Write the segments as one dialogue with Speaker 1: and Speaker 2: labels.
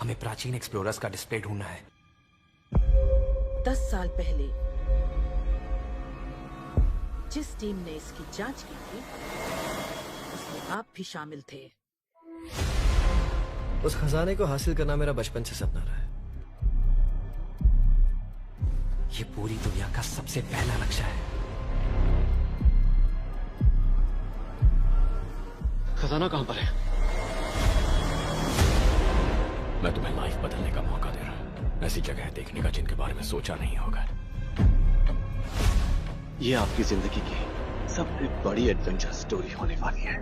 Speaker 1: हमें प्राचीन एक्सप्लोरर्स का डिस्प्ले ढूंढना है।
Speaker 2: 10 साल पहले जिस टीम ने इसकी जांच की थी उसमें आप भी शामिल थे।
Speaker 3: उस खजाने को हासिल करना मेरा बचपन से सपना रहा है।
Speaker 1: ये पूरी दुनिया का सबसे पहला लक्ष्य है।
Speaker 4: खजाना कहां पर है?
Speaker 5: मैं तुम्हें लाइफ बदलने का मौका दे रहा हूं। ऐसी जगह देखने का जिनके बारे में सोचा नहीं होगा।
Speaker 4: ये आपकी जिंदगी की सबसे बड़ी एडवेंचर स्टोरी होने वाली है।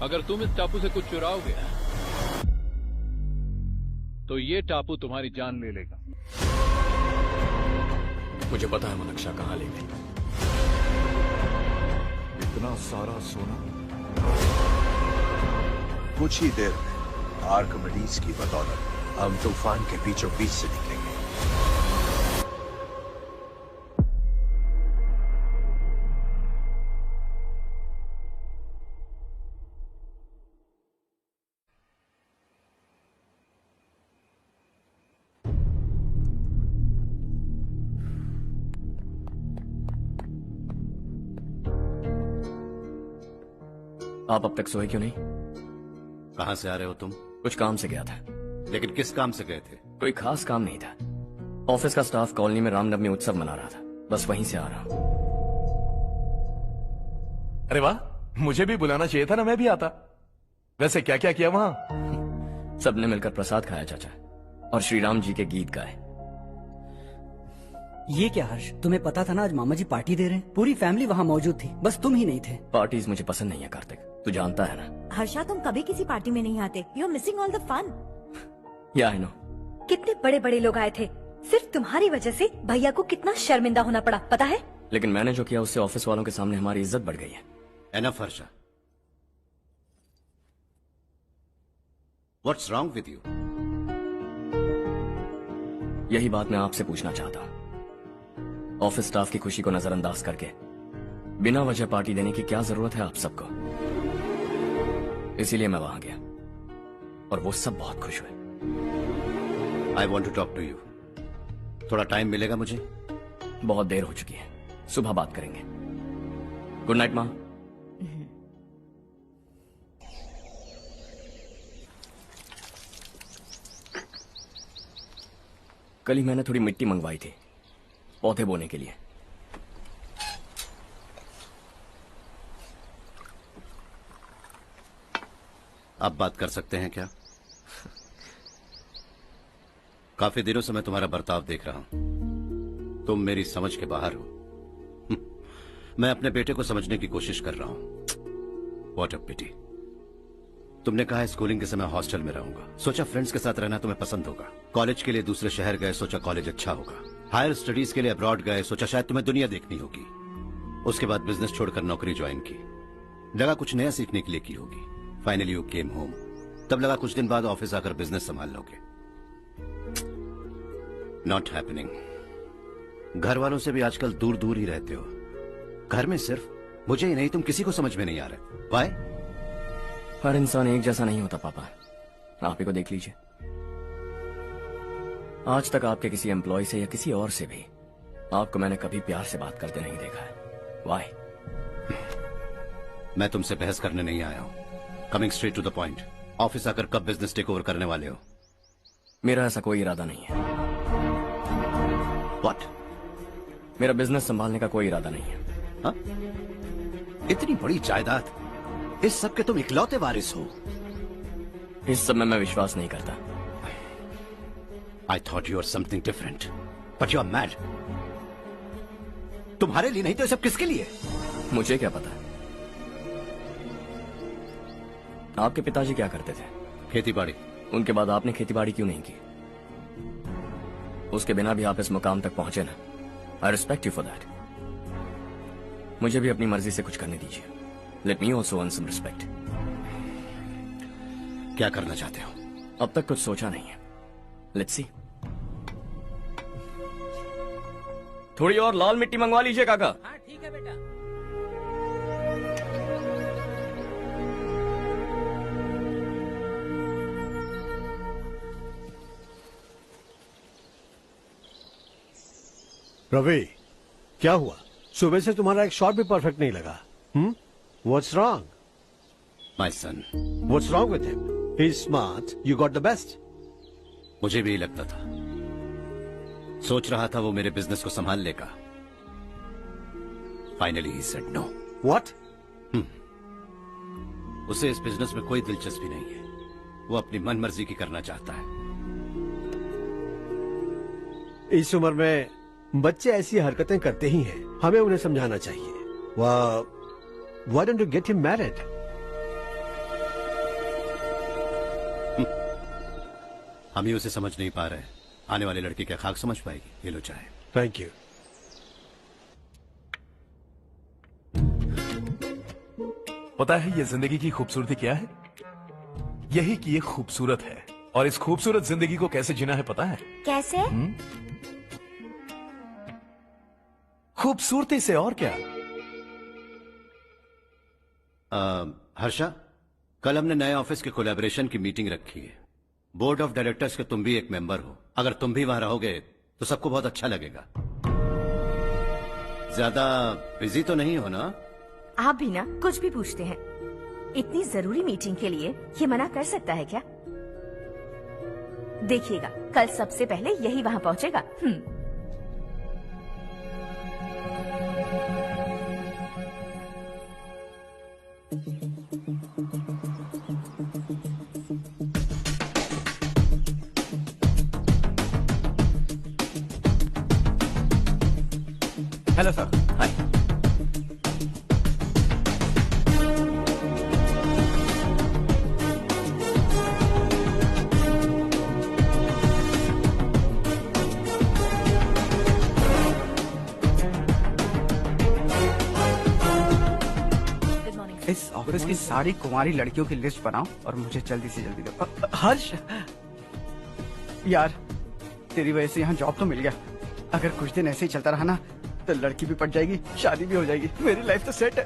Speaker 6: अगर तुम इस टापू से कुछ चुराओगे तो ये टापू तुम्हारी जान ले लेगा।
Speaker 5: मुझे पता है वो नक्शा कहां ले गई।
Speaker 7: इतना सारा सोना
Speaker 8: कुछ ही देर में आर्किमिडीज की बदौलत हम तूफान के बीचों बीच से निकलेंगे।
Speaker 5: आप अब तक सोए क्यों नहीं?
Speaker 9: कहां से आ रहे हो तुम?
Speaker 5: कुछ काम से गया था।
Speaker 9: लेकिन किस काम से गए थे?
Speaker 5: कोई खास काम नहीं था। ऑफिस का स्टाफ कॉलोनी में रामनवमी उत्सव मना रहा था, बस वहीं से आ रहा हूं।
Speaker 7: अरे वाह, मुझे भी बुलाना चाहिए था ना, मैं भी आता। वैसे क्या क्या किया वहां?
Speaker 5: सबने मिलकर प्रसाद खाया चाचा, और श्री राम जी के गीत गाए।
Speaker 10: ये क्या हर्ष, तुम्हें पता था ना आज मामा जी पार्टी दे रहे हैं? पूरी फैमिली वहाँ मौजूद थी, बस तुम ही नहीं थे।
Speaker 5: पार्टीज मुझे पसंद नहीं है कार्तिक, तू जानता है ना।
Speaker 11: हर्षा, तुम कभी किसी पार्टी में नहीं आते। You are missing all the fun.
Speaker 5: Yeah I no.
Speaker 11: कितने बड़े बड़े लोग आए थे, सिर्फ तुम्हारी वजह से भैया को कितना शर्मिंदा होना पड़ा, पता है?
Speaker 5: लेकिन मैंने जो किया उससे ऑफिस वालों के सामने हमारी इज्जत बढ़ गई है।
Speaker 9: Enough Harsha, what's wrong with you?
Speaker 5: यही बात मैं आपसे पूछना चाहता हूँ। ऑफिस स्टाफ की खुशी को नजरअंदाज करके बिना वजह पार्टी देने की क्या जरूरत है आप सबको? इसीलिए मैं वहां गया और वो सब बहुत खुश हुए।
Speaker 9: I want to talk to you. थोड़ा टाइम मिलेगा मुझे?
Speaker 5: बहुत देर हो चुकी है, सुबह बात करेंगे। गुड नाइट माँ। कल ही मैंने थोड़ी मिट्टी मंगवाई थी पौधे बोने के लिए।
Speaker 9: आप बात कर सकते हैं क्या? काफी दिनों से मैं तुम्हारा बर्ताव देख रहा हूं। तुम मेरी समझ के बाहर हो। मैं अपने बेटे को समझने की कोशिश कर रहा हूं। व्हाट अ पिटी। तुमने कहा स्कूलिंग के समय हॉस्टल में रहूंगा, सोचा फ्रेंड्स के साथ रहना तुम्हें पसंद होगा। कॉलेज के लिए दूसरे शहर गए, सोचा कॉलेज अच्छा होगा। हायर स्टडीज के लिए अब्रॉड गए, सोचा शायद तुम्हें दुनिया देखनी होगी। उसके बाद बिजनेस छोड़कर नौकरी ज्वाइन की, लगा कुछ नया सीखने के लिए की होगी। Finally you came home. तब लगा कुछ दिन बाद ऑफिस आकर बिजनेस संभाल लोगे। Not happening. घर वालों से भी आजकल दूर दूर ही रहते हो। घर में सिर्फ मुझे ही नहीं, तुम किसी को समझ में नहीं आ रहे। वाई?
Speaker 5: हर इंसान एक जैसा नहीं होता पापा, आप ही को देख लीजिए। आज तक आपके किसी एम्प्लॉय से या किसी और से भी आपको मैंने कभी प्यार से बात करते नहीं देखा है। वाई?
Speaker 9: मैं तुमसे बहस करने नहीं आया हूं। Coming straight to the point. Office आकर कब बिजनेस टेक ओवर करने वाले हो?
Speaker 5: मेरा ऐसा कोई इरादा नहीं है।
Speaker 9: व्हाट?
Speaker 5: मेरा बिजनेस संभालने का कोई इरादा नहीं है।
Speaker 9: हा? इतनी बड़ी जायदाद, इस सब के तुम इकलौते वारिस हो।
Speaker 5: इस सब में मैं विश्वास नहीं करता।
Speaker 9: I thought you were something different, but you are mad. तुम्हारे लिए नहीं तो ये सब किसके लिए?
Speaker 5: मुझे क्या पता। आपके पिताजी क्या करते थे?
Speaker 9: खेतीबाड़ी।
Speaker 5: उनके बाद आपने खेतीबाड़ी क्यों नहीं की? उसके बिना भी आप इस मुकाम तक पहुंचे ना। I respect you for that. मुझे भी अपनी मर्जी से कुछ करने दीजिए। Let me also earn some respect.
Speaker 9: क्या करना चाहते हो?
Speaker 5: अब तक कुछ सोचा नहीं है। Let's see. थोड़ी और लाल मिट्टी मंगवा लीजिए काका।
Speaker 2: हाँ ठीक है बेटा।
Speaker 12: रवि, क्या हुआ? सुबह से तुम्हारा एक शॉट भी परफेक्ट नहीं लगा। What's wrong?
Speaker 9: My son.
Speaker 12: What's wrong with him? He's smart. You got the best.
Speaker 9: मुझे भी लगता था, सोच रहा था वो मेरे बिजनेस को संभाल लेगा। Finally he said no.
Speaker 12: What?
Speaker 9: उसे इस बिजनेस में कोई दिलचस्पी नहीं है। वो अपनी मनमर्जी की करना चाहता है।
Speaker 12: इस उम्र में बच्चे ऐसी हरकतें करते ही हैं। हमें उन्हें समझाना चाहिए। Why don't you get him married?
Speaker 9: हम ही उसे समझ नहीं पा रहे। आने वाली लड़की क्या खाक समझ पाएगी? ये लो चाहे।
Speaker 12: Thank you.
Speaker 7: पता है ये जिंदगी की खूबसूरती क्या है? यही कि ये खूबसूरत है, और इस खूबसूरत जिंदगी को कैसे जीना है पता है?
Speaker 11: कैसे?
Speaker 7: खूबसूरती से, और क्या।
Speaker 9: हर्षा, कल हमने नए ऑफिस के कोलैबोरेशन की मीटिंग रखी है। बोर्ड ऑफ डायरेक्टर्स के तुम भी एक मेंबर हो। अगर तुम भी वहां रहोगे तो सबको बहुत अच्छा लगेगा। ज्यादा बिजी तो नहीं हो ना?
Speaker 13: आप भी ना कुछ भी पूछते हैं। इतनी जरूरी मीटिंग के लिए ये मना कर सकता है क्या? देखिएगा, कल सबसे पहले यही वहां पहुंचेगा।
Speaker 10: Hello sir.
Speaker 5: हाय।
Speaker 10: इस ऑफिस की सारी कुंवारी लड़कियों की लिस्ट बनाओ और मुझे जल्दी से जल्दी दो। हर्ष, यार तेरी वजह से यहाँ जॉब तो मिल गया। अगर कुछ दिन ऐसे ही चलता रहा ना तो लड़की भी पट जाएगी, शादी भी हो जाएगी, मेरी लाइफ तो सेट है।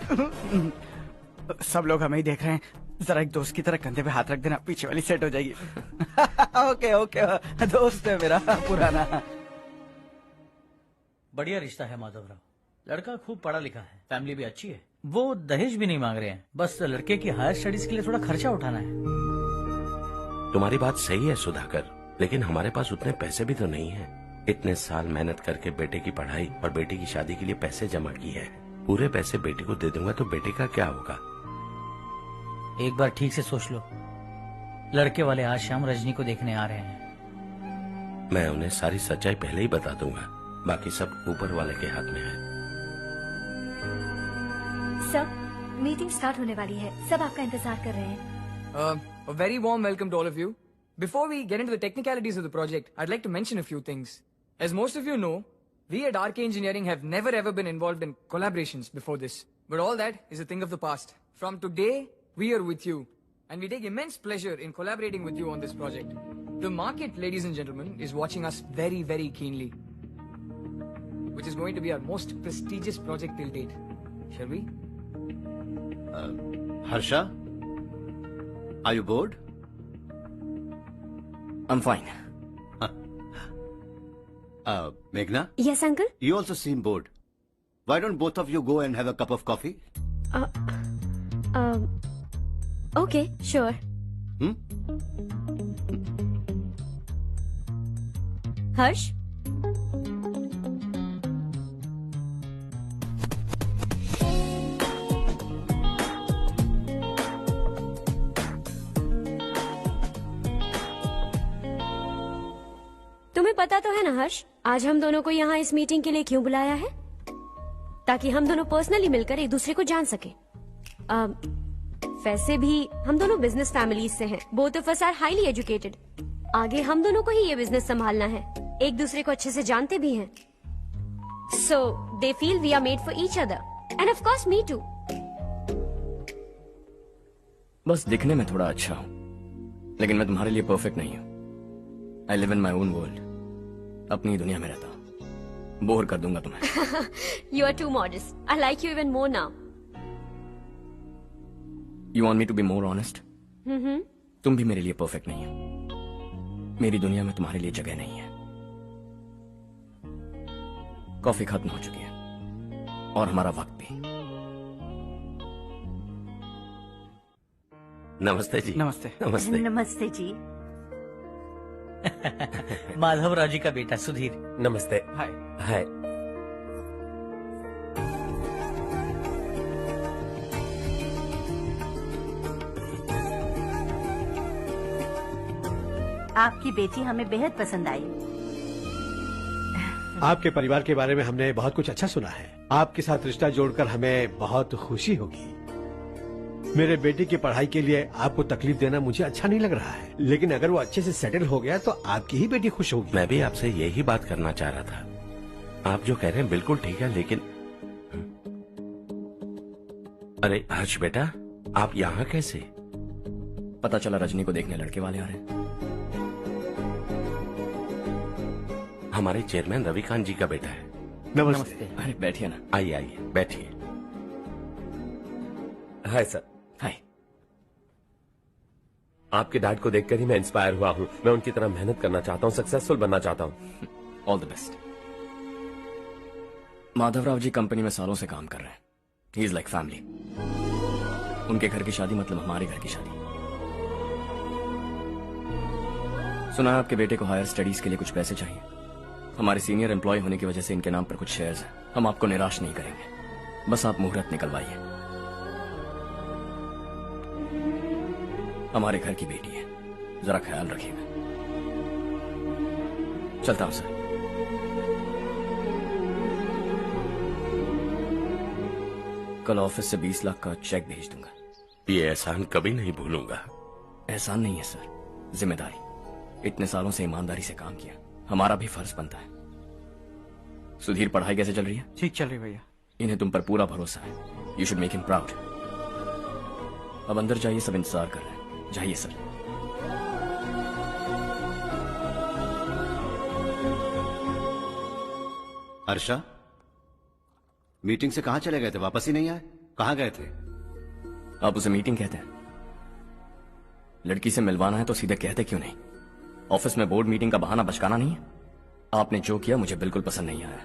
Speaker 10: सब लोग हमें ही देख रहे हैं, जरा एक दोस्त की तरह कंधे पे हाथ रख देना, पीछे वाली सेट हो जाएगी। ओके ओके, दोस्त है मेरा पुराना।
Speaker 14: बढ़िया रिश्ता है माधव राव। लड़का खूब पढ़ा लिखा है, फैमिली भी अच्छी है। वो दहेज भी नहीं मांग रहे हैं, बस लड़के की हायर स्टडीज के लिए थोड़ा खर्चा उठाना है।
Speaker 15: तुम्हारी बात सही है सुधाकर, लेकिन हमारे पास उतने पैसे भी तो नहीं है। इतने साल मेहनत करके बेटे की पढ़ाई और बेटे की शादी के लिए पैसे जमा किए हैं। पूरे पैसे बेटे को दे दूंगा तो बेटे का क्या होगा?
Speaker 14: एक बार ठीक से सोच लो। लड़के वाले आज शाम रजनी को देखने आ रहे हैं।
Speaker 15: मैं उन्हें सारी सच्चाई पहले ही बता दूंगा, बाकी सब ऊपर वाले के हाथ में है।
Speaker 11: सर, मीटिंग स्टार्ट होने वाली है, सब आपका इंतजार कर रहे हैं।
Speaker 16: A very warm welcome to all of you. Before we get into the technicalities of the project, I'd like to mention a few things. As most of you know, we at RK Engineering have never ever been involved in collaborations before this. But all that is a thing of the past. From today, we are with you. And we take immense pleasure in collaborating with you on this project. The market, ladies and gentlemen, is watching us very, very keenly. Which is going to be our most prestigious project till date. Shall we?
Speaker 9: Harsha? Are you bored?
Speaker 5: I'm fine.
Speaker 9: Meghna?
Speaker 11: Yes, uncle?
Speaker 9: You also seem bored. Why don't both of you go and have a cup of coffee?
Speaker 11: Okay, sure. Harsh? तुम्हें पता तो है ना हर्ष, आज हम दोनों को यहाँ इस मीटिंग के लिए क्यों बुलाया है? ताकि हम दोनों पर्सनली मिलकर एक दूसरे को जान सके। वैसे भी हम दोनों बिजनेस फैमिलीज से हैं। Both of us are highly educated. आगे हम दोनों को ही ये बिजनेस संभालना है। एक दूसरे को अच्छे से जानते भी हैं। So they feel we are made for each other and of course me too.
Speaker 5: बस दिखने में थोड़ा अच्छा हूं, लेकिन मैं तुम्हारे लिए परफेक्ट नहीं हूं। I live in my own world, अपनी दुनिया में रहता हूं। बोर कर दूंगा तुम्हें।
Speaker 11: You are too modest. I like you even more now.
Speaker 5: You want me to be more honest? तुम भी मेरे लिए परफेक्ट नहीं हो। मेरी दुनिया में तुम्हारे लिए जगह नहीं है। कॉफी खत्म हो चुकी है और हमारा वक्त भी।
Speaker 15: नमस्ते जी।
Speaker 10: नमस्ते।
Speaker 15: नमस्ते।
Speaker 13: नमस्ते जी।
Speaker 14: माधवराव जी का बेटा सुधीर।
Speaker 15: नमस्ते।
Speaker 10: हाय।
Speaker 15: हाय।
Speaker 13: आपकी बेटी हमें बेहद पसंद आई।
Speaker 12: आपके परिवार के बारे में हमने बहुत कुछ अच्छा सुना है। आपके साथ रिश्ता जोड़कर हमें बहुत खुशी होगी। मेरे बेटे की पढ़ाई के लिए आपको तकलीफ देना मुझे अच्छा नहीं लग रहा है, लेकिन अगर वो अच्छे से सेटल हो गया तो आपकी ही बेटी खुश होगी।
Speaker 15: मैं भी आपसे यही बात करना चाह रहा था। आप जो कह रहे हैं बिल्कुल ठीक है, लेकिन अरे हर्ष बेटा, आप यहाँ कैसे?
Speaker 5: पता चला रजनी को देखने लड़के वाले आ रहे हैं।
Speaker 15: हमारे चेयरमैन रविकांत जी का बेटा है।
Speaker 12: नमस्ते।
Speaker 5: अरे बैठिए ना।
Speaker 15: आइए आइए बैठिए।
Speaker 17: Hi sir.
Speaker 5: हाय।
Speaker 17: आपके डैड को देखकर ही मैं इंस्पायर हुआ हूँ। मैं उनकी तरह मेहनत करना चाहता हूँ, सक्सेसफुल बनना चाहता हूँ।
Speaker 5: All the best. Madhavrao ji company में सालों से काम कर रहे हैं। He is like family. उनके घर की शादी मतलब हमारे घर की शादी। सुना है आपके बेटे को हायर स्टडीज के लिए कुछ पैसे चाहिए। हमारे सीनियर एम्प्लॉय होने की वजह से इनके नाम पर कुछ शेयर्स हैं। हम आपको निराश नहीं करेंगे, बस आप मुहूर्त निकलवाइए। हमारे घर की बेटी है, जरा ख्याल रखिएगा। चलता हूं सर। कल ऑफिस से 20 लाख का चेक भेज दूंगा।
Speaker 15: ये एहसान कभी नहीं भूलूंगा।
Speaker 5: एहसान नहीं है सर, जिम्मेदारी। इतने सालों से ईमानदारी से काम किया, हमारा भी फर्ज बनता है। सुधीर, पढ़ाई कैसे चल रही है?
Speaker 10: ठीक चल रही भैया।
Speaker 5: इन्हें तुम पर पूरा भरोसा है। You should make him proud. अब अंदर जाइए, सब इंतजार कर रहे हैं। जाइए सर।
Speaker 9: हर्षा, मीटिंग से कहाँ चले गए थे? वापस ही नहीं आए? कहाँ गए थे?
Speaker 5: आप उसे मीटिंग कहते हैं? लड़की से मिलवाना है तो सीधे कहते क्यों नहीं? ऑफिस में बोर्ड मीटिंग का बहाना बचकाना नहीं है। आपने जो किया मुझे बिल्कुल पसंद नहीं आया।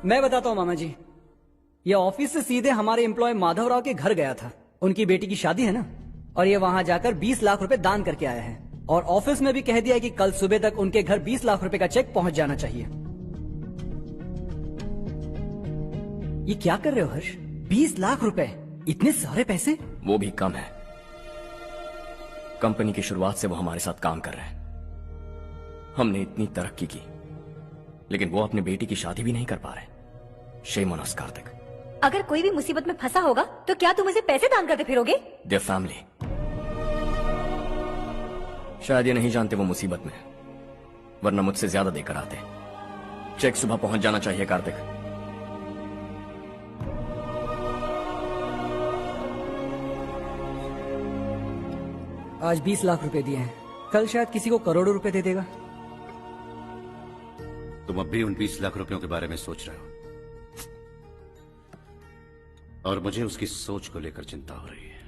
Speaker 18: मैं बताता हूँ मामा जी, ये ऑफिस से सीधे हमारे एम्प्लॉय माधवराव के घर गया था। उनकी बेटी की शादी है ना, और ये वहां जाकर 20 लाख रुपए दान करके आया है। और ऑफिस में भी कह दिया है कि कल सुबह तक उनके घर 20 लाख रुपए का चेक पहुंच जाना चाहिए। ये क्या कर रहे हो हर्ष? 20 लाख रुपए, इतने सारे पैसे?
Speaker 5: वो भी कम है। कंपनी की शुरुआत से वो हमारे साथ काम कर रहे हैं। हमने इतनी तरक्की की, लेकिन वो अपनी बेटी की शादी भी नहीं कर पा रहे। Shame on us Kartik.
Speaker 11: अगर कोई भी मुसीबत में फंसा होगा तो क्या तुम उसे पैसे दान करते फिरोगे?
Speaker 5: Their family. शायद ये नहीं जानते वो मुसीबत में, वरना मुझसे ज्यादा देकर आते। चेक सुबह पहुंच जाना चाहिए कार्तिक।
Speaker 18: आज 20 लाख रुपए दिए हैं, कल शायद किसी को करोड़ों रुपए दे देगा।
Speaker 9: तुम अब भी उन 20 लाख रुपयों के बारे में सोच रहे हो, और मुझे उसकी सोच को लेकर चिंता हो रही है।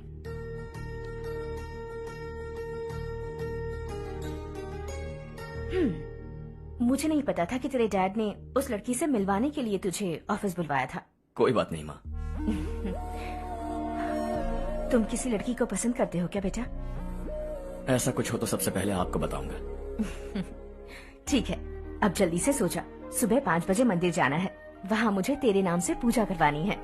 Speaker 13: मुझे नहीं पता था कि तेरे डैड ने उस लड़की से मिलवाने के लिए तुझे ऑफिस बुलवाया था।
Speaker 5: कोई बात नहीं माँ।
Speaker 13: तुम किसी लड़की को पसंद करते हो क्या बेटा?
Speaker 5: ऐसा कुछ हो तो सबसे पहले आपको बताऊंगा।
Speaker 13: ठीक है, अब जल्दी से सो जा। सुबह 5 बजे मंदिर जाना है, वहाँ मुझे तेरे नाम से पूजा करवानी है।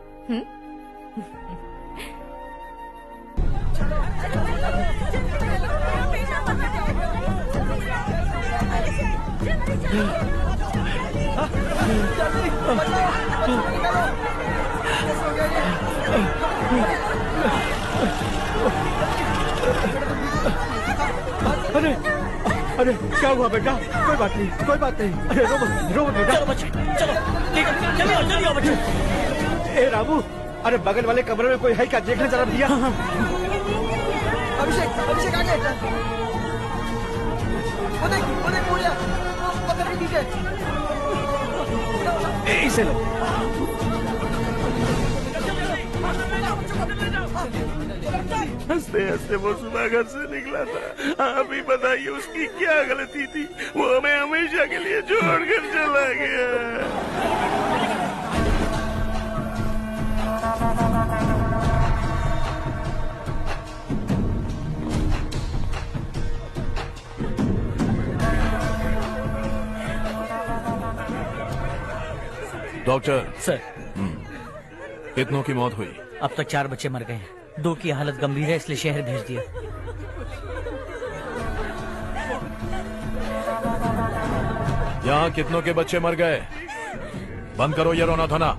Speaker 12: अरे अरे क्या हुआ बेटा? कोई बात नहीं, कोई बात नहीं। अरे रो मत बेटा।
Speaker 14: चलो बच्चे, चलो जल्दी आओ बच्चे।
Speaker 12: ए रामू, अरे बगल वाले कमरे में कोई है क्या? देखना जरा भैया।
Speaker 16: अभिषेक, अभिषेक आ गए। वो देख पूजा, वो पत्थर के नीचे।
Speaker 12: इसे लो।
Speaker 7: हंसते हंसते वो सुबह घर से निकला था। आप ही बताइए उसकी क्या गलती थी, वो हमें हमेशा के लिए छोड़कर चला गया। डॉक्टर
Speaker 14: सर,
Speaker 7: कितनों की मौत हुई?
Speaker 14: अब तक 4 बच्चे मर गए हैं, 2 की हालत गंभीर है, इसलिए शहर भेज दिया।
Speaker 7: यहाँ कितनों के बच्चे मर गए? बंद करो ये रोना धोना।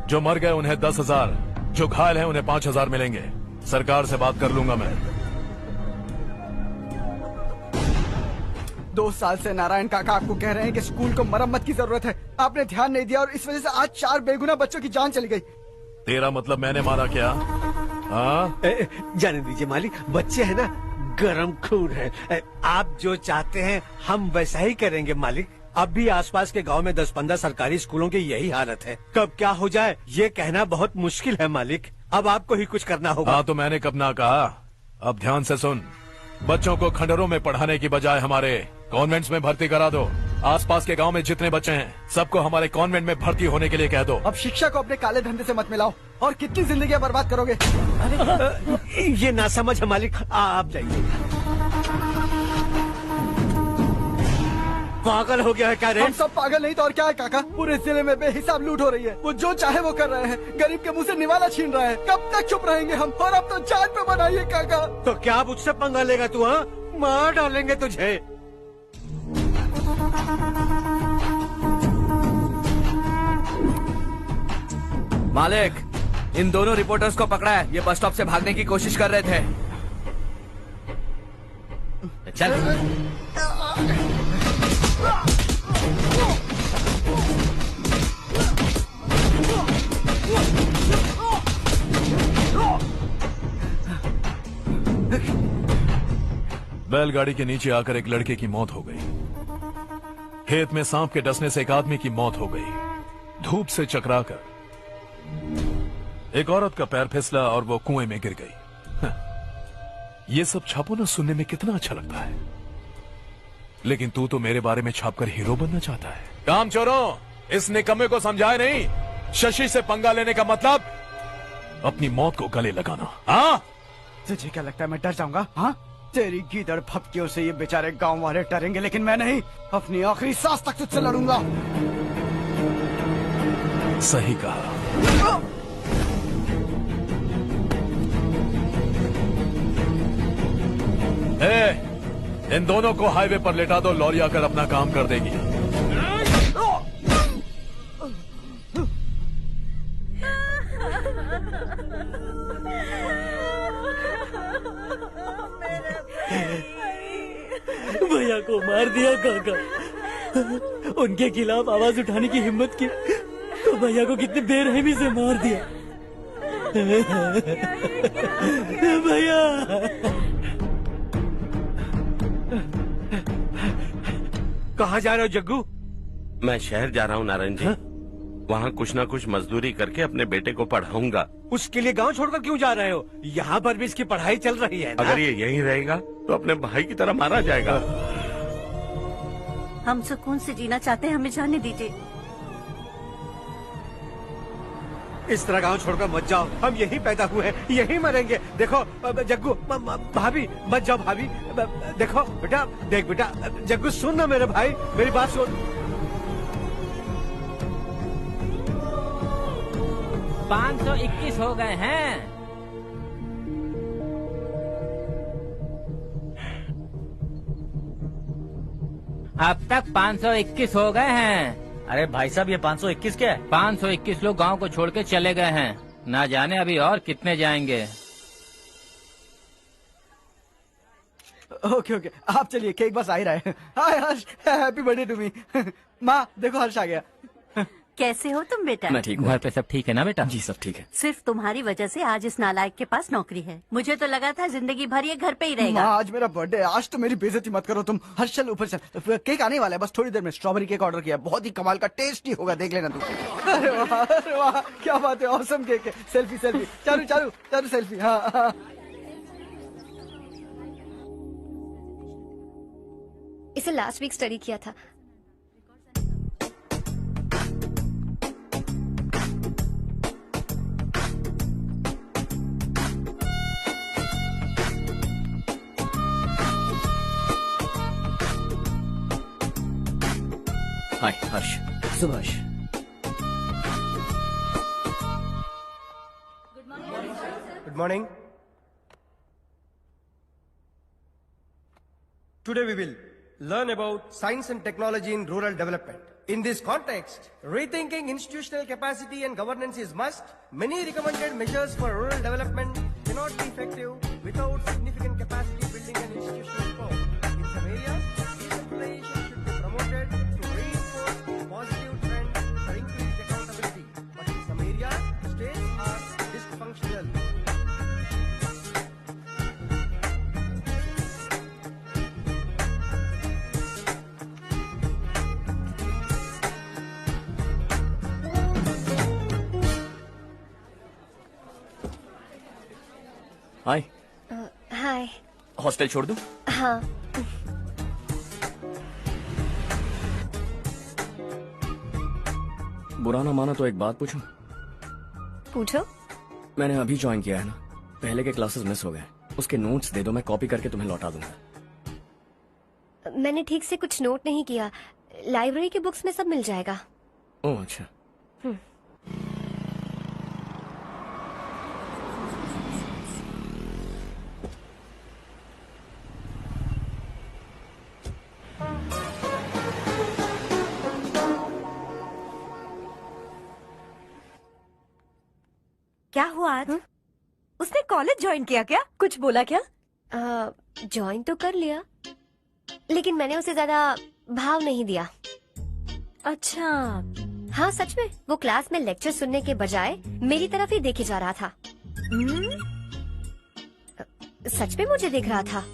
Speaker 7: जो मर गए उन्हें 10,000, जो घायल हैं उन्हें 5,000 मिलेंगे। सरकार से बात कर लूंगा मैं।
Speaker 10: 2 साल से नारायण काका आपको कह रहे हैं कि स्कूल को मरम्मत की जरूरत है। आपने ध्यान नहीं दिया और इस वजह से आज 4 बेगुनाह बच्चों की जान चली गई।
Speaker 7: तेरा मतलब मैंने मारा क्या? हाँ,
Speaker 12: जाने दीजिए मालिक, बच्चे हैं ना, गरम खून है। आप जो चाहते हैं हम वैसा ही करेंगे मालिक। अब भी आसपास के गांव में 10-15 सरकारी स्कूलों की यही हालत है। कब क्या हो जाए ये कहना बहुत मुश्किल है मालिक। अब आपको ही कुछ करना होगा।
Speaker 7: हाँ तो मैंने कब ना कहा। अब ध्यान से सुन, बच्चों को खंडरों में पढ़ाने की बजाय हमारे कॉन्वेंट्स में भर्ती करा दो। आसपास के गांव में जितने बच्चे हैं सबको हमारे कॉन्वेंट में भर्ती होने के लिए कह दो।
Speaker 10: अब शिक्षा को अपने काले धंधे से मत मिलाओ और कितनी जिंदगियां बर्बाद करोगे।
Speaker 12: ये ना समझ है मालिक, आप जाइए। पागल हो गया है क्या रे?
Speaker 10: हम सब पागल नहीं तो और क्या है काका। पूरे जिले में बेहिसाब लूट हो रही है। वो जो चाहे वो कर रहे हैं, गरीब के मुंह से निवाला छीन रहा है। कब तक चुप रहेंगे हम? और अब तो जान पे बनाइए काका।
Speaker 12: तो क्या मुझसे पंगा लेगा तू? हाँ, मार डालेंगे तुझे।
Speaker 19: मालिक, इन दोनों रिपोर्टर्स को पकड़ा है। ये बस स्टॉप से भागने की कोशिश कर रहे थे।
Speaker 14: चल।
Speaker 7: बैलगाड़ी के नीचे आकर एक लड़के की मौत हो गई। खेत में सांप के डसने से एक आदमी की मौत हो गई। धूप से चकराकर एक औरत का पैर फिसला और वो कुएं में गिर गई। ये सब छापो ना, सुनने में कितना अच्छा लगता है। लेकिन तू तो मेरे बारे में छापकर हीरो बनना चाहता है। काम चोरों, इस निकम्मे को समझाए नहीं। शशि से पंगा लेने का मतलब अपनी मौत को गले लगाना। हाँ,
Speaker 10: तुझे क्या लगता है मैं डर जाऊंगा? हाँ, तेरी गीदड़ भपकियों से ये बेचारे गांव वाले डरेंगे, लेकिन मैं नहीं। अपनी आखिरी सांस तक तुझसे लड़ूंगा।
Speaker 7: सही कहा। इन दोनों को हाईवे पर लेटा दो, लॉरी आकर अपना काम कर देगी।
Speaker 14: भैया को मार दिया काका। उनके खिलाफ आवाज उठाने की हिम्मत की तो भैया को कितनी बेरहमी से मार दिया। भैया
Speaker 12: कहाँ जा रहे हो जग्गू?
Speaker 15: मैं शहर जा रहा हूँ नारायण जी। वहाँ कुछ ना कुछ मजदूरी करके अपने बेटे को पढ़ाऊंगा।
Speaker 12: उसके लिए गांव छोड़कर क्यों जा रहे हो? यहाँ पर भी इसकी पढ़ाई चल रही है ना?
Speaker 15: अगर ये यहीं रहेगा तो अपने भाई की तरह मारा जाएगा।
Speaker 20: हम सुकून से जीना चाहते हैं, हमें जाने दीजिए।
Speaker 12: इस तरह गांव छोड़कर मत जाओ। हम यहीं पैदा हुए हैं, यहीं मरेंगे। देखो जग्गू, भाभी मत जाओ भाभी। देखो बेटा, देख बेटा, जग्गू सुन ना मेरे भाई, मेरी बात सुन।
Speaker 21: 521 हो गए हैं। अब तक 521 हो गए हैं।
Speaker 14: अरे भाई साहब, ये 521 क्या है?
Speaker 21: 521 लोग गांव को छोड़ के चले गए हैं। ना जाने अभी और कितने जाएंगे।
Speaker 10: ओके ओके, आप चलिए, केक बस आ ही रहा है। हाय हर्ष, हैप्पी बर्थडे टू मी। माँ देखो, हर्ष आ गया।
Speaker 20: कैसे हो तुम बेटा?
Speaker 5: मैं ठीक हूँ।
Speaker 21: घर पे सब ठीक है ना बेटा?
Speaker 5: जी सब ठीक है।
Speaker 20: सिर्फ तुम्हारी वजह से आज इस नालायक के पास नौकरी है। मुझे तो लगा था जिंदगी भर ये घर पे ही रहेगा।
Speaker 10: माँ, आज मेरा बर्थडे है, आज तो मेरी बेइज्जती मत करो तुम। हर्ष चल ऊपर चल, केक आने वाला है, बस थोड़ी देर में। स्ट्रॉबेरी केक ऑर्डर किया, बहुत ही कमाल का टेस्टी होगा, देख लेना तू। अरे वाह, क्या बात है, ऑसम केक है। Selfie selfie, Charu Charu Charu selfie. हाँ।
Speaker 11: इसे लास्ट वीक स्टडी किया था।
Speaker 5: हाय हर्ष।
Speaker 10: Subhash.
Speaker 3: Good morning. Today we will learn about science and technology in rural development. In this context, rethinking institutional capacity and governance is must. Many recommended measures for rural development cannot be effective without significant capacity building and institutional reform. In some areas, decentralization should be promoted to reinforce positive trends for increased accountability. But in some areas, states are dysfunctional.
Speaker 5: Hi.
Speaker 11: Hi.
Speaker 5: Hostel छोड़ दूं?
Speaker 11: हाँ।
Speaker 5: बुरा ना माना तो एक बात पूछूं?
Speaker 11: पूछो।
Speaker 5: मैंने अभी ज्वाइन किया है ना, पहले के क्लासेस मिस हो गए। उसके नोट्स दे दो, मैं कॉपी करके तुम्हें लौटा दूंगा।
Speaker 11: मैंने ठीक से कुछ नोट नहीं किया, लाइब्रेरी के बुक्स में सब मिल जाएगा।
Speaker 5: ओह अच्छा।
Speaker 13: क्या हुआ आज? उसने कॉलेज ज्वाइन किया क्या? कुछ बोला क्या?
Speaker 11: ज्वाइन तो कर लिया, लेकिन मैंने उसे ज्यादा भाव नहीं दिया।
Speaker 13: अच्छा।
Speaker 11: हाँ सच में, वो क्लास में लेक्चर सुनने के बजाय मेरी तरफ ही देखे जा रहा था। सच में मुझे देख रहा था।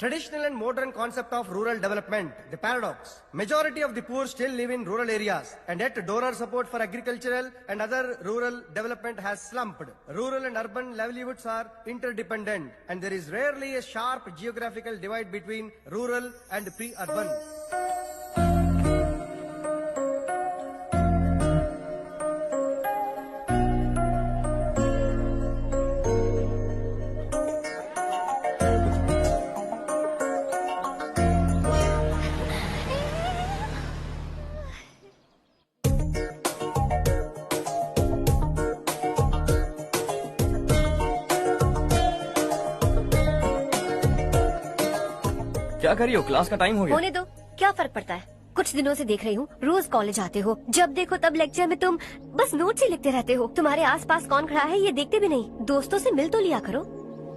Speaker 3: Traditional and modern concept of rural development, the paradox. Majority of the poor still live in rural areas, and yet donor support for agricultural and other rural development has slumped. Rural and urban livelihoods are interdependent, and there is rarely a sharp geographical divide between rural and pre-urban.
Speaker 5: क्या कर रही हो? Class का time हो गया।
Speaker 11: होने दो, क्या फर्क पड़ता है। कुछ दिनों से देख रही हूँ, रोज कॉलेज आते हो, जब देखो तब लेक्चर में तुम बस नोट्स ही लिखते रहते हो। तुम्हारे आसपास कौन खड़ा है ये देखते भी नहीं। दोस्तों से मिल तो लिया करो।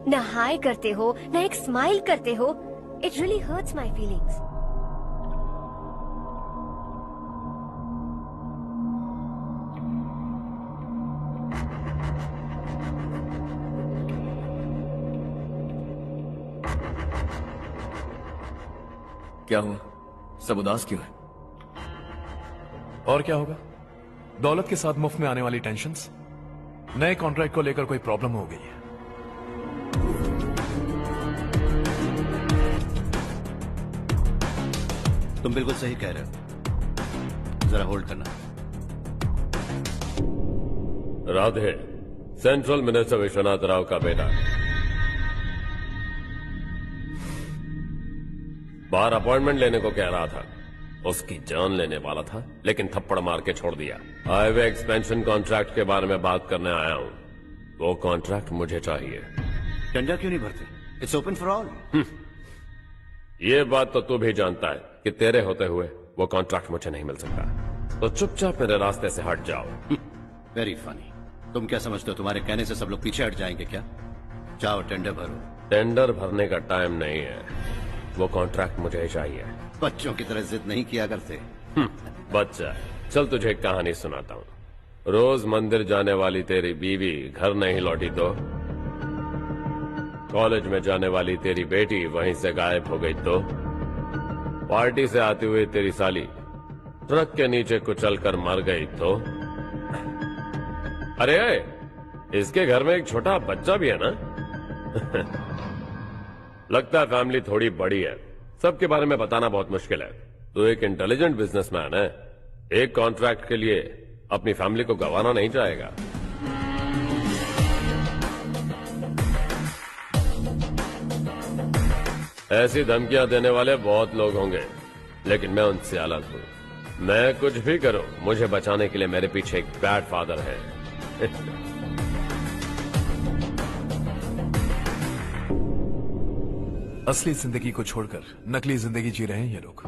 Speaker 11: न हाय करते हो, न एक स्माइल करते हो। It really hurts my feelings.
Speaker 5: क्या हुआ? सब उदास क्यों है?
Speaker 7: और क्या होगा? दौलत के साथ मुफ्त में आने वाली टेंशन्स। नए कॉन्ट्रैक्ट को लेकर कोई प्रॉब्लम हो गई है।
Speaker 9: तुम बिल्कुल सही कह रहे हो, जरा होल्ड करना।
Speaker 17: राधे, सेंट्रल मिनिस्टर विश्वनाथ राव का बेटा। बाहर अपॉइंटमेंट लेने को कह रहा था, उसकी जान लेने वाला था, लेकिन थप्पड़ मार के छोड़ दिया। हाईवे एक्सपेंशन कॉन्ट्रैक्ट के बारे में बात करने आया हूं। वो कॉन्ट्रैक्ट मुझे चाहिए।
Speaker 9: टेंडर क्यों नहीं भरते? It's open for all.
Speaker 17: ये बात तो तू भी जानता है कि तेरे होते हुए वो कॉन्ट्रैक्ट मुझे नहीं मिल सकता, तो चुपचाप मेरे रास्ते से हट जाओ।
Speaker 9: Very funny. तुम क्या समझते हो तुम्हारे कहने से सब लोग पीछे हट जाएंगे क्या? जाओ टेंडर भरो।
Speaker 17: टेंडर भरने का टाइम नहीं है, वो कॉन्ट्रैक्ट मुझे चाहिए।
Speaker 9: बच्चों की तरह जिद नहीं किया करते।
Speaker 17: बच्चा, चल तुझे एक कहानी सुनाता हूँ। रोज मंदिर जाने वाली तेरी बीवी घर नहीं लौटी तो, कॉलेज में जाने वाली तेरी बेटी वहीं से गायब हो गई तो, पार्टी से आती हुई तेरी साली ट्रक के नीचे कुचलकर मर गई तो, अरे इसके घर में एक छोटा बच्चा भी है ना। लगता है फैमिली थोड़ी बड़ी है, सबके बारे में बताना बहुत मुश्किल है। तो एक इंटेलिजेंट बिजनेसमैन है, एक कॉन्ट्रैक्ट के लिए अपनी फैमिली को गंवाना नहीं चाहेगा। ऐसी धमकियां देने वाले बहुत लोग होंगे, लेकिन मैं उनसे अलग हूं। मैं कुछ भी करूं, मुझे बचाने के लिए मेरे पीछे एक बैड फादर है।
Speaker 7: असली जिंदगी को छोड़कर नकली जिंदगी जी रहे हैं ये लोग।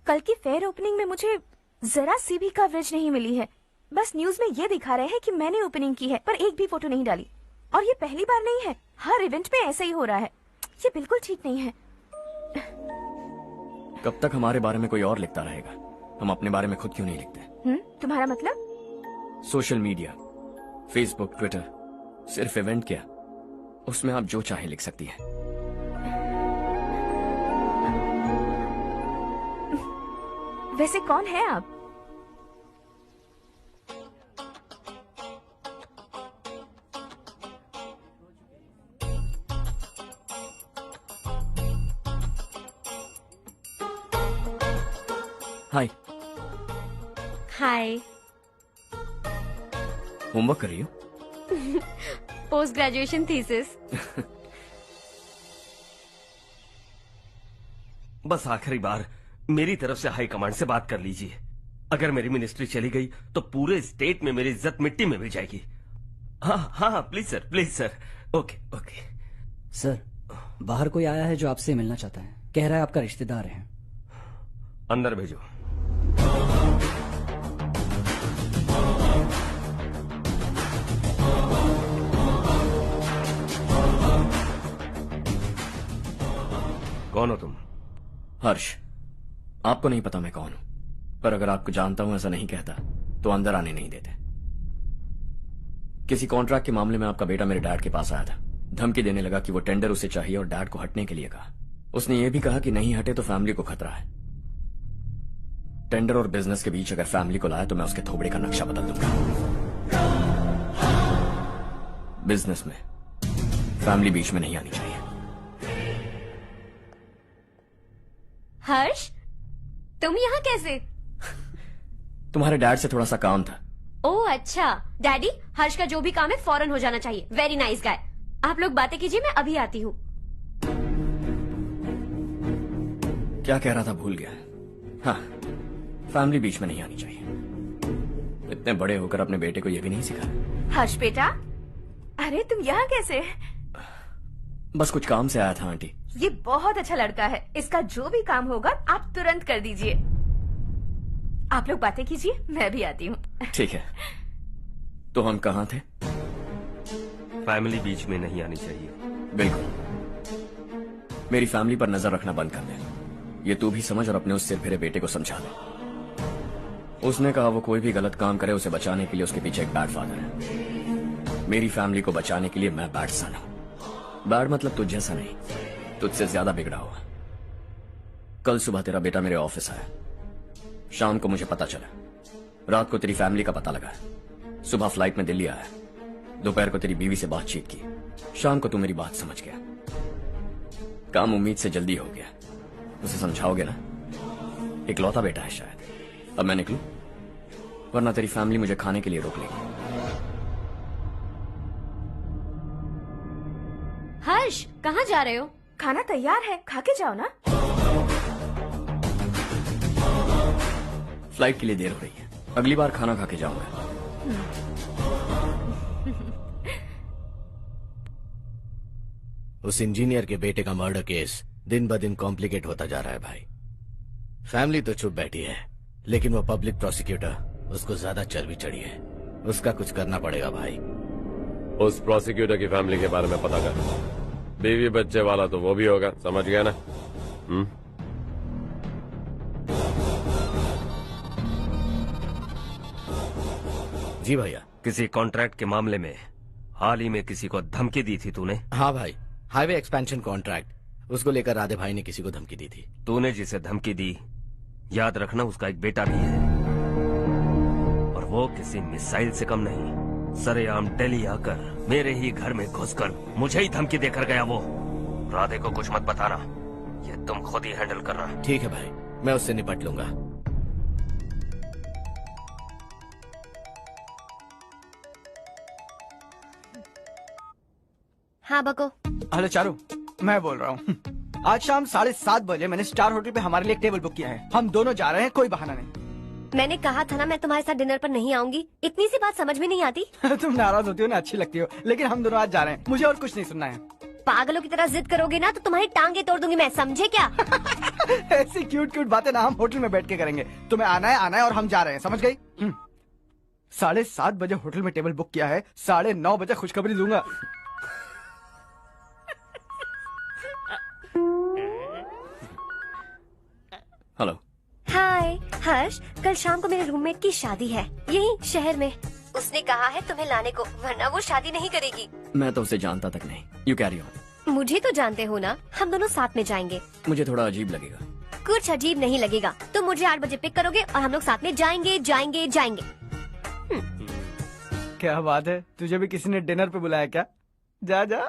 Speaker 13: कल की फेयर ओपनिंग में मुझे जरा सी भी कवरेज नहीं मिली है। बस न्यूज में ये दिखा रहे हैं कि मैंने ओपनिंग की है, पर एक भी फोटो नहीं डाली। और ये पहली बार नहीं है, हर इवेंट में ऐसा ही हो रहा है। ये बिल्कुल ठीक नहीं है।
Speaker 5: कब तक हमारे बारे में कोई और लिखता रहेगा? हम अपने बारे में खुद क्यों नहीं लिखते?
Speaker 13: तुम्हारा मतलब?
Speaker 5: सोशल मीडिया, फेसबुक, ट्विटर, सिर्फ इवेंट क्या, उसमें आप जो चाहे लिख सकती हैं।
Speaker 13: वैसे कौन है आप?
Speaker 5: हाय।
Speaker 11: हाय।
Speaker 5: होमवर्क कर रही हो?
Speaker 11: Post graduation thesis.
Speaker 1: बस आखिरी बार मेरी तरफ से हाई कमांड से बात कर लीजिए। अगर मेरी मिनिस्ट्री चली गई तो पूरे स्टेट में मेरी इज्जत मिट्टी में मिल जाएगी। हाँ हाँ please sir. Okay okay.
Speaker 18: Sir, बाहर कोई आया है जो आपसे मिलना चाहता है। कह रहा है आपका रिश्तेदार है।
Speaker 1: अंदर भेजो। कौन हो तुम?
Speaker 5: हर्ष। आपको नहीं पता मैं कौन हूं, पर अगर आपको जानता हूं ऐसा नहीं कहता तो अंदर आने नहीं देते। किसी कॉन्ट्रैक्ट के मामले में आपका बेटा मेरे डैड के पास आया था। धमकी देने लगा कि वो टेंडर उसे चाहिए और डैड को हटने के लिए कहा। उसने ये भी कहा कि नहीं हटे तो फैमिली को खतरा है। टेंडर और बिजनेस के बीच अगर फैमिली को लाया तो मैं उसके थोबड़े का नक्शा बदल दूंगा। बिजनेस में फैमिली बीच में नहीं आनी चाहिए।
Speaker 11: हर्ष, तुम यहाँ कैसे?
Speaker 5: तुम्हारे डैड से थोड़ा सा काम था।
Speaker 11: ओह अच्छा। डैडी, हर्ष का जो भी काम है फौरन हो जाना चाहिए। Very nice guy. आप लोग बातें कीजिए, मैं अभी आती हूँ।
Speaker 5: क्या कह रहा था भूल गया। हाँ, फैमिली बीच में नहीं आनी चाहिए। इतने बड़े होकर अपने बेटे को यह भी नहीं सिखा।
Speaker 13: हर्ष बेटा, अरे तुम यहाँ कैसे?
Speaker 5: बस कुछ काम से आया था आंटी।
Speaker 13: ये बहुत अच्छा लड़का है। इसका जो भी काम होगा आप तुरंत कर दीजिए। आप लोग बातें कीजिए, मैं भी आती हूँ।
Speaker 5: ठीक है। तो हम कहाँ थे?
Speaker 1: फैमिली बीच में नहीं आनी चाहिए।
Speaker 5: बिल्कुल। मेरी फैमिली पर नजर रखना बंद कर दे। ये तू भी समझ और अपने उस सिर फिरे बेटे को समझा दे। उसने कहा वो कोई भी गलत काम करे उसे बचाने के लिए उसके पीछे एक बैड फादर है। मेरी फैमिली को बचाने के लिए मैं बैड सन हूं। बैड मतलब तुझ जैसा नहीं, तुझसे ज्यादा बिगड़ा हुआ। कल सुबह तेरा बेटा मेरे ऑफिस आया। शाम को मुझे पता चला। रात को तेरी फैमिली का पता लगा। सुबह फ्लाइट में दिल्ली आया। दोपहर को तेरी बीवी से बातचीत की। शाम को तू मेरी बात समझ गया। काम उम्मीद से जल्दी हो गया। उसे समझाओगे ना? इकलौता बेटा है शायद। अब मैं निकलूं, वरना तेरी फैमिली मुझे खाने के लिए रोक लेगी।
Speaker 11: हर्ष, कहाँ जा रहे हो?
Speaker 13: खाना तैयार है, खा के जाओ ना।
Speaker 5: फ्लाइट के लिए देर हो रही है। अगली बार खाना खा के जाऊंगा।
Speaker 4: उस इंजीनियर के बेटे का मर्डर केस दिन ब दिन कॉम्प्लिकेट होता जा रहा है भाई। फैमिली तो चुप बैठी है, लेकिन वो पब्लिक प्रोसिक्यूटर, उसको ज्यादा चर्बी चढ़ी है। उसका कुछ करना पड़ेगा भाई।
Speaker 17: उस प्रोसिक्यूटर की फैमिली के बारे में पता कर। बीवी बच्चे वाला तो वो भी होगा, समझ गया ना?
Speaker 4: जी भैया।
Speaker 1: किसी कॉन्ट्रैक्ट के मामले में हाल ही में किसी को धमकी दी थी तूने?
Speaker 4: हाँ भाई, हाईवे एक्सपेंशन कॉन्ट्रैक्ट, उसको लेकर राधे भाई ने किसी को धमकी दी थी।
Speaker 1: तूने जिसे धमकी दी, याद रखना उसका एक बेटा भी है, और वो किसी मिसाइल से कम नहीं। सरेआम दिल्ली आकर मेरे ही घर में घुसकर मुझे ही धमकी देकर गया वो। राधे को कुछ मत बताना, ये तुम खुद ही हैंडल करना।
Speaker 4: ठीक है भाई, मैं उससे निपट लूंगा।
Speaker 11: हाँ बको।
Speaker 10: हेलो चारू, मैं बोल रहा हूँ। आज शाम 7:30 बजे मैंने स्टार होटल पे हमारे लिए एक टेबल बुक किया है। हम दोनों जा रहे हैं, कोई बहाना नहीं।
Speaker 11: मैंने कहा था ना मैं तुम्हारे साथ डिनर पर नहीं आऊंगी। इतनी सी बात समझ में नहीं आती?
Speaker 10: तुम नाराज होती हो ना, अच्छी लगती हो, लेकिन हम दोनों आज जा रहे हैं। मुझे और कुछ नहीं सुनना है।
Speaker 11: पागलों की तरह जिद करोगे ना तो तुम्हारी टांगे तोड़ दूंगी मैं, समझे क्या?
Speaker 10: ऐसी क्यूट क्यूट बातें ना हम होटल में बैठ के करेंगे। तुम्हें आना है और हम जा रहे हैं, समझ गई? 7:30 बजे होटल में टेबल बुक किया है, 9:30 बजे खुशखबरी दूंगा।
Speaker 5: हेलो।
Speaker 11: हाय हर्ष, कल शाम को मेरे रूममेट की शादी है यही शहर में। उसने कहा है तुम्हें लाने को, वरना वो शादी नहीं करेगी।
Speaker 5: मैं तो उसे जानता तक नहीं। You carry on.
Speaker 11: मुझे तो जानते हो ना, हम दोनों साथ में जाएंगे।
Speaker 5: मुझे थोड़ा अजीब लगेगा।
Speaker 11: कुछ अजीब नहीं लगेगा। तुम मुझे 8 बजे पिक करोगे और हम लोग साथ में जाएंगे जाएंगे जाएंगे।
Speaker 10: क्या बात है, तुझे भी किसी ने डिनर पे बुलाया क्या? जा जा।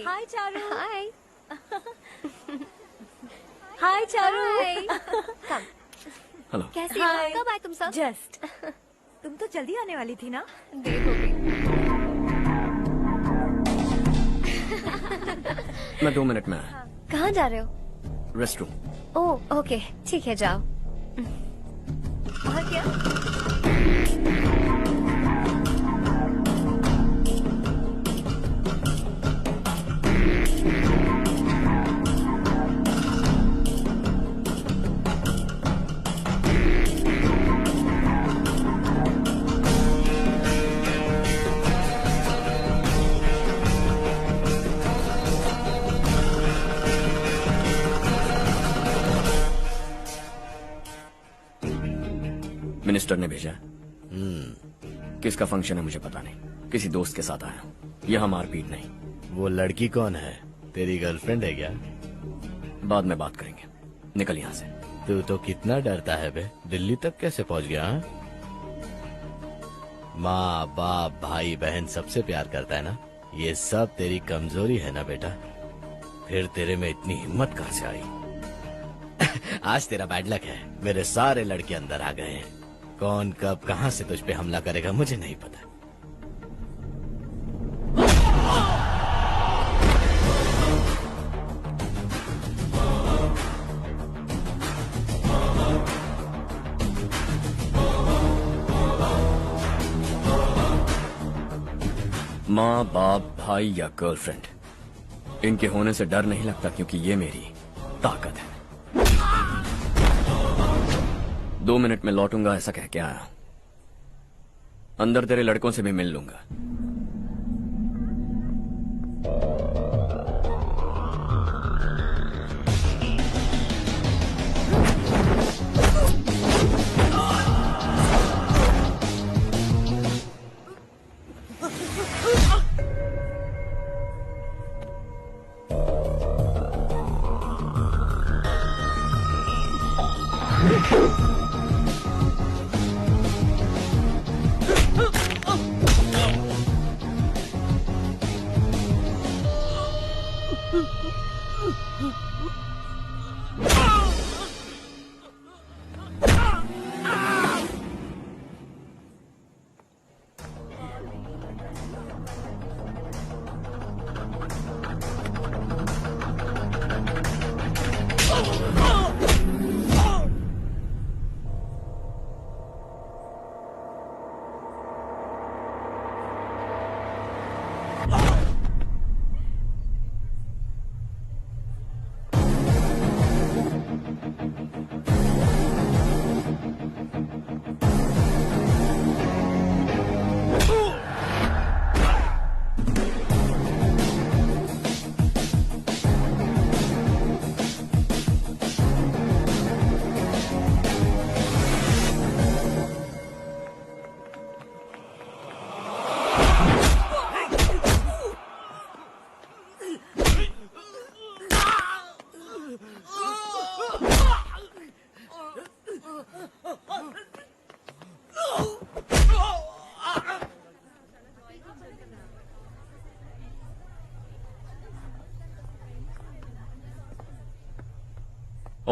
Speaker 11: हाय चारू। हाय।
Speaker 13: हाय चारू।
Speaker 5: हेलो।
Speaker 11: कैसी हो? कब आए तुम सब?
Speaker 13: जस्ट। तुम तो जल्दी आने वाली थी ना?
Speaker 5: मैं 2 मिनट में आया।
Speaker 11: कहाँ जा रहे हो?
Speaker 5: Rest room.
Speaker 11: ओह ओके, ठीक है जाओ। और क्या?
Speaker 5: मिनिस्टर ने भेजा। किसका फंक्शन है मुझे पता नहीं, किसी दोस्त के साथ आया हूँ। यहाँ मारपीट नहीं।
Speaker 4: वो लड़की कौन है? तेरी गर्लफ्रेंड है क्या?
Speaker 5: बाद में बात करेंगे, निकल यहाँ से।
Speaker 4: तू तो कितना डरता है बे, दिल्ली तक कैसे पहुँच गया? माँ बाप भाई बहन सबसे प्यार करता है ना, ये सब तेरी कमजोरी है ना बेटा। फिर तेरे में इतनी हिम्मत कहाँ से आई? आज तेरा बैड लक है, मेरे सारे लड़के अंदर आ गए हैं। कौन कब कहां से तुझ पे हमला करेगा मुझे नहीं पता।
Speaker 5: माँ बाप भाई या गर्लफ्रेंड, इनके होने से डर नहीं लगता, क्योंकि ये मेरी ताकत है। 2 मिनट में लौटूंगा ऐसा कह के आया। अंदर तेरे लड़कों से भी मिल लूंगा।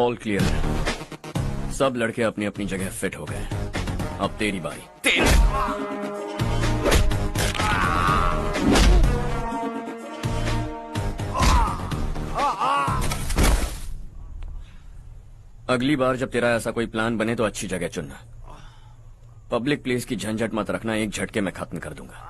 Speaker 5: ऑल क्लियर है। सब लड़के अपनी अपनी जगह फिट हो गए। अब तेरी बारी। अगली बार जब तेरा ऐसा कोई प्लान बने तो अच्छी जगह चुनना। पब्लिक प्लेस की झंझट मत रखना, एक झटके में खत्म कर दूंगा।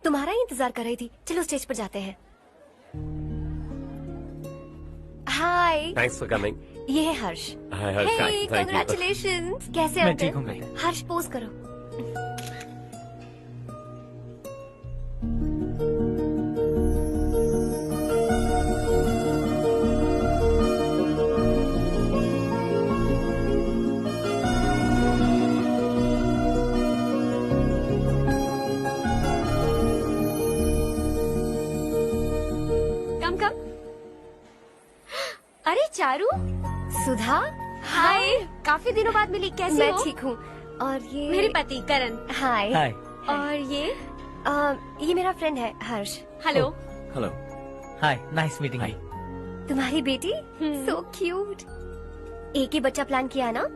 Speaker 6: तुम्हारा ही इंतजार कर रही थी। चलो स्टेज पर जाते हैं। हाय।
Speaker 17: Thanks for coming.
Speaker 6: ये है Harsh.
Speaker 17: Hi Harsh, thank you.
Speaker 6: Congratulations. कैसे
Speaker 17: मैं
Speaker 6: हो
Speaker 17: ठीक
Speaker 6: तुम?
Speaker 17: हूँ।
Speaker 6: हर्ष पोज करो।
Speaker 11: अरे चारू,
Speaker 6: सुधा,
Speaker 11: हाय। काफी दिनों बाद मिली, कैसी
Speaker 6: मैं
Speaker 11: हो?
Speaker 6: ठीक हूँ। और ये
Speaker 11: मेरे पति करण।
Speaker 6: हाय।
Speaker 14: हाय।
Speaker 6: और ये मेरा फ्रेंड है Harsh.
Speaker 11: Hello.
Speaker 5: Hello.
Speaker 14: Hi, nice meeting you.
Speaker 6: तुम्हारी बेटी सो क्यूट। एक ही बच्चा प्लान किया ना?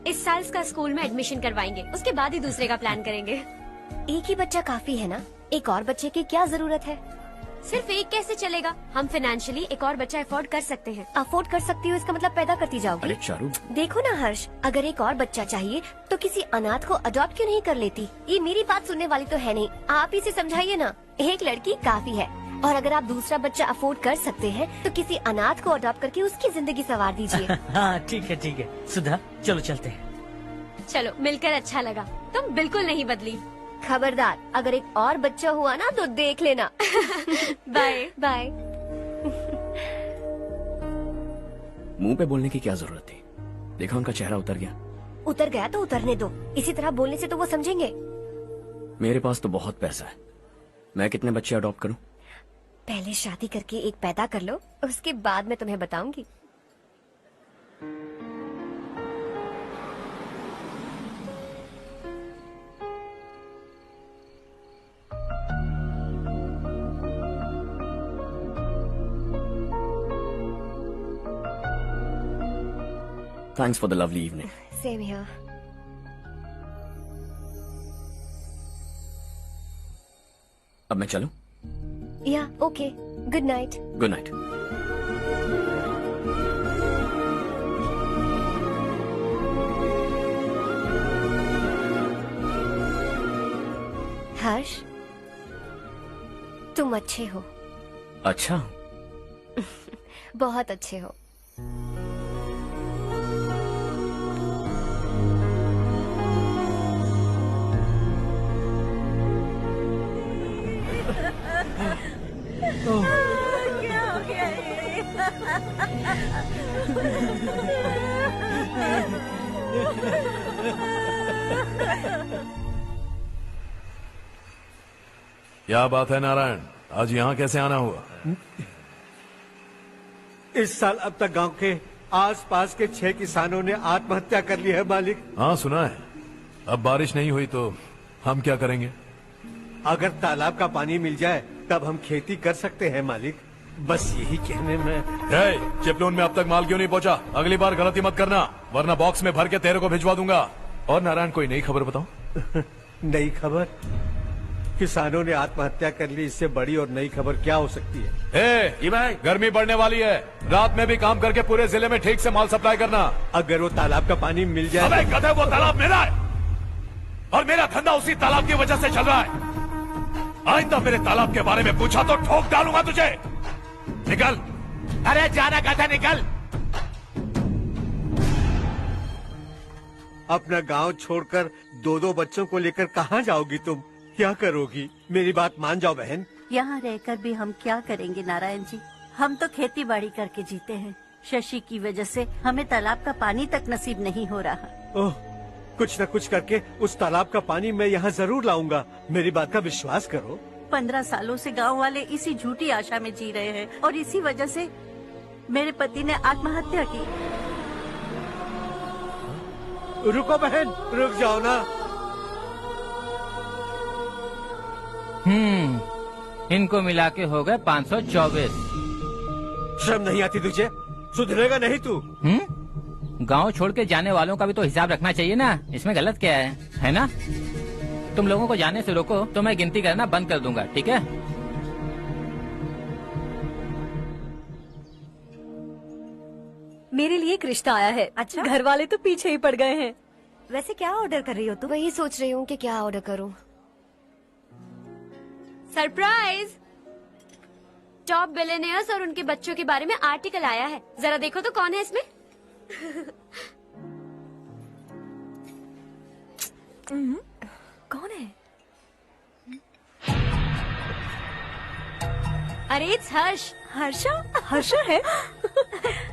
Speaker 11: इस साल इसका स्कूल में एडमिशन करवाएंगे, उसके बाद ही दूसरे का प्लान करेंगे।
Speaker 6: एक ही बच्चा काफी है ना? एक और बच्चे की क्या जरूरत है?
Speaker 11: सिर्फ एक कैसे चलेगा? हम फाइनेंशियली एक और बच्चा अफोर्ड कर सकते हैं।
Speaker 6: अफोर्ड कर सकती हो इसका मतलब पैदा करती जाओगी?
Speaker 5: अरे चारू,
Speaker 6: देखो ना हर्ष, अगर एक और बच्चा चाहिए तो किसी अनाथ को अडॉप्ट क्यों नहीं कर लेती? ये मेरी बात सुनने वाली तो है नहीं, आप इसे समझाइए ना। एक लड़की काफी है, और अगर आप दूसरा बच्चा अफोर्ड कर सकते हैं तो किसी अनाथ को अडॉप्ट करके उसकी जिंदगी संवार दीजिए।
Speaker 14: हाँ ठीक है सुधा, चलो चलते हैं।
Speaker 11: चलो, मिलकर अच्छा लगा। तुम बिल्कुल नहीं बदली।
Speaker 6: खबरदार, अगर एक और बच्चा हुआ ना तो देख लेना।
Speaker 11: Bye
Speaker 6: bye.
Speaker 5: मुंह पे बोलने की क्या जरूरत थी? देखा उनका चेहरा उतर गया।
Speaker 6: उतर गया तो उतरने दो, इसी तरह बोलने से तो वो समझेंगे।
Speaker 5: मेरे पास तो बहुत पैसा है, मैं कितने बच्चे अडॉप्ट करूं?
Speaker 6: पहले शादी करके एक पैदा कर लो, उसके बाद मैं तुम्हें बताऊंगी।
Speaker 5: Thanks for the lovely evening.
Speaker 6: Same here.
Speaker 5: अब मैं चलूं?
Speaker 6: Yeah, okay. Good night.
Speaker 5: Good night.
Speaker 6: हर्ष, तुम अच्छे हो।
Speaker 5: अच्छा।
Speaker 6: बहुत अच्छे हो।
Speaker 20: क्या हो गया ये?
Speaker 7: क्या बात है नारायण, आज यहाँ कैसे आना हुआ?
Speaker 12: इस साल अब तक गांव के आसपास के 6 किसानों ने आत्महत्या कर ली है मालिक।
Speaker 7: हाँ सुना है। अब बारिश नहीं हुई तो हम क्या करेंगे?
Speaker 12: अगर तालाब का पानी मिल जाए तब हम खेती कर सकते हैं मालिक। बस यही कहने में।
Speaker 7: चिपलून में अब तक माल क्यों नहीं पहुंचा? अगली बार गलती मत करना, वरना बॉक्स में भर के तेरे को भिजवा दूंगा। और नारायण, कोई नई खबर बताओ।
Speaker 12: नई खबर? किसानों ने आत्महत्या कर ली, इससे बड़ी और नई खबर क्या हो सकती है?
Speaker 7: ये भाई, गर्मी बढ़ने वाली है, रात में भी काम करके पूरे जिले में ठीक से माल सप्लाई करना।
Speaker 12: अगर वो तालाब का पानी मिल जाए।
Speaker 7: अबे गधे, वो तालाब मेरा है और मेरा धंधा उसी तालाब की वजह से चल रहा है। आइंदा मेरे तालाब के बारे में पूछा तो ठोक डालूंगा तुझे। निकल।
Speaker 21: अरे जाना गधा, निकल।
Speaker 12: अपना गांव छोड़कर 2-2 बच्चों को लेकर कहाँ जाओगी तुम? क्या करोगी? मेरी बात मान जाओ बहन।
Speaker 20: यहाँ रहकर भी हम क्या करेंगे नारायण जी? हम तो खेती बाड़ी करके जीते हैं। शशि की वजह से हमें तालाब का पानी तक नसीब नहीं हो रहा।
Speaker 12: ओह, कुछ न कुछ करके उस तालाब का पानी मैं यहाँ जरूर लाऊंगा। मेरी बात का विश्वास करो।
Speaker 20: 15 सालों से गांव वाले इसी झूठी आशा में जी रहे हैं और इसी वजह से मेरे पति ने आत्महत्या की।
Speaker 12: रुको बहन, रुक जाओ ना।
Speaker 21: इनको मिला के हो गए 524।
Speaker 12: शर्म नहीं आती तुझे? सुधरेगा नहीं तू?
Speaker 21: गांव छोड़ के जाने वालों का भी तो हिसाब रखना चाहिए ना। इसमें गलत क्या है ना? तुम लोगों को जाने से रोको तो मैं गिनती करना बंद कर दूंगा, ठीक है?
Speaker 8: मेरे लिए एक रिश्ता आया है। अच्छा? घर वाले तो पीछे ही पड़ गए हैं।
Speaker 6: वैसे क्या ऑर्डर कर रही हो तुम? वही सोच रही हूँ कि क्या ऑर्डर करूँ।
Speaker 11: सरप्राइज! टॉप बिलियनियर्स और उनके बच्चों के बारे में आर्टिकल आया है। जरा देखो तो कौन है इसमें।
Speaker 8: कौन है?
Speaker 11: अरे इट्स हर्ष।
Speaker 8: हर्षा है?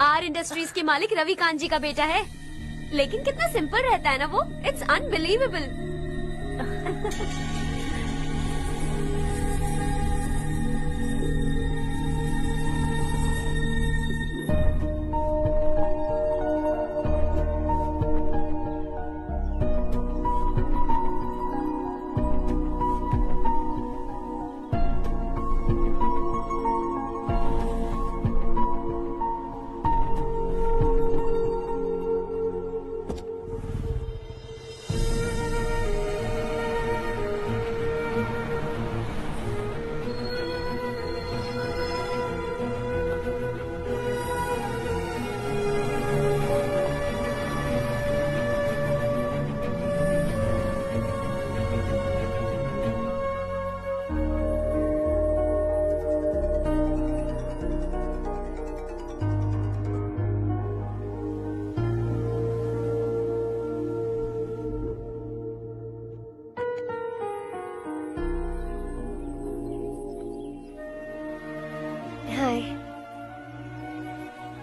Speaker 11: आर इंडस्ट्रीज के मालिक रवि कांत जी का बेटा है। लेकिन कितना सिंपल रहता है ना वो। It's unbelievable.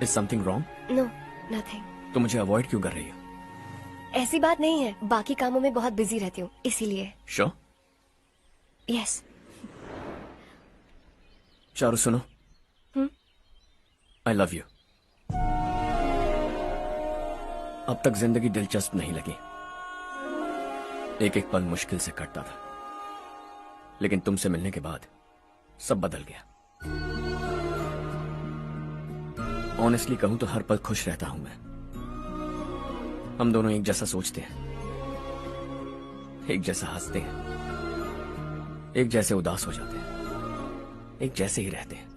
Speaker 5: Is something wrong?
Speaker 6: No, nothing.
Speaker 5: तो मुझे अवॉइड क्यों कर रही हो?
Speaker 6: ऐसी बात नहीं है, बाकी कामों में बहुत बिजी रहती हूँ इसीलिए।
Speaker 5: Sure?
Speaker 6: Yes.
Speaker 5: चारू सुनो। I love you. अब तक जिंदगी दिलचस्प नहीं लगी। एक एक पल मुश्किल से कटता था, लेकिन तुमसे मिलने के बाद सब बदल गया। ऑनेस्टली कहूं तो हर पल खुश रहता हूं मैं। हम दोनों एक जैसा सोचते हैं, एक जैसा हंसते हैं, एक जैसे उदास हो जाते हैं, एक जैसे ही रहते हैं।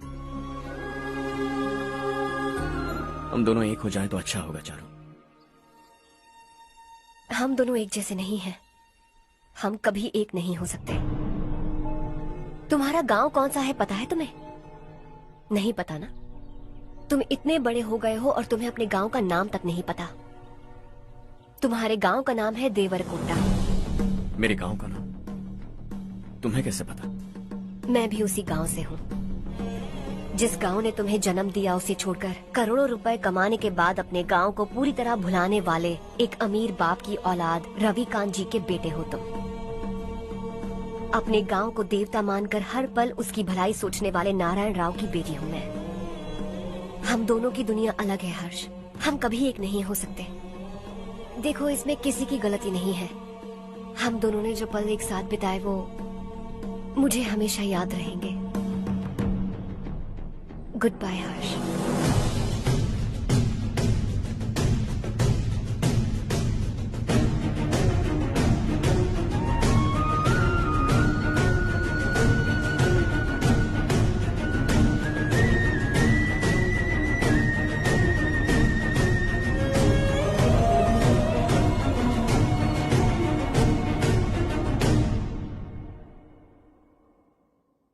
Speaker 5: हम दोनों एक हो जाएं तो अच्छा होगा चारू।
Speaker 6: हम दोनों एक जैसे नहीं हैं। हम कभी एक नहीं हो सकते। तुम्हारा गांव कौन सा है पता है तुम्हें? नहीं पता ना? तुम इतने बड़े हो गए हो और तुम्हें अपने गांव का नाम तक नहीं पता। तुम्हारे गांव का नाम है देवरकोटा।
Speaker 5: मेरे गांव का नाम तुम्हें कैसे पता?
Speaker 6: मैं भी उसी गांव से हूँ। जिस गांव ने तुम्हें जन्म दिया उसे छोड़कर करोड़ों रुपए कमाने के बाद अपने गांव को पूरी तरह भुलाने वाले एक अमीर बाप की औलाद रवि कांत जी के बेटे हो तुम। अपने गांव को देवता मानकर हर पल उसकी भलाई सोचने वाले नारायण राव की बेटी हूँ मैं। हम दोनों की दुनिया अलग है हर्ष, हम कभी एक नहीं हो सकते। देखो, इसमें किसी की गलती नहीं है। हम दोनों ने जो पल एक साथ बिताए वो मुझे हमेशा याद रहेंगे। गुड बाय हर्ष।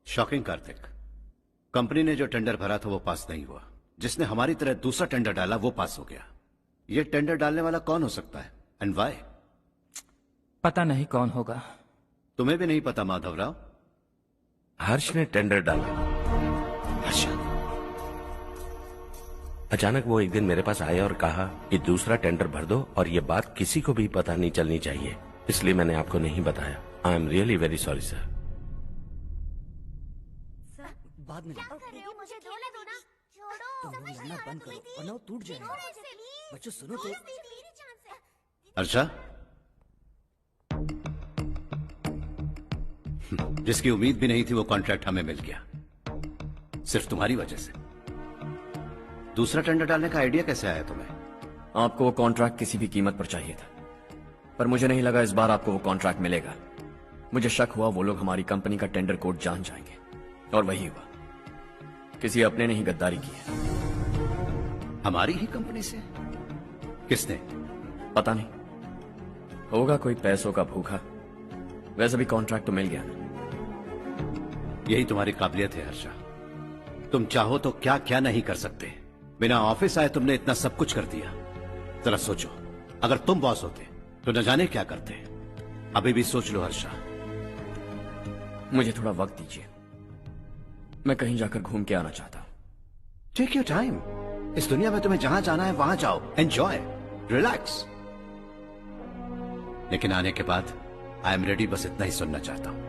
Speaker 9: शॉकिंग कार्तिक, कंपनी ने जो टेंडर भरा था वो पास नहीं हुआ। जिसने हमारी तरह दूसरा टेंडर डाला वो पास हो गया। ये टेंडर डालने वाला कौन हो सकता है एंड व्हाई?
Speaker 21: पता नहीं कौन होगा।
Speaker 9: तुम्हें भी नहीं पता माधवराव?
Speaker 15: हर्ष ने टेंडर डाला। अच्छा। अचानक वो एक दिन मेरे पास आया और कहा कि दूसरा टेंडर भर दो और ये बात किसी को भी पता नहीं चलनी चाहिए, इसलिए मैंने आपको नहीं बताया। I am really very sorry sir.
Speaker 18: बाद में
Speaker 6: मुझे धोने दो ना। छोड़ो,
Speaker 18: तुम लोग लड़ना बंद करो वरना वो टूट जाएगा। बच्चों सुनो तो।
Speaker 9: अर्षा, जिसकी उम्मीद भी नहीं थी वो कॉन्ट्रैक्ट हमें मिल गया, सिर्फ तुम्हारी वजह से। दूसरा टेंडर डालने का आइडिया कैसे आया तुम्हें?
Speaker 5: आपको वो कॉन्ट्रैक्ट किसी भी कीमत पर चाहिए था, पर मुझे नहीं लगा इस बार आपको वो कॉन्ट्रैक्ट मिलेगा। मुझे शक हुआ वो लोग हमारी कंपनी का टेंडर कोड जान जाएंगे, और वही हुआ। किसी अपने ने ही गद्दारी की है।
Speaker 9: हमारी ही कंपनी से? किसने?
Speaker 5: पता नहीं, होगा कोई पैसों का भूखा। वैसे भी कॉन्ट्रैक्ट तो मिल गया ना।
Speaker 9: यही तुम्हारी काबिलियत है हर्षा, तुम चाहो तो क्या क्या नहीं कर सकते। बिना ऑफिस आए तुमने इतना सब कुछ कर दिया। जरा सोचो, अगर तुम बॉस होते तो न जाने क्या करते। अभी भी सोच लो हर्षा।
Speaker 5: मुझे थोड़ा वक्त दीजिए, मैं कहीं जाकर घूम के आना चाहता हूं।
Speaker 9: Take your time. इस दुनिया में तुम्हें जहां जाना है वहां जाओ, एंजॉय, रिलैक्स। लेकिन आने के बाद आई एम रेडी, बस इतना ही सुनना चाहता हूं।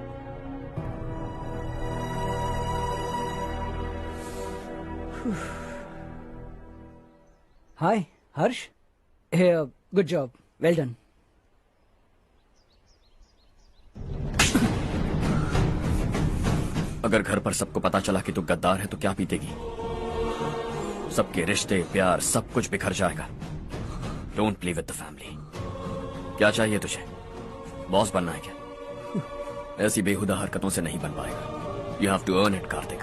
Speaker 18: हाय हर्ष, गुड जॉब, वेल डन।
Speaker 5: अगर घर पर सबको पता चला कि तू गद्दार है तो क्या पीतेगी? सबके रिश्ते, प्यार, सब कुछ बिखर जाएगा। Don't play with the family. क्या चाहिए तुझे? बॉस बनना है क्या? ऐसी बेहुदा हरकतों से नहीं बन पाएगा। You have to earn it Kartik.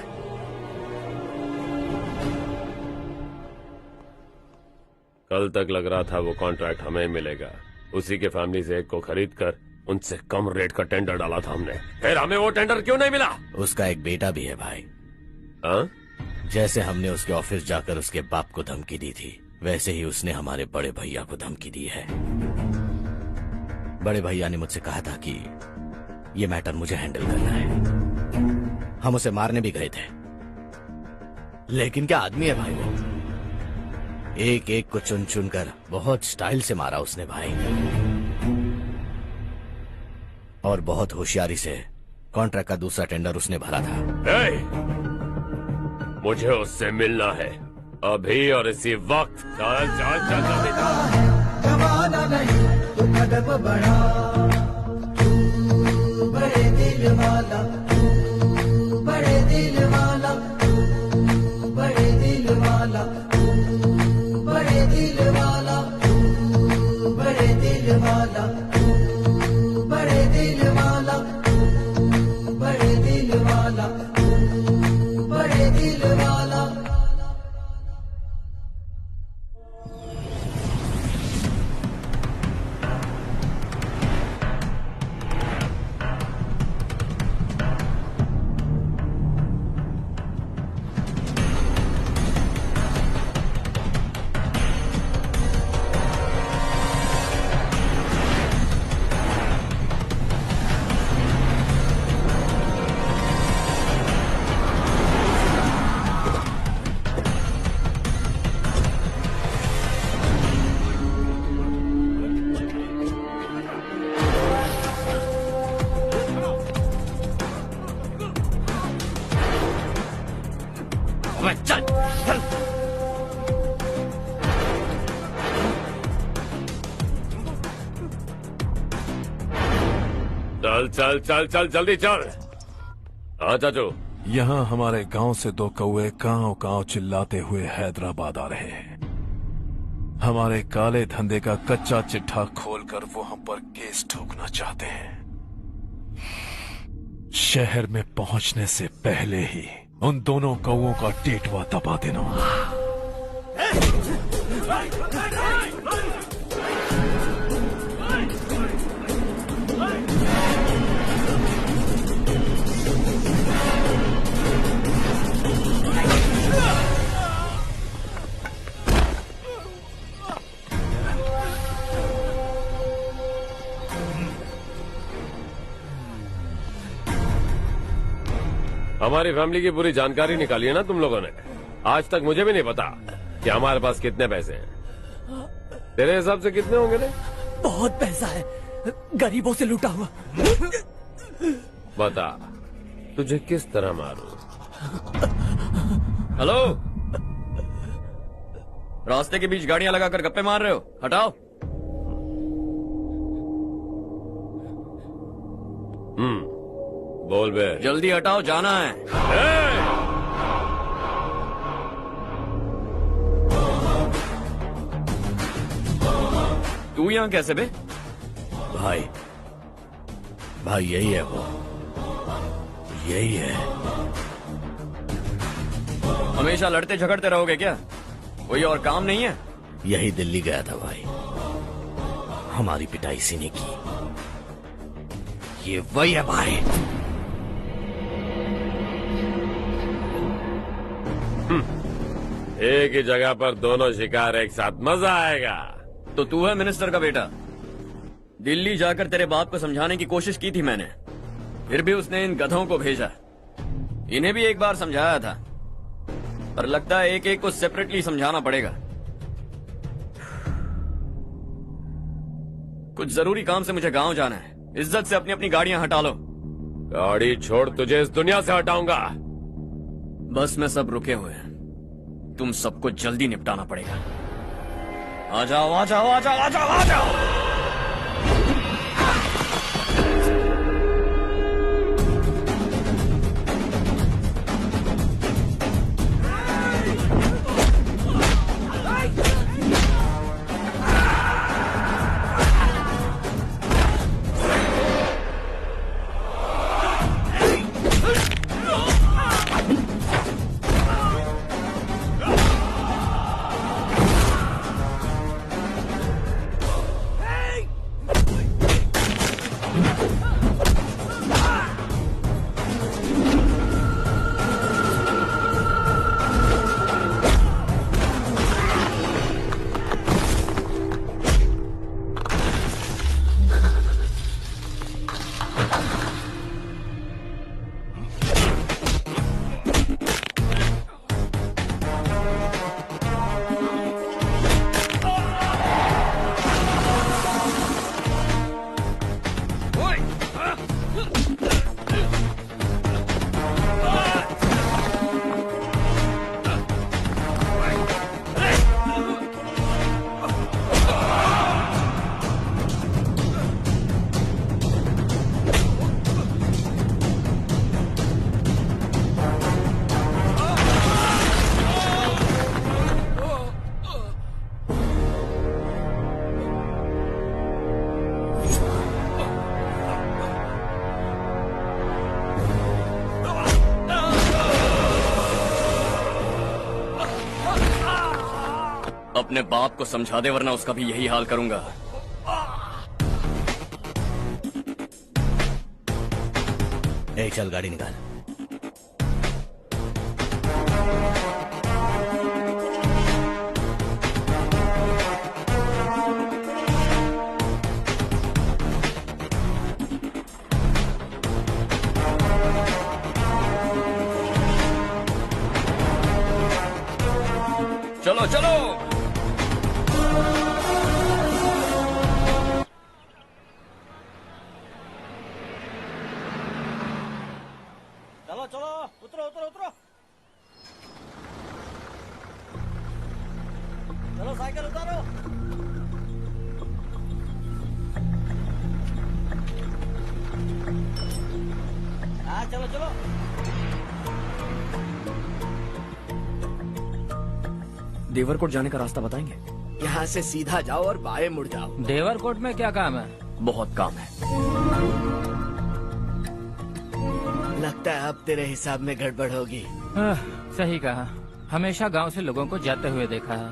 Speaker 17: कल तक लग रहा था वो कॉन्ट्रैक्ट हमें मिलेगा, उसी के फैमिली से एक को खरीद कर उनसे कम रेट का टेंडर डाला था हमने, फिर हमें वो टेंडर क्यों नहीं मिला?
Speaker 4: उसका एक बेटा भी है भाई।
Speaker 17: हाँ?
Speaker 4: जैसे हमने उसके ऑफिस जाकर उसके बाप को धमकी दी थी, वैसे ही उसने हमारे बड़े भैया को धमकी दी है। बड़े भैया ने मुझसे कहा था कि ये मैटर मुझे हैंडल करना है। हम उसे मारने भी गए थे, लेकिन क्या आदमी है भाई वो। एक एक को चुन चुन कर बहुत स्टाइल से मारा उसने भाई, और बहुत होशियारी से कॉन्ट्रैक्ट का दूसरा टेंडर उसने भरा था।
Speaker 17: मुझे उससे मिलना है अभी और इसी वक्त। चल चल चल जल्दी चल।
Speaker 2: जमाना नहीं तो कदम बढ़ा, तू बड़े दिल वाला, तू बड़े दिल वाला, तू बड़े दिल वाला, तू बड़े दिल वाला, तू बड़े दिल वाला, तू बड़े दिल वाला, तू बड़े दिल वाला, तू बड़े दिल वाला।
Speaker 5: है, चल चल।
Speaker 17: चल चल चल चल जल्दी चल। हाँ चाचू।
Speaker 7: यहाँ हमारे गांव से 2 कौवे कांव कांव चिल्लाते हुए हैदराबाद आ रहे हैं। हमारे काले धंधे का कच्चा चिट्ठा खोलकर वो हम पर केस ठोकना चाहते हैं। शहर में पहुंचने से पहले ही उन दोनों कौवों का टेटवा दबा देना।
Speaker 17: हमारी फैमिली की पूरी जानकारी निकाली है ना तुम लोगों ने। आज तक मुझे भी नहीं पता कि हमारे पास कितने पैसे हैं। तेरे हिसाब से कितने होंगे रे?
Speaker 14: बहुत पैसा है, गरीबों से लूटा हुआ।
Speaker 17: बता तुझे किस तरह मारूं?
Speaker 5: हेलो, रास्ते के बीच गाड़ियां लगाकर गप्पे मार रहे हो, हटाओ।
Speaker 17: बोल बे।
Speaker 5: जल्दी हटाओ, जाना है। तू यहाँ कैसे बे?
Speaker 4: भाई यही है वो, यही है।
Speaker 5: हमेशा लड़ते झगड़ते रहोगे क्या? कोई और काम नहीं है?
Speaker 4: यही दिल्ली गया था भाई, हमारी पिटाई इसी ने की। ये वही है भाई।
Speaker 17: एक ही जगह पर दोनों शिकार एक साथ, मजा आएगा।
Speaker 5: तो तू है मिनिस्टर का बेटा। दिल्ली जाकर तेरे बाप को समझाने की कोशिश की थी मैंने, फिर भी उसने इन गधों को भेजा। इन्हें भी एक बार समझाया था, पर लगता है एक एक को सेपरेटली समझाना पड़ेगा। कुछ जरूरी काम से मुझे गांव जाना है। इज्जत से अपनी अपनी गाड़ियां हटा लो।
Speaker 17: गाड़ी छोड़, तुझे इस दुनिया से हटाऊंगा।
Speaker 5: बस में सब रुके हुए हैं, तुम सबको जल्दी निपटाना पड़ेगा। आ जाओ आ जाओ आ जाओ आ जाओ आ जाओ। अपने बाप को समझा दे, वरना उसका भी यही हाल करूंगा।
Speaker 4: चल गाड़ी निकाल।
Speaker 5: चलो चलो।
Speaker 14: चलो चलो, उतरो उतरो उतरो। साइकिल उतारो। हाँ चलो चलो।
Speaker 5: देवरकोट जाने का रास्ता बताएंगे?
Speaker 4: यहाँ से सीधा जाओ और बाएं मुड़ जाओ।
Speaker 21: देवरकोट में क्या काम है?
Speaker 5: बहुत काम है।
Speaker 4: लगता है अब तेरे हिसाब में गड़बड़ होगी।
Speaker 21: सही कहा। हमेशा गांव से लोगों को जाते हुए देखा है,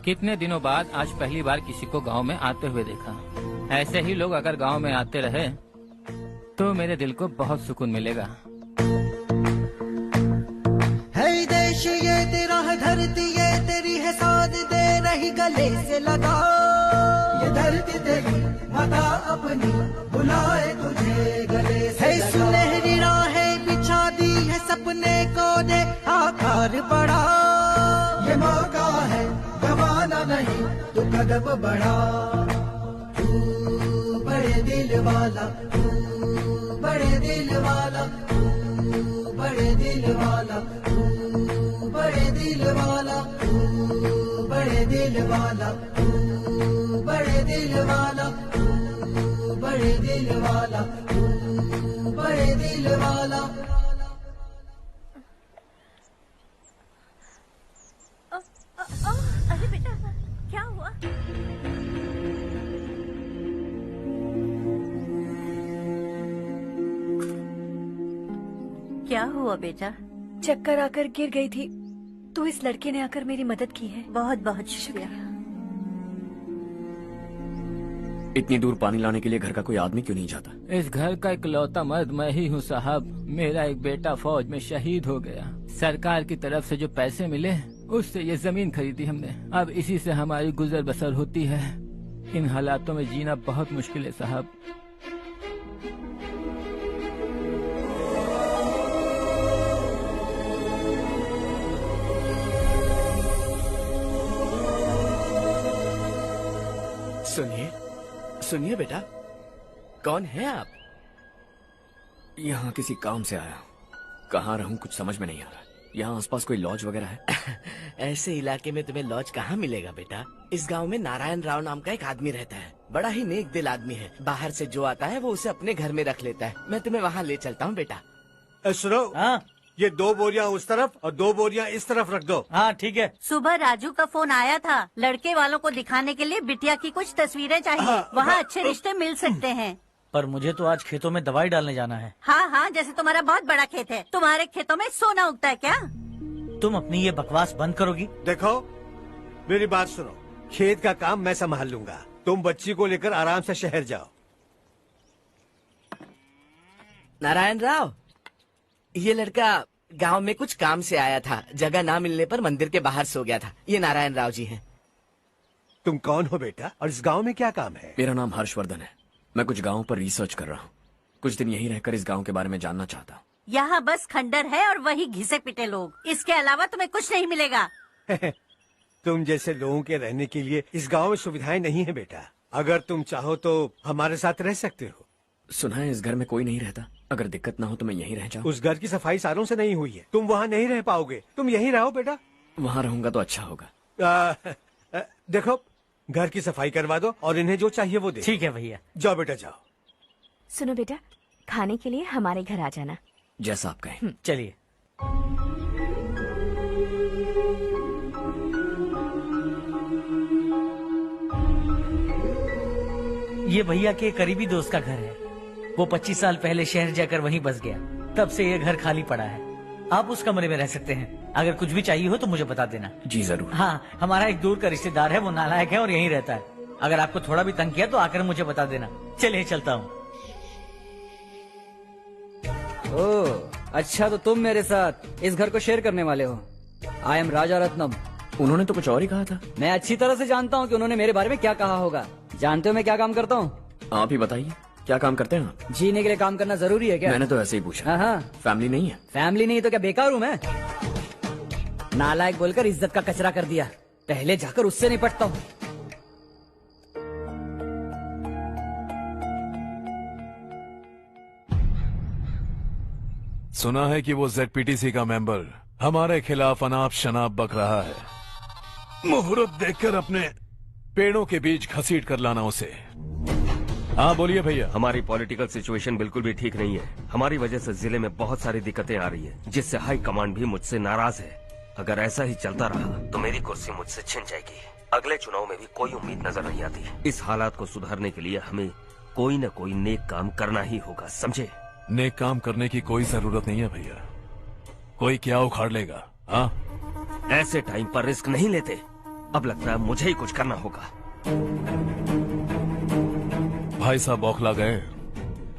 Speaker 21: कितने दिनों बाद आज पहली बार किसी को गांव में आते हुए देखा। ऐसे ही लोग अगर गांव में आते रहे तो मेरे दिल को बहुत सुकून मिलेगा।
Speaker 2: है देश ये तेरा है, धरती ये तेरी है, साथ दे रही गले से लगा। ये धरती तेरी माता अपनी बुलाए तुझे गले से लगा। सुनहरी राहें बिछा दी है, सपने को दे आकार बढ़ा। ये मौका है गवाना नहीं, तू कदम बढ़ा। तू बड़े दिल वाला, तू बड़े दिल वाला, तू बड़े दिल वाला, तू बड़े दिल वाला, तू बड़े दिल वाला, तू बड़े दिल वाला, तू बड़े दिल वाला, तू बड़े दिल वाला।
Speaker 20: अरे बेटा क्या हुआ? क्या हुआ बेटा?
Speaker 8: चक्कर आकर गिर गई थी तो इस लड़के ने आकर मेरी मदद की है।
Speaker 20: बहुत बहुत शुक्रिया।
Speaker 5: इतनी दूर पानी लाने के लिए घर का कोई आदमी क्यों नहीं जाता?
Speaker 21: इस घर का इकलौता मर्द मैं ही हूँ साहब। मेरा एक बेटा फौज में शहीद हो गया। सरकार की तरफ से जो पैसे मिले उससे ये जमीन खरीदी हमने। अब इसी से हमारी गुजर बसर होती है। इन हालातों में जीना बहुत मुश्किल है साहब।
Speaker 4: सुनिए सुनिए बेटा, कौन है आप?
Speaker 5: यहाँ किसी काम से आया हूँ। कहाँ रहूँ कुछ समझ में नहीं आ रहा। यहाँ आसपास कोई लॉज वगैरह है?
Speaker 4: ऐसे इलाके में तुम्हें लॉज कहाँ मिलेगा बेटा? इस गांव में नारायण राव नाम का एक आदमी रहता है। बड़ा ही नेक दिल आदमी है। बाहर से जो आता है वो उसे अपने घर में रख लेता है। मैं तुम्हें वहाँ ले चलता हूँ बेटा।
Speaker 12: सुनो, ये 2 बोरियां उस तरफ और 2 बोरियां इस तरफ रख दो।
Speaker 14: हाँ ठीक है।
Speaker 20: सुबह राजू का फोन आया था, लड़के वालों को दिखाने के लिए बिटिया की कुछ तस्वीरें चाहिए। वहाँ अच्छे रिश्ते मिल सकते हैं।
Speaker 14: पर मुझे तो आज खेतों में दवाई डालने जाना है।
Speaker 20: हाँ हाँ, जैसे तुम्हारा बहुत बड़ा खेत है। तुम्हारे खेतों में सोना उगता है क्या?
Speaker 14: तुम अपनी ये बकवास बंद करोगी?
Speaker 12: देखो मेरी बात सुनो, खेत का काम मैं संभाल लूंगा। तुम बच्ची को लेकर आराम से शहर जाओ।
Speaker 4: नारायण राव, ये लड़का गांव में कुछ काम से आया था। जगह ना मिलने पर मंदिर के बाहर सो गया था। ये नारायण राव जी हैं।
Speaker 12: तुम कौन हो बेटा और इस गांव में क्या काम है?
Speaker 5: मेरा नाम हर्षवर्धन है। मैं कुछ गाँव पर रिसर्च कर रहा हूँ। कुछ दिन यहीं रहकर इस गाँव के बारे में जानना चाहता हूँ।
Speaker 20: यहाँ बस खंडर है और वही घिसे पिटे लोग। इसके अलावा तुम्हें कुछ नहीं मिलेगा।
Speaker 12: तुम जैसे लोगों के रहने के लिए इस गांव में सुविधाएं नहीं है बेटा। अगर तुम चाहो तो हमारे साथ रह सकते हो।
Speaker 5: सुना है इस घर में कोई नहीं रहता। अगर दिक्कत ना हो तो मैं यहीं रह जाऊँ।
Speaker 12: उस घर की सफाई सालों से नहीं हुई है। तुम वहाँ नहीं रह पाओगे। तुम यहीं रहो बेटा।
Speaker 5: वहाँ रहूंगा तो अच्छा होगा।
Speaker 12: देखो, घर की सफाई करवा दो और इन्हें जो चाहिए वो दे।
Speaker 14: ठीक है भैया।
Speaker 12: जाओ बेटा जाओ।
Speaker 13: सुनो बेटा, खाने के लिए हमारे घर आ जाना।
Speaker 5: जैसा आप कहें।
Speaker 14: चलिए। ये भैया के करीबी दोस्त का घर है। वो 25 साल पहले शहर जाकर वहीं बस गया। तब से ये घर खाली पड़ा है। आप उस कमरे में रह सकते हैं। अगर कुछ भी चाहिए हो तो मुझे बता देना।
Speaker 5: जी जरूर।
Speaker 14: हाँ, हमारा एक दूर का रिश्तेदार है, वो नालायक है और यहीं रहता है। अगर आपको थोड़ा भी तंग किया तो आकर मुझे बता देना। चलिए चलता हूँ।
Speaker 18: ओह, अच्छा तो तुम मेरे साथ इस घर को शेयर करने वाले हो। आई एम राजा रत्नम।
Speaker 5: उन्होंने तो कुछ और ही कहा था।
Speaker 18: मैं अच्छी तरह से जानता हूँ कि उन्होंने मेरे बारे में क्या कहा होगा। जानते हो मैं क्या काम करता हूँ?
Speaker 5: आप ही बताइए, क्या काम करते हैं आप?
Speaker 18: जीने के लिए काम करना जरूरी है क्या?
Speaker 5: मैंने तो ऐसे ही पूछा।
Speaker 18: हाँ।
Speaker 5: फैमिली नहीं है?
Speaker 18: फैमिली नहीं तो क्या बेकार हूँ मैं? नालायक बोलकर इज्जत का कचरा कर दिया। पहले जाकर उससे निपटता हूँ।
Speaker 7: सुना है कि वो ZPTC का मेंबर हमारे खिलाफ अनाप शनाप बक रहा है। मुहूर्त देखकर अपने पेड़ों के बीच घसीट कर लाना उसे। हाँ बोलिए भैया।
Speaker 1: हमारी पॉलिटिकल सिचुएशन बिल्कुल भी ठीक नहीं है। हमारी वजह से जिले में बहुत सारी दिक्कतें आ रही है, जिससे हाई कमांड भी मुझसे नाराज है। अगर ऐसा ही चलता रहा तो मेरी कुर्सी मुझसे छिन जाएगी। अगले चुनाव में भी कोई उम्मीद नजर नहीं आती। इस हालात को सुधारने के लिए हमें कोई न कोई नेक काम करना ही होगा, समझे?
Speaker 7: नेक काम करने की कोई जरूरत नहीं है भैया। कोई क्या उखाड़ लेगा? हाँ,
Speaker 1: ऐसे टाइम पर रिस्क नहीं लेते। अब लगता है मुझे ही कुछ करना होगा।
Speaker 7: भाई साहब बौखला गए,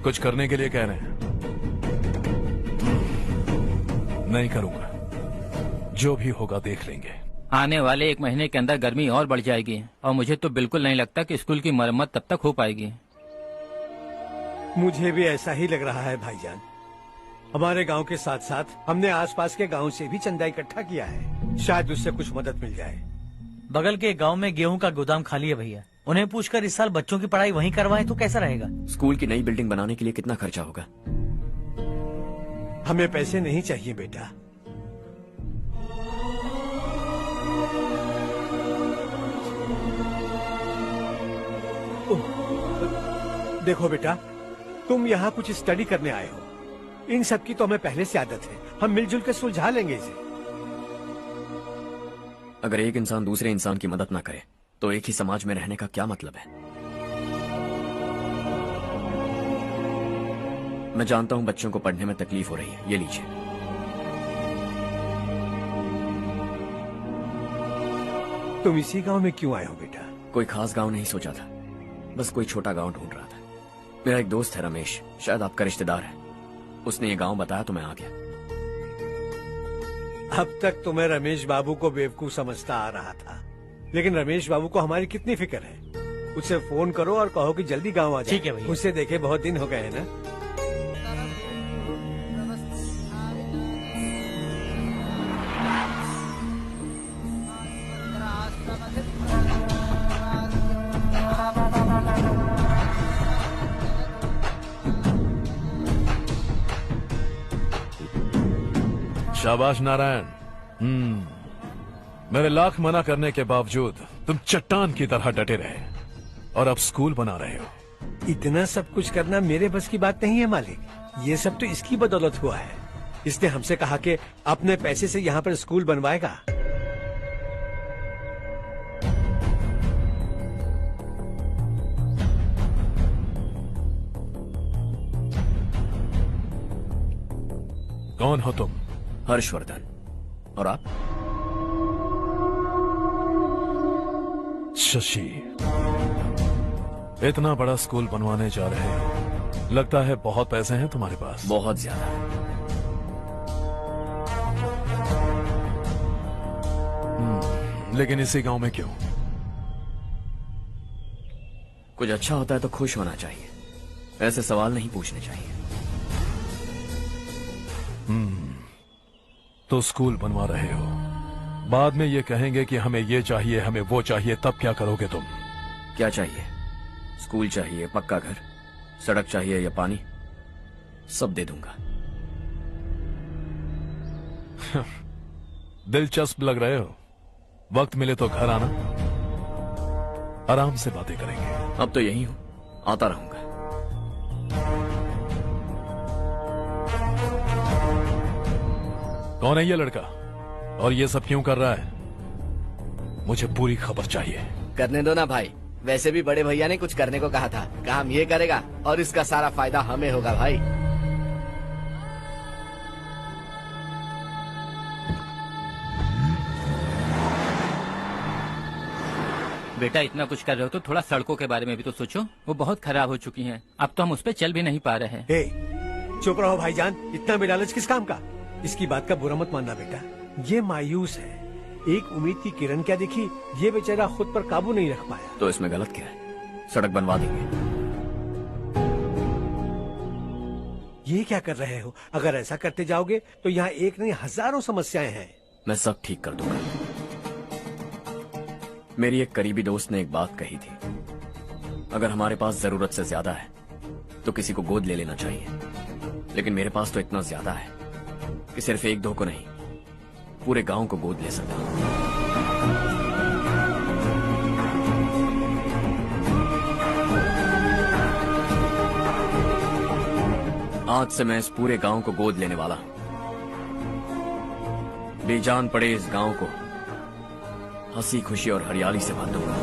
Speaker 7: कुछ करने के लिए कह रहे हैं। नहीं करूंगा, जो भी होगा देख लेंगे।
Speaker 21: आने वाले 1 महीने के अंदर गर्मी और बढ़ जाएगी और मुझे तो बिल्कुल नहीं लगता कि स्कूल की मरम्मत तब तक हो पाएगी।
Speaker 12: मुझे भी ऐसा ही लग रहा है भाईजान। हमारे गांव के साथ साथ हमने आसपास के गांव से भी चंदा इकट्ठा किया है, शायद उससे कुछ मदद मिल जाए।
Speaker 14: बगल के गांव में गेहूं का गोदाम खाली है भैया, उन्हें पूछकर इस साल बच्चों की पढ़ाई वहीं करवाएं तो कैसा रहेगा?
Speaker 5: स्कूल की नई बिल्डिंग बनाने के लिए कितना खर्चा होगा?
Speaker 12: हमें पैसे नहीं चाहिए बेटा। देखो बेटा, तुम यहाँ कुछ स्टडी करने आए हो। इन सब की तो हमें पहले से आदत है, हम मिलजुल कर सुलझा लेंगे इसे।
Speaker 5: अगर एक इंसान दूसरे इंसान की मदद ना करे तो एक ही समाज में रहने का क्या मतलब है? मैं जानता हूं बच्चों को पढ़ने में तकलीफ हो रही है, ये लीजिए।
Speaker 12: तुम इसी गांव में क्यों आए हो बेटा?
Speaker 5: कोई खास गांव नहीं सोचा था, बस कोई छोटा गांव ढूंढ रहा था। मेरा एक दोस्त है रमेश, शायद आपका रिश्तेदार है, उसने ये गांव बताया तो मैं आ गया।
Speaker 12: अब तक तो मैं रमेश बाबू को बेवकूफ समझता आ रहा था, लेकिन रमेश बाबू को हमारी कितनी फिक्र है। उसे फोन करो और कहो कि जल्दी गांव आ जाए।
Speaker 14: ठीक है भैया।
Speaker 12: उसे देखे बहुत दिन हो गए हैं ना।
Speaker 7: शाबाश नारायण। मेरे लाख मना करने के बावजूद तुम चट्टान की तरह डटे रहे और अब स्कूल बना रहे हो।
Speaker 12: इतना सब कुछ करना मेरे बस की बात नहीं है मालिक। ये सब तो इसकी बदौलत हुआ है। इसने हमसे कहा कि अपने पैसे से यहाँ पर स्कूल बनवाएगा।
Speaker 7: कौन हो तुम?
Speaker 5: हर्षवर्धन। और आप?
Speaker 7: शशि। इतना बड़ा स्कूल बनवाने जा रहे हो, लगता है बहुत पैसे हैं तुम्हारे पास।
Speaker 5: बहुत ज्यादा।
Speaker 7: लेकिन इसी गांव में क्यों?
Speaker 5: कुछ अच्छा होता है तो खुश होना चाहिए, ऐसे सवाल नहीं पूछने चाहिए।
Speaker 7: तो स्कूल बनवा रहे हो, बाद में ये कहेंगे कि हमें ये चाहिए, हमें वो चाहिए, तब क्या करोगे तुम?
Speaker 5: क्या चाहिए? स्कूल चाहिए, पक्का घर, सड़क चाहिए या पानी, सब दे दूंगा।
Speaker 7: दिलचस्प लग रहे हो। वक्त मिले तो घर आना, आराम से बातें करेंगे।
Speaker 5: अब तो यही हूं, आता रहूंगा।
Speaker 7: कौन है ये लड़का और ये सब क्यों कर रहा है? मुझे पूरी खबर चाहिए।
Speaker 4: करने दो ना भाई, वैसे भी बड़े भैया ने कुछ करने को कहा था, काम ये करेगा और इसका सारा फायदा हमें होगा भाई।
Speaker 21: बेटा इतना कुछ कर रहे हो तो थोड़ा सड़कों के बारे में भी तो सोचो, वो बहुत खराब हो चुकी हैं। अब तो हम उस पर चल भी नहीं पा रहे हैं।
Speaker 12: चुप रहो भाईजान, इतना बेलालच किस काम का? इसकी बात का बुरा मत मानना बेटा, ये मायूस है। एक उम्मीद की किरण क्या दिखी, ये बेचारा खुद पर काबू नहीं रख पाया।
Speaker 5: तो इसमें गलत क्या है? सड़क बनवा देंगे।
Speaker 12: ये क्या कर रहे हो? अगर ऐसा करते जाओगे तो यहाँ एक नहीं हजारों समस्याएं हैं।
Speaker 5: मैं सब ठीक कर दूंगा। मेरी एक करीबी दोस्त ने एक बात कही थी, अगर हमारे पास जरूरत से ज्यादा है तो किसी को गोद ले लेना चाहिए, लेकिन मेरे पास तो इतना ज्यादा है कि सिर्फ एक दो को नहीं, पूरे गांव को गोद ले सकता हूं। आज से मैं इस पूरे गांव को गोद लेने वाला हूं। बेजान पड़े इस गांव को हंसी खुशी और हरियाली से भर दूंगा।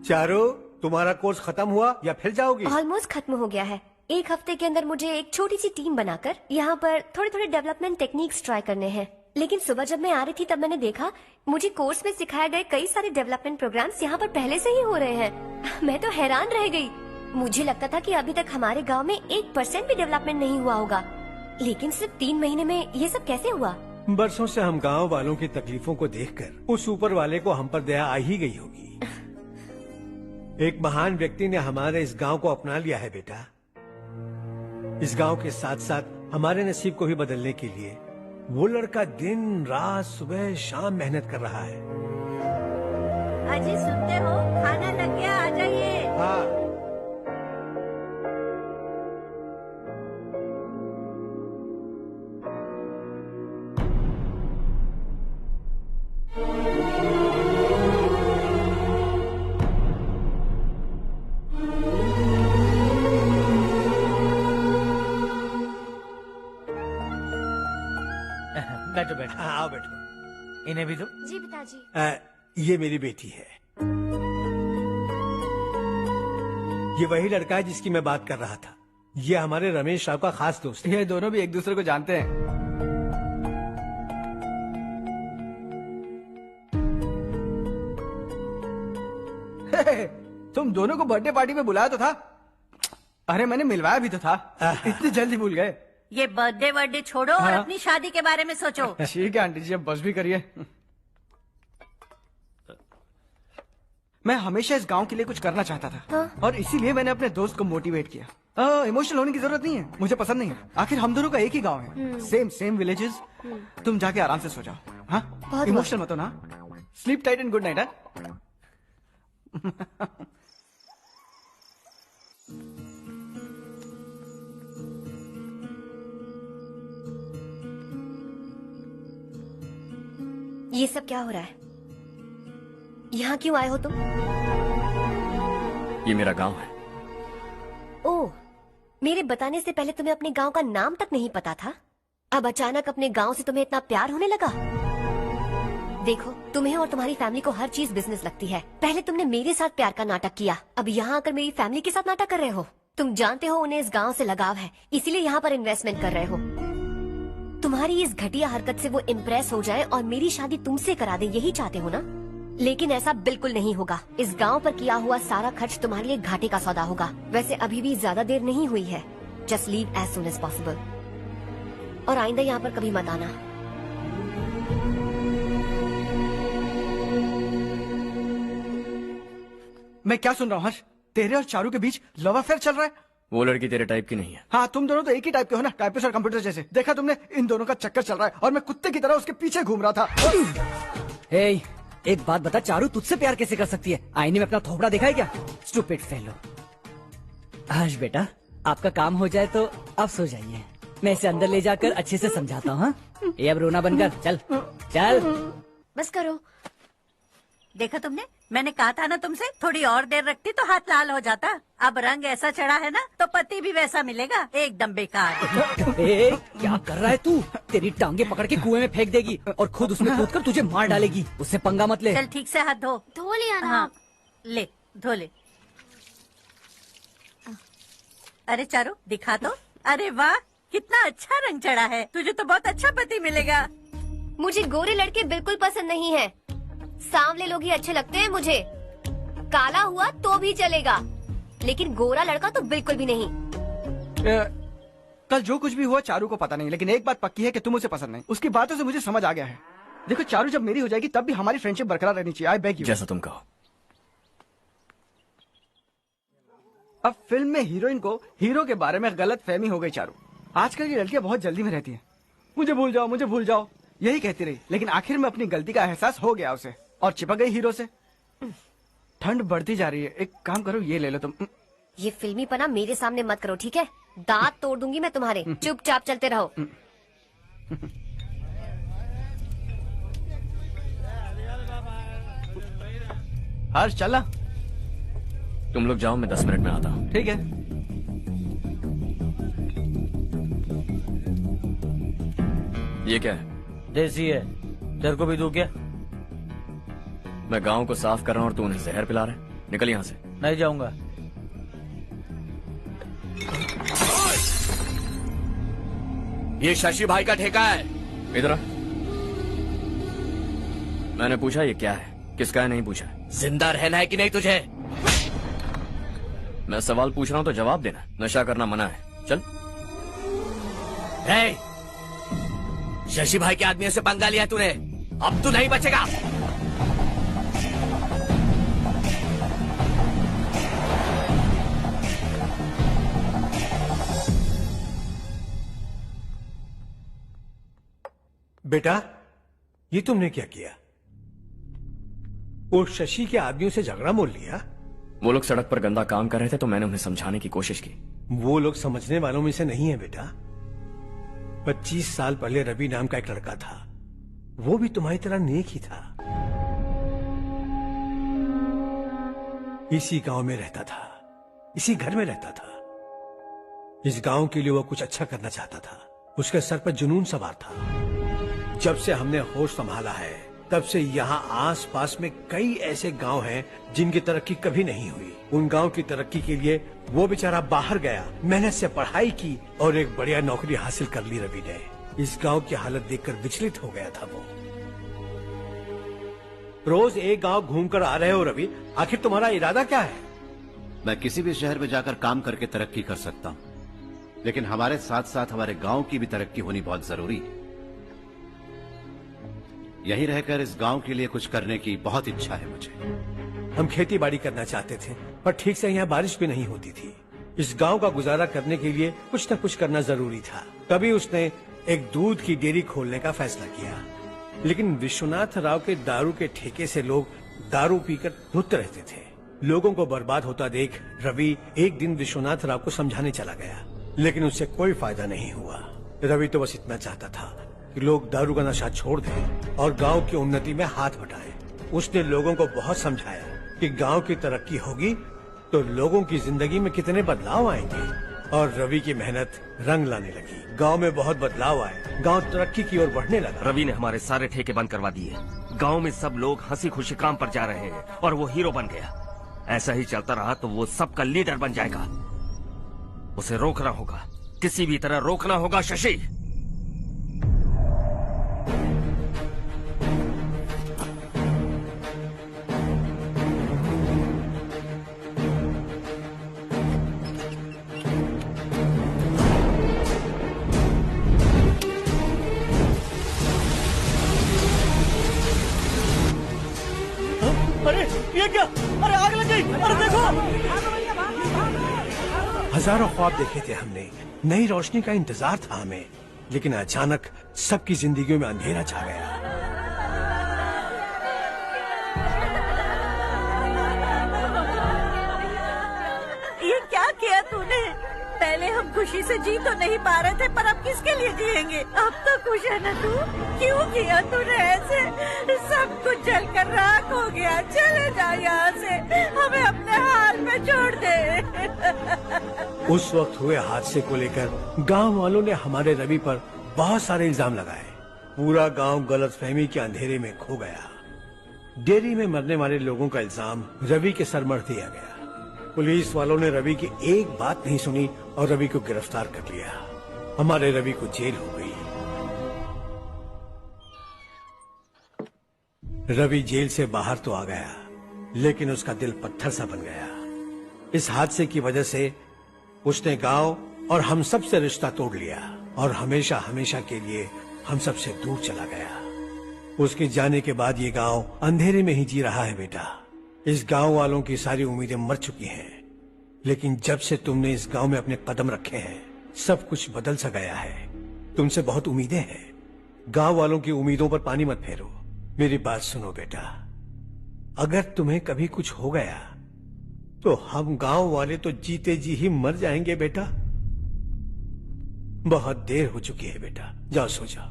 Speaker 12: चारों, तुम्हारा कोर्स खत्म हुआ या फिर जाओगी?
Speaker 6: ऑलमोस्ट खत्म हो गया है। एक हफ्ते के अंदर मुझे एक छोटी सी टीम बनाकर यहाँ पर थोड़े थोड़े डेवलपमेंट टेक्निक्स ट्राई करने हैं। लेकिन सुबह जब मैं आ रही थी तब मैंने देखा मुझे कोर्स में सिखाए गए कई सारे डेवलपमेंट प्रोग्राम्स यहाँ पर पहले से ही हो रहे हैं। मैं तो हैरान रह गई। मुझे लगता था कि अभी तक हमारे गाँव में 1% भी डेवलपमेंट नहीं हुआ होगा, लेकिन सिर्फ 3 महीने में ये सब कैसे हुआ?
Speaker 12: बरसों से हम गांव वालों की तकलीफों को देखकर उस ऊपर वाले को हम पर दया आ ही गई होगी। एक महान व्यक्ति ने हमारे इस गांव को अपना लिया है बेटा। इस गांव के साथ साथ हमारे नसीब को भी बदलने के लिए वो लड़का दिन रात सुबह शाम मेहनत कर रहा है।
Speaker 20: अजी सुनते हो, खाना लग गया, आ जाइए।
Speaker 12: हाँ।
Speaker 14: बैठो बैठो।
Speaker 12: आओ बैठो।
Speaker 14: इन्हें भी दो।
Speaker 6: जी पिताजी।
Speaker 12: ये मेरी बेटी है। ये वही लड़का है जिसकी मैं बात कर रहा था। ये हमारे रमेश राव का खास दोस्त है।
Speaker 10: ये दोनों भी एक दूसरे को जानते हैं। तुम दोनों को बर्थडे पार्टी में बुलाया तो था। अरे मैंने मिलवाया भी तो था। इतनी जल्दी भूल गए।
Speaker 20: ये बर्थडे छोड़ो और अपनी शादी के बारे में सोचो।
Speaker 10: ठीक है आंटी जी, अब बस भी करिए। मैं हमेशा इस गांव के लिए कुछ करना चाहता था और इसीलिए मैंने अपने दोस्त को मोटिवेट किया। इमोशनल होने की जरूरत नहीं है, मुझे पसंद नहीं है। आखिर हम दोनों का एक ही गांव है, सेम विलेजेस। तुम जाके आराम से सो जाओ। हाँ, इमोशनल मत हो ना। Sleep tight and good night.
Speaker 6: ये सब क्या हो रहा है? यहाँ क्यों आए हो तुम?
Speaker 5: ये मेरा गांव है।
Speaker 6: ओह, मेरे बताने से पहले तुम्हें अपने गांव का नाम तक नहीं पता था? अब अचानक अपने गांव से तुम्हें इतना प्यार होने लगा? देखो, तुम्हें और तुम्हारी फैमिली को हर चीज बिजनेस लगती है। पहले तुमने मेरे साथ प्यार का नाटक किया, अब यहाँ आकर मेरी फैमिली के साथ नाटक कर रहे हो। तुम जानते हो उन्हें इस गांव से लगाव है, इसीलिए यहाँ पर इन्वेस्टमेंट कर रहे हो। तुम्हारी इस घटिया हरकत से वो इम्प्रेस हो जाए और मेरी शादी तुमसे करा दे, यही चाहते हो ना? लेकिन ऐसा बिल्कुल नहीं होगा। इस गांव पर किया हुआ सारा खर्च तुम्हारे लिए घाटे का सौदा होगा। वैसे अभी भी ज्यादा देर नहीं हुई है। Just leave as soon as possible और आइंदा यहाँ पर कभी मत आना।
Speaker 10: मैं क्या सुन रहा हूँ हर्ष? तेरे और चारू के बीच लव अफेयर चल रहा है?
Speaker 5: वो लड़की तेरे टाइप की नहीं है।
Speaker 10: हाँ, तुम दोनों तो एक ही टाइप के हो ना, टाइपिस्ट और कंप्यूटर जैसे। देखा तुमने, इन दोनों का चक्कर चल रहा है और मैं कुत्ते की तरह उसके पीछे घूम रहा था।
Speaker 18: एक बात बता, चारू तुझसे प्यार कैसे कर सकती है? आईने में अपना थोपड़ा देखा है क्या? Stupid fellow. हर्ष बेटा, आपका काम हो जाए तो अब सो जाइए। मैं इसे अंदर ले जाकर अच्छे से समझाता हूँ। ये अब रोना बनकर चल चल।
Speaker 6: बस करो।
Speaker 20: देखा तुमने, मैंने कहा था ना तुमसे, थोड़ी और देर रखती तो हाथ लाल हो जाता। अब रंग ऐसा चढ़ा है ना तो पति भी वैसा मिलेगा। एकदम बेकार।
Speaker 18: क्या कर रहा है तू? तेरी टांगे पकड़ के कुएं में फेंक देगी और खुद उसमें कूदकर तुझे मार डालेगी। उससे पंगा मत ले।
Speaker 20: चल ठीक से हाथ धो लिया ना? हाँ, ले धो ले। अरे चारू दिखा तो। अरे वाह, कितना अच्छा रंग चढ़ा है। तुझे तो बहुत अच्छा पति मिलेगा।
Speaker 6: मुझे गोरे लड़के बिल्कुल पसंद नहीं है। सांवले लोग ही अच्छे लगते हैं मुझे। काला हुआ तो भी चलेगा, लेकिन गोरा लड़का तो बिल्कुल भी नहीं।
Speaker 10: कल जो कुछ भी हुआ चारू को पता नहीं, लेकिन एक बात पक्की है कि तुम उसे पसंद नहीं। उसकी बातों से मुझे समझ आ गया है। देखो चारू जब मेरी हो जाएगी तब भी हमारी फ्रेंडशिप बरकरार रहनी चाहिए। I beg you.
Speaker 5: जैसा तुम कहो।
Speaker 10: अब फिल्म में हीरोइन को हीरो के बारे में गलत फहमी हो गई चारू। आजकल की लड़कियां बहुत जल्दी में रहती हैं। मुझे भूल जाओ, मुझे भूल जाओ, यही कहती रही, लेकिन आखिर में अपनी गलती का एहसास हो गया उसे और चिपक गई हीरो से। ठंड बढ़ती जा रही है, एक काम करो ये ले लो तुम।
Speaker 6: ये फिल्मी पना मेरे सामने मत करो, ठीक है? दांत तोड़ दूंगी मैं तुम्हारे। चुपचाप चलते रहो।
Speaker 10: हर्ष चला।
Speaker 5: तुम लोग जाओ, मैं 10 मिनट में आता हूँ।
Speaker 10: ठीक है।
Speaker 5: ये क्या है?
Speaker 14: देसी है। तेरे को भी दूं क्या?
Speaker 5: मैं गांव को साफ कर रहा हूँ और तू उन्हें जहर पिला रहा है। निकल यहाँ से।
Speaker 14: नहीं जाऊंगा।
Speaker 5: ये शशि भाई का ठेका है। इधर आ। मैंने पूछा ये क्या है, किसका है नहीं पूछा।
Speaker 4: जिंदा रहना है कि नहीं तुझे?
Speaker 5: मैं सवाल पूछ रहा हूँ तो जवाब देना। नशा करना मना है। चल।
Speaker 4: हे, शशि भाई के आदमियों से पंगा लिया तूने, अब तू नहीं बचेगा।
Speaker 12: बेटा, ये तुमने क्या किया? वो शशि के आदमियों से झगड़ा मोल लिया?
Speaker 5: वो लोग सड़क पर गंदा काम कर रहे थे तो मैंने उन्हें समझाने की कोशिश की।
Speaker 12: वो लोग समझने वालों में से नहीं है बेटा। 25 साल पहले रवि नाम का एक लड़का था, वो भी तुम्हारी तरह नेक ही था। इसी गांव में रहता था, इसी घर में रहता था। इस गांव के लिए वो कुछ अच्छा करना चाहता था। उसके सर पर जुनून सवार था। जब से हमने होश संभाला है तब से यहाँ आस पास में कई ऐसे गांव हैं जिनकी तरक्की कभी नहीं हुई। उन गांव की तरक्की के लिए वो बेचारा बाहर गया, मेहनत से पढ़ाई की और एक बढ़िया नौकरी हासिल कर ली रवि ने। इस गांव की हालत देखकर विचलित हो गया था वो। रोज एक गांव घूमकर आ रहे हो रवि, आखिर तुम्हारा इरादा क्या है?
Speaker 9: मैं किसी भी शहर में जाकर काम करके तरक्की कर सकता हूँ, लेकिन हमारे साथ साथ हमारे गांव की भी तरक्की होनी बहुत जरूरी है। यहीं रहकर इस गांव के लिए कुछ करने की बहुत इच्छा है मुझे।
Speaker 12: हम खेती बाड़ी करना चाहते थे, पर ठीक से यहाँ बारिश भी नहीं होती थी। इस गांव का गुजारा करने के लिए कुछ न कुछ करना जरूरी था। तभी उसने एक दूध की डेयरी खोलने का फैसला किया। लेकिन विश्वनाथ राव के दारू के ठेके से लोग दारू पीकर धुत रहते थे। लोगों को बर्बाद होता देख रवि एक दिन विश्वनाथ राव को समझाने चला गया, लेकिन उससे कोई फायदा नहीं हुआ। रवि तो बस इतना चाहता था कि लोग दारू का नशा छोड़ दें और गांव की उन्नति में हाथ बटाएं। उसने लोगों को बहुत समझाया कि गांव की तरक्की होगी तो लोगों की जिंदगी में कितने बदलाव आएंगे, और रवि की मेहनत रंग लाने लगी। गांव में बहुत बदलाव आए, गांव तरक्की की ओर बढ़ने लगा।
Speaker 1: रवि ने हमारे सारे ठेके बंद करवा दिए। गांव में सब लोग हंसी खुशी काम पर जा रहे हैं और वो हीरो बन गया। ऐसा ही चलता रहा तो वो सबका लीडर बन जाएगा। उसे रोकना होगा, किसी भी तरह रोकना होगा शशि।
Speaker 14: अरे ये क्या? अरे आग लग गई! अरे देखो!
Speaker 12: हजारों ख्वाब देखे थे हमने, नई रोशनी का इंतजार था हमें, लेकिन अचानक सबकी जिंदगियों में अंधेरा छा गया।
Speaker 20: ये क्या किया तूने? पहले हम खुशी से जी तो नहीं पा रहे थे, पर अब किसके लिए जिएंगे? अब तो खुश है ना तू? क्यों किया तूने ऐसे? सब कुछ जलकर राख हो गया। चले जा यहाँ से, हमें अपने हाल में छोड़ दे।
Speaker 12: उस वक्त हुए हादसे को लेकर गांव वालों ने हमारे रवि पर बहुत सारे इल्जाम लगाए। पूरा गांव गलतफहमी के अंधेरे में खो गया। डेयरी में मरने वाले लोगों का इल्जाम रवि के सर मर दिया गया। पुलिस वालों ने रवि की एक बात नहीं सुनी और रवि को गिरफ्तार कर लिया। हमारे रवि को जेल हो गई। रवि जेल से बाहर तो आ गया, लेकिन उसका दिल पत्थर सा बन गया। इस हादसे की वजह से उसने गांव और हम सब से रिश्ता तोड़ लिया और हमेशा हमेशा के लिए हम सब से दूर चला गया। उसके जाने के बाद ये गांव अंधेरे में ही जी रहा है बेटा। इस गांव वालों की सारी उम्मीदें मर चुकी हैं, लेकिन जब से तुमने इस गांव में अपने कदम रखे हैं सब कुछ बदल सा गया है। तुमसे बहुत उम्मीदें हैं। गांव वालों की उम्मीदों पर पानी मत फेरो। मेरी बात सुनो बेटा, अगर तुम्हें कभी कुछ हो गया तो हम गांव वाले तो जीते जी ही मर जाएंगे बेटा। बहुत देर हो चुकी है बेटा, जाओ सो जाओ।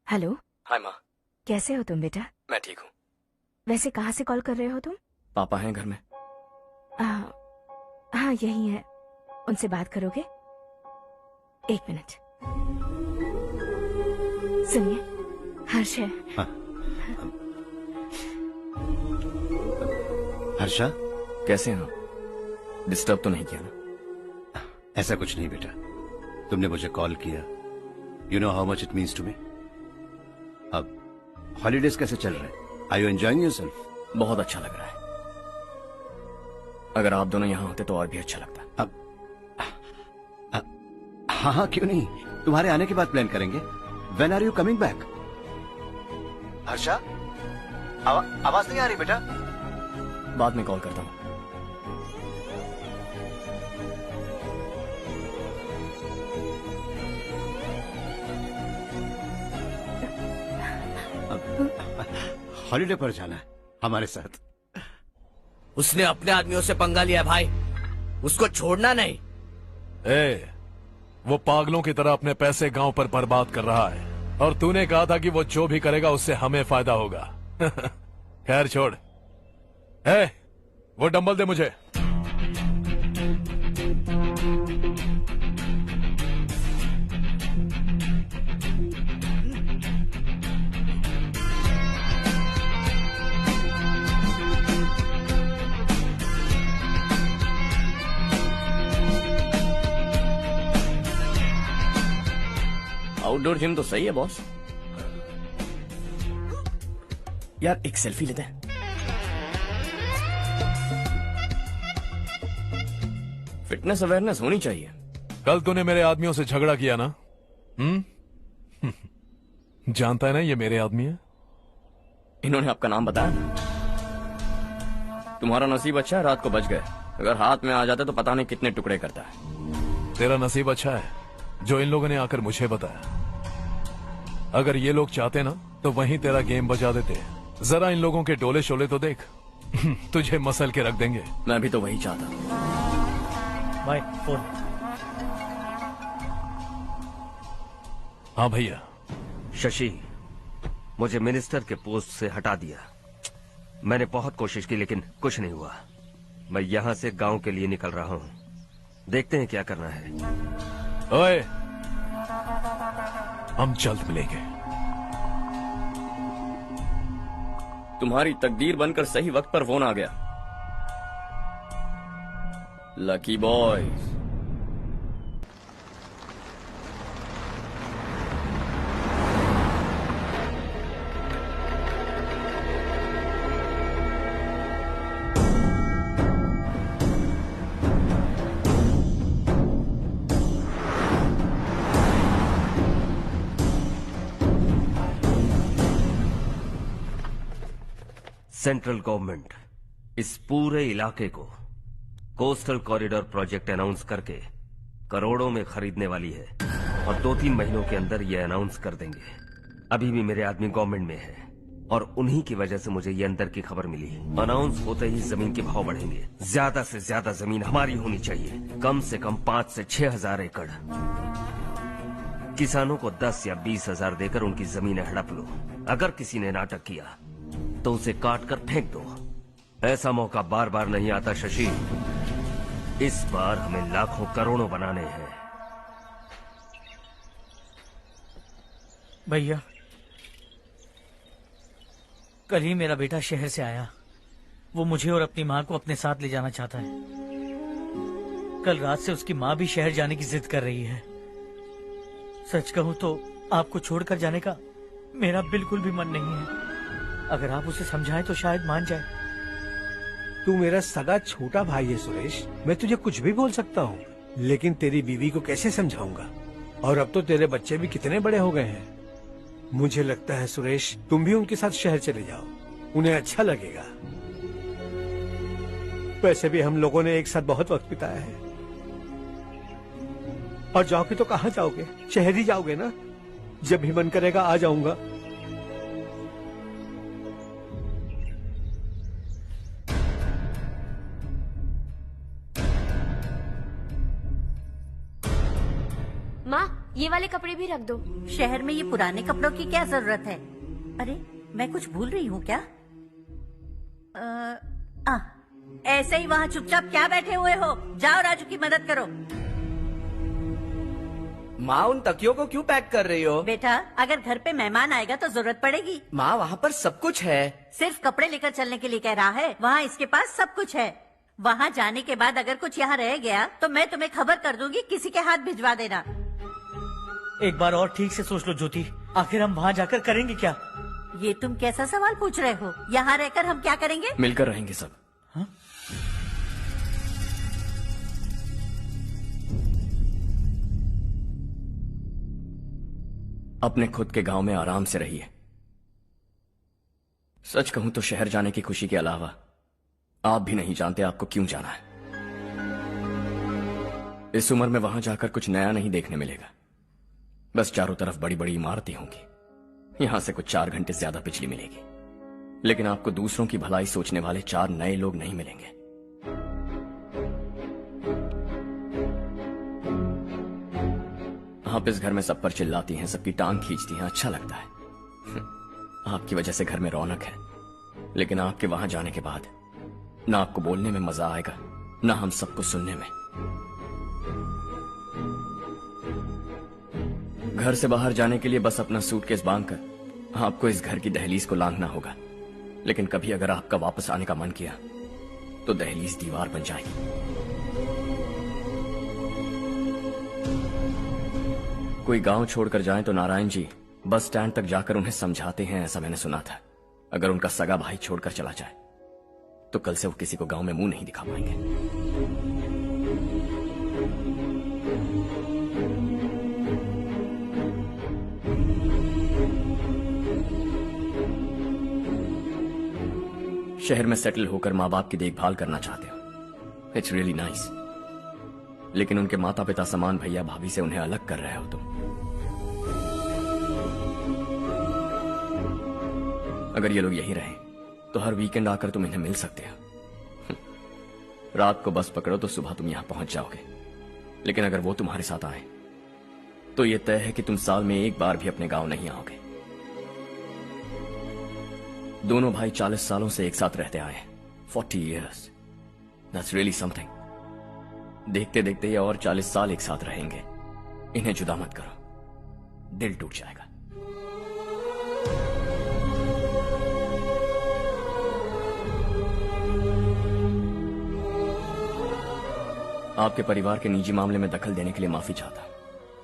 Speaker 13: हेलो।
Speaker 5: हाय माँ।
Speaker 13: कैसे हो तुम बेटा?
Speaker 5: मैं ठीक हूँ।
Speaker 13: वैसे कहाँ से कॉल कर रहे हो तुम?
Speaker 5: पापा हैं घर में?
Speaker 13: हाँ यही है। उनसे बात करोगे? एक मिनट सुनिए, हर्ष है।
Speaker 9: हाँ। हर्षा
Speaker 5: कैसे हैं आप? डिस्टर्ब तो नहीं किया ना?
Speaker 9: ऐसा कुछ नहीं बेटा, तुमने मुझे कॉल किया। You know how much it means to me. अब हॉलीडेज कैसे चल रहे हैं? Are you enjoying yourself?
Speaker 5: बहुत अच्छा लग रहा है। अगर आप दोनों यहाँ होते तो और भी अच्छा लगता।
Speaker 9: अब हाँ हाँ क्यों नहीं, तुम्हारे आने के बाद प्लान करेंगे। When are you coming back? Harsha आवाज नहीं आ रही बेटा।
Speaker 5: बाद में कॉल करता हूँ।
Speaker 9: हॉलीडे पर जाना है हमारे साथ।
Speaker 4: उसने अपने आदमियों से पंगा लिया भाई, उसको छोड़ना नहीं।
Speaker 7: वो पागलों की तरह अपने पैसे गांव पर बर्बाद कर रहा है और तूने कहा था कि वो जो भी करेगा उससे हमें फायदा होगा। खैर छोड़। वो डंबल दे मुझे।
Speaker 5: आउटडोर जिम तो सही है बॉस। यार एक सेल्फी लेते हैं। फिटनेस अवेयरनेस होनी चाहिए।
Speaker 7: कल तूने मेरे आदमियों से झगड़ा किया ना? जानता है ना ये मेरे आदमी है।
Speaker 5: इन्होंने आपका नाम बताया? तुम्हारा नसीब अच्छा है रात को बच गए, अगर हाथ में आ जाते तो पता नहीं कितने टुकड़े करता है।
Speaker 7: तेरा नसीब अच्छा है जो इन लोगों ने आकर मुझे बताया। अगर ये लोग चाहते ना तो वहीं तेरा गेम बजा देते। जरा इन लोगों के डोले शोले तो देख। तुझे मसल के रख देंगे।
Speaker 5: मैं भी तो वही चाहता।
Speaker 14: भाई फोन।
Speaker 7: हाँ भैया।
Speaker 1: शशि, मुझे मिनिस्टर के पोस्ट से हटा दिया। मैंने बहुत कोशिश की लेकिन कुछ नहीं हुआ। मैं यहाँ से गांव के लिए निकल रहा हूँ। देखते हैं क्या करना है।
Speaker 7: ओए, हम जल्द मिलेंगे।
Speaker 5: तुम्हारी तकदीर बनकर सही वक्त पर फोन आ गया। Lucky boys.
Speaker 1: सेंट्रल गवर्नमेंट इस पूरे इलाके को कोस्टल कॉरिडोर प्रोजेक्ट अनाउंस करके करोड़ों में खरीदने वाली है और 2-3 महीनों के अंदर ये अनाउंस कर देंगे। अभी भी मेरे आदमी गवर्नमेंट में है और उन्हीं की वजह से मुझे ये अंदर की खबर मिली है। अनाउंस होते ही जमीन के भाव बढ़ेंगे। ज्यादा से ज्यादा जमीन हमारी होनी चाहिए, कम से कम 5 से 6 हजार एकड़। किसानों को 10 या 20 हजार देकर उनकी जमीनें हड़प लो। अगर किसी ने नाटक किया तो उसे काट कर फेंक दो। ऐसा मौका बार बार नहीं आता शशि। इस बार हमें लाखों करोड़ों बनाने हैं।
Speaker 14: भैया, कल ही मेरा बेटा शहर से आया। वो मुझे और अपनी माँ को अपने साथ ले जाना चाहता है। कल रात से उसकी माँ भी शहर जाने की जिद कर रही है। सच कहूँ तो आपको छोड़कर जाने का मेरा बिल्कुल भी मन नहीं है। अगर आप उसे समझाएं तो शायद मान जाए।
Speaker 12: तू मेरा सगा छोटा भाई है सुरेश, मैं तुझे कुछ भी बोल सकता हूँ, लेकिन तेरी बीवी को कैसे समझाऊंगा? और अब तो तेरे बच्चे भी कितने बड़े हो गए हैं। मुझे लगता है सुरेश, तुम भी उनके साथ शहर चले जाओ, उन्हें अच्छा लगेगा। वैसे भी हम लोगों ने एक साथ बहुत वक्त बिताया है। और जाओगे तो कहाँ जाओगे? शहर ही जाओगे ना? जब भी मन करेगा आ जाऊंगा।
Speaker 11: माँ, ये वाले कपड़े भी रख दो।
Speaker 20: शहर में ये पुराने कपड़ों की क्या जरूरत है? अरे, मैं कुछ भूल रही हूँ क्या? ऐसे ही वहाँ चुपचाप क्या बैठे हुए हो? जाओ राजू की मदद करो।
Speaker 19: माँ, उन तकियों को क्यों पैक कर रही हो?
Speaker 20: बेटा, अगर घर पे मेहमान आएगा तो जरूरत पड़ेगी।
Speaker 19: माँ, वहाँ पर सब कुछ है।
Speaker 20: सिर्फ कपड़े लेकर चलने के लिए कह रहा है? वहाँ इसके पास सब कुछ है। वहाँ जाने के बाद अगर कुछ यहाँ रह गया तो मैं तुम्हें खबर कर दूंगी, किसी के हाथ भिजवा देना।
Speaker 14: एक बार और ठीक से सोच लो ज्योति, आखिर हम वहाँ जाकर करेंगे क्या?
Speaker 20: ये तुम कैसा सवाल पूछ रहे हो? यहाँ रहकर हम क्या करेंगे?
Speaker 5: मिलकर रहेंगे सब।
Speaker 14: हाँ?
Speaker 5: अपने खुद के गांव में आराम से रहिए। सच कहूं तो शहर जाने की खुशी के अलावा आप भी नहीं जानते आपको क्यों जाना है। इस उम्र में वहां जाकर कुछ नया नहीं देखने मिलेगा। बस चारों तरफ बड़ी बड़ी इमारतें होंगी। यहां से कुछ 4 घंटे ज्यादा बिजली मिलेगी, लेकिन आपको दूसरों की भलाई सोचने वाले 4 नए लोग नहीं मिलेंगे। आप इस घर में सब पर चिल्लाती हैं, सबकी टांग खींचती हैं, अच्छा लगता है। आपकी वजह से घर में रौनक है, लेकिन आपके वहां जाने के बाद ना आपको बोलने में मजा आएगा, ना हम सबको सुनने में। घर से बाहर जाने के लिए बस अपना सूटकेस बांधकर आपको इस घर की दहलीज को लांघना होगा। लेकिन कभी अगर आपका वापस आने का मन किया तो दहलीज दीवार बन जाएगी। कोई गांव छोड़कर जाएं तो नारायण जी बस स्टैंड तक जाकर उन्हें समझाते हैं, ऐसा मैंने सुना था। अगर उनका सगा भाई छोड़कर चला जाए तो कल से वो किसी को गांव में मुंह नहीं दिखा पाएंगे। शहर में सेटल होकर माँ बाप की देखभाल करना चाहते हो, इट्स रियली नाइस। लेकिन उनके माता पिता समान भैया भाभी से उन्हें अलग कर रहे हो तुम। अगर ये लोग यहीं रहें तो हर वीकेंड आकर तुम इन्हें मिल सकते हो। रात को बस पकड़ो तो सुबह तुम यहां पहुंच जाओगे। लेकिन अगर वो तुम्हारे साथ आए तो ये तय है कि तुम साल में एक बार भी अपने गांव नहीं आओगे। दोनों भाई 40 सालों से एक साथ रहते आए हैं, 40 years। That's really something। देखते देखते ये और 40 साल एक साथ रहेंगे। इन्हें जुदा मत करो, दिल टूट जाएगा। आपके परिवार के निजी मामले में दखल देने के लिए माफी चाहता।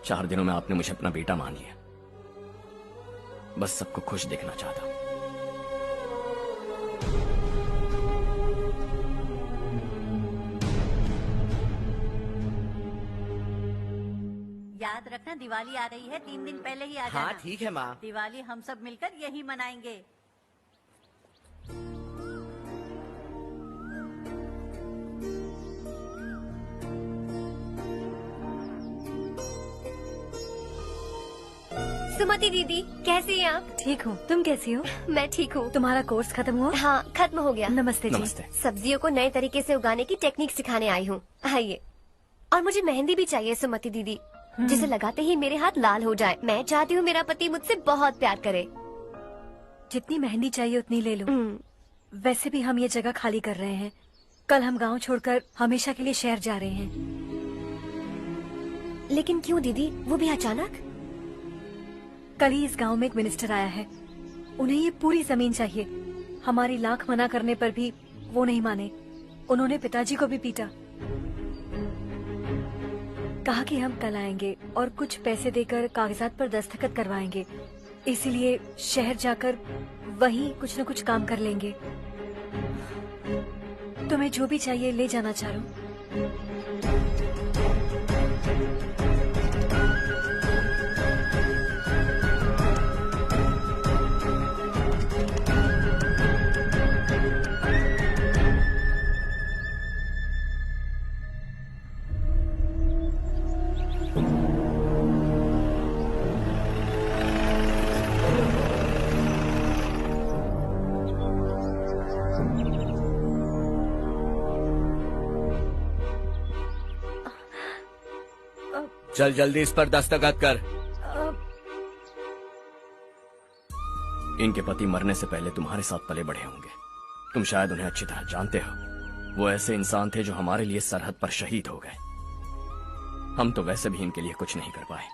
Speaker 5: 4 दिनों में आपने मुझे अपना बेटा मान लिया। बस सबको खुश देखना चाहता।
Speaker 20: याद रखना, दिवाली आ रही है, 3 दिन पहले ही आ जाना।
Speaker 19: हाँ ठीक है माँ।
Speaker 20: दिवाली हम सब मिलकर यही मनाएंगे।
Speaker 6: सुमति दीदी, कैसी हैं आप?
Speaker 8: ठीक हूँ, तुम कैसी हो?
Speaker 6: मैं ठीक हूँ।
Speaker 8: तुम्हारा कोर्स खत्म हुआ?
Speaker 6: हाँ, खत्म हो गया।
Speaker 8: नमस्ते जी।
Speaker 5: नमस्ते।
Speaker 6: सब्जियों को नए तरीके से उगाने की टेक्निक सिखाने आई हूँ। आइए। और मुझे मेहंदी भी चाहिए सुमति दीदी, जिसे लगाते ही मेरे हाथ लाल हो जाए। मैं चाहती हूँ मेरा पति मुझसे बहुत प्यार करे।
Speaker 8: जितनी मेहंदी चाहिए उतनी ले लो। वैसे भी हम ये जगह खाली कर रहे हैं। कल हम गांव छोड़कर हमेशा के लिए शहर जा रहे हैं।
Speaker 6: लेकिन क्यों दीदी, वो भी अचानक?
Speaker 8: कल ही इस गांव में एक मिनिस्टर आया है, उन्हें ये पूरी जमीन चाहिए। हमारी लाख मना करने पर भी वो नहीं माने। उन्होंने पिताजी को भी पीटा। कहा कि हम कल आएंगे और कुछ पैसे देकर कागजात पर दस्तखत करवाएंगे। इसीलिए शहर जाकर वहीं कुछ न कुछ काम कर लेंगे। तुम्हें जो भी चाहिए ले जाना चारू।
Speaker 19: चल जल्दी इस पर दस्तखत कर।
Speaker 5: इनके पति मरने से पहले तुम्हारे साथ पले बढ़े होंगे। तुम शायद उन्हें अच्छी तरह जानते हो। वो ऐसे इंसान थे जो हमारे लिए सरहद पर शहीद हो गए। हम तो वैसे भी इनके लिए कुछ नहीं कर पाए।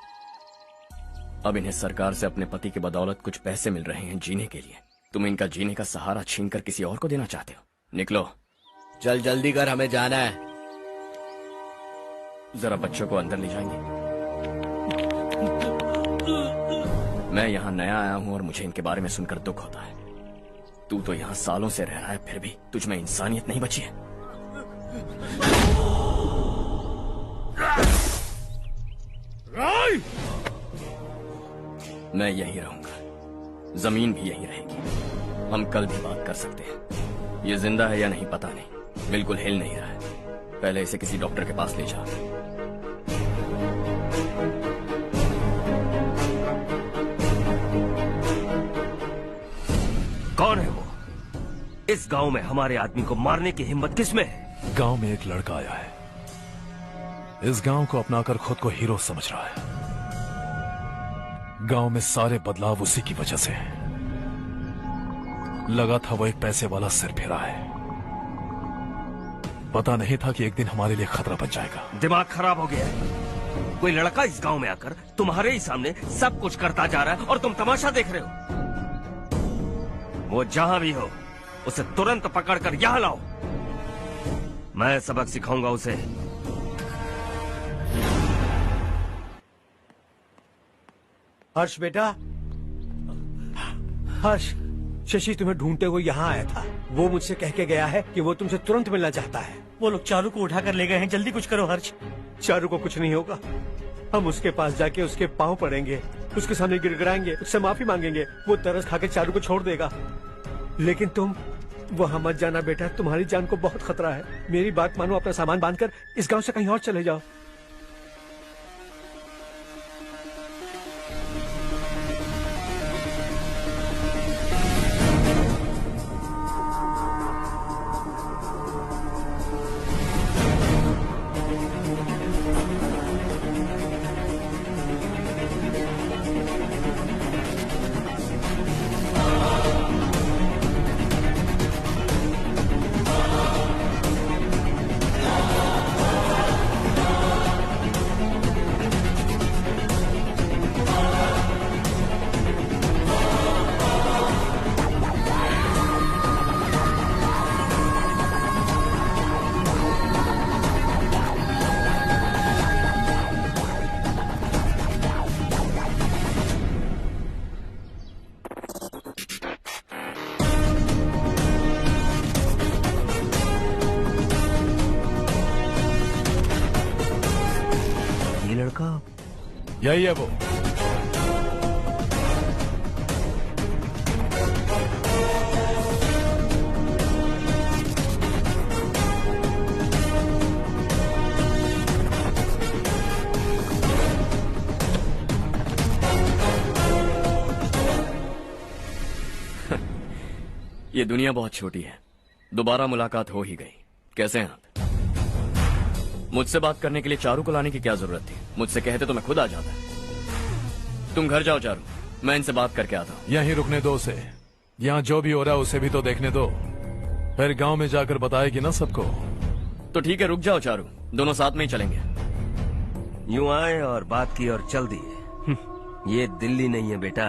Speaker 5: अब इन्हें सरकार से अपने पति की बदौलत कुछ पैसे मिल रहे हैं जीने के लिए। तुम इनका जीने का सहारा छीनकर किसी और को देना चाहते हो। निकलो।
Speaker 19: चल जल्दी कर, हमें जाना है।
Speaker 5: जरा बच्चों को अंदर ले जाएंगे। मैं यहाँ नया आया हूँ और मुझे इनके बारे में सुनकर दुख होता है। तू तो यहाँ सालों से रह रहा है, फिर भी तुझ में इंसानियत नहीं बची है। मैं यहीं रहूंगा, जमीन भी यहीं रहेगी। हम कल भी बात कर सकते हैं। ये जिंदा है या नहीं पता नहीं, बिल्कुल हिल नहीं रहा है। पहले इसे किसी डॉक्टर के पास ले जा।
Speaker 1: कौन है वो? इस गांव में हमारे आदमी को मारने की हिम्मत किसमें है?
Speaker 7: गांव में एक लड़का आया है, इस गांव को अपनाकर खुद को हीरो समझ रहा है। गांव में सारे बदलाव उसी की वजह से है। लगा था वो एक पैसे वाला सिरफिरा है। पता नहीं था कि एक दिन हमारे लिए खतरा बन जाएगा।
Speaker 1: दिमाग खराब हो गया है। कोई लड़का इस गांव में आकर तुम्हारे ही सामने सब कुछ करता जा रहा है और तुम तमाशा देख रहे हो। वो जहां भी हो उसे तुरंत पकड़कर यहां लाओ। मैं सबक सिखाऊंगा उसे।
Speaker 12: हर्ष बेटा, हर्ष, शशि तुम्हें ढूंढते हुए यहाँ आया था। वो मुझसे कह के गया है कि वो तुमसे तुरंत मिलना चाहता है।
Speaker 14: वो लोग चारू को उठाकर ले गए हैं, जल्दी कुछ करो हर्ष।
Speaker 12: चारू को कुछ नहीं होगा। हम उसके पास जाके उसके पांव पड़ेंगे, उसके सामने गिड़गिड़ाएंगे, उससे माफी मांगेंगे। वो तरस खाके चारू को छोड़ देगा। लेकिन तुम वहां मत जाना बेटा, तुम्हारी जान को बहुत खतरा है। मेरी बात मानो, अपना सामान बांधकर इस गांव से कहीं और चले जाओ।
Speaker 7: यही है वो।
Speaker 5: ये दुनिया बहुत छोटी है। दोबारा मुलाकात हो ही गई। कैसे हैं आप? मुझसे बात करने के लिए चारू को लाने की क्या जरूरत थी? मुझसे कहते तो मैं खुद आ जाता। तुम घर जाओ चारू, मैं इनसे बात करके आता हूँ।
Speaker 7: यहीं रुकने दो उसे। यहाँ जो भी हो रहा है उसे भी तो देखने दो, फिर गांव में जाकर बताएगी ना सबको।
Speaker 5: तो ठीक है, रुक जाओ चारू, दोनों साथ में ही चलेंगे।
Speaker 1: यूं आए और बात की और चल दिए। ये दिल्ली नहीं है बेटा,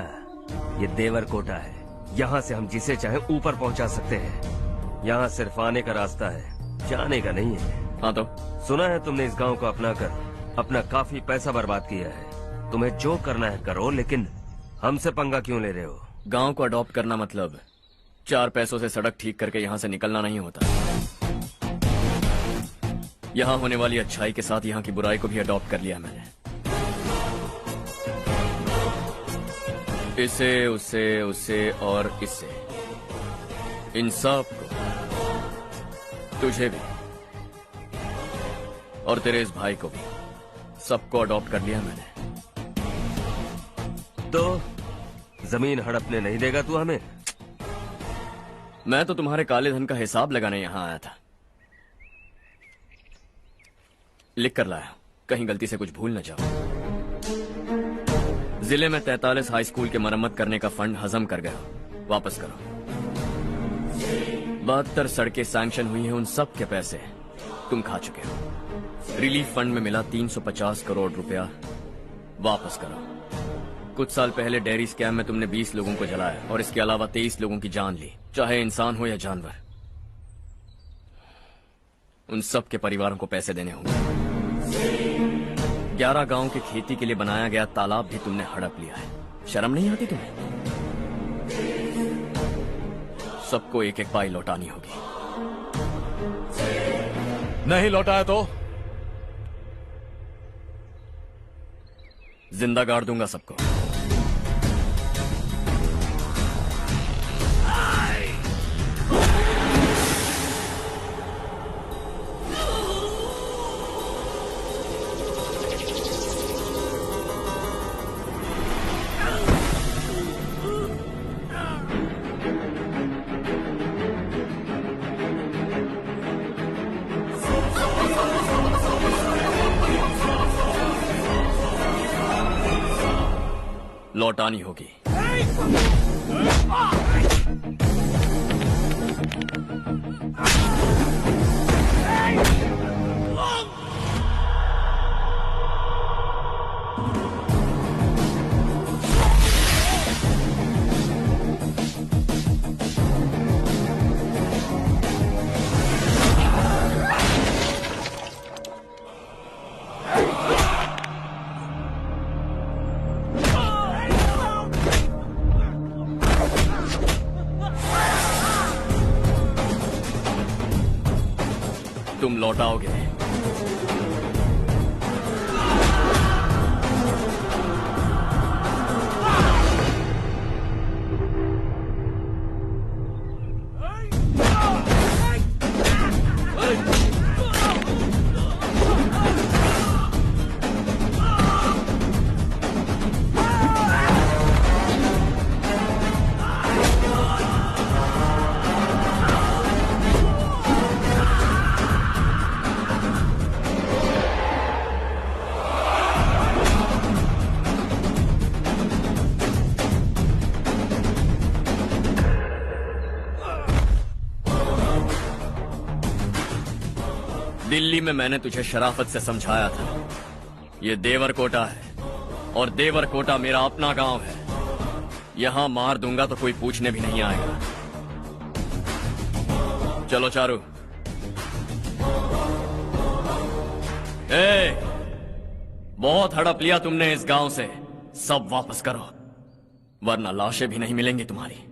Speaker 1: ये देवरकोटा है। यहाँ से हम जिसे चाहे ऊपर पहुँचा सकते हैं। यहाँ सिर्फ आने का रास्ता है, जाने का नहीं है।
Speaker 5: हाँ तो
Speaker 1: सुना है तुमने इस गांव को अपना कर अपना काफी पैसा बर्बाद किया है। तुम्हें जो करना है करो, लेकिन हमसे पंगा क्यों ले रहे हो?
Speaker 5: गांव को अडॉप्ट करना मतलब 4 पैसों से सड़क ठीक करके यहाँ से निकलना नहीं होता। यहाँ होने वाली अच्छाई के साथ यहाँ की बुराई को भी अडॉप्ट कर लिया मैंने। इसे, उससे, उससे और इससे, इन सब को, तुझे भी और तेरे इस भाई को भी, सबको अडॉप्ट कर लिया मैंने।
Speaker 1: तो जमीन हड़पने नहीं देगा तू हमें?
Speaker 5: मैं तो तुम्हारे काले धन का हिसाब लगाने यहाँ आया था। लिख कर लाया, कहीं गलती से कुछ भूल न जाओ। जिले में 43 हाई स्कूल के मरम्मत करने का फंड हजम कर गया, वापस करो। 72 सड़कें सैंक्शन हुई हैं, उन सब के पैसे तुम खा चुके हो। रिलीफ फंड में मिला 350 करोड़ रुपया, वापस करो। कुछ साल पहले डेयरी स्कैम में तुमने 20 लोगों को जलाया और इसके अलावा 23 लोगों की जान ली, चाहे इंसान हो या जानवर। उन सब के परिवारों को पैसे देने होंगे। 11 गांव के खेती के लिए बनाया गया तालाब भी तुमने हड़प लिया है। शर्म नहीं आती तुम्हें? सबको एक एक पाई लौटानी होगी।
Speaker 7: नहीं लौटाया तो
Speaker 5: जिंदा गाड़ दूंगा सबको। लौटानी होगी। तुम लौटाओगे। दिल्ली में मैंने तुझे शराफत से समझाया था, ये देवरकोटा है और देवरकोटा मेरा अपना गांव है। यहां मार दूंगा तो कोई पूछने भी नहीं आएगा। चलो चारू। बहुत हड़प लिया तुमने इस गांव से, सब वापस करो वरना लाशें भी नहीं मिलेंगी तुम्हारी।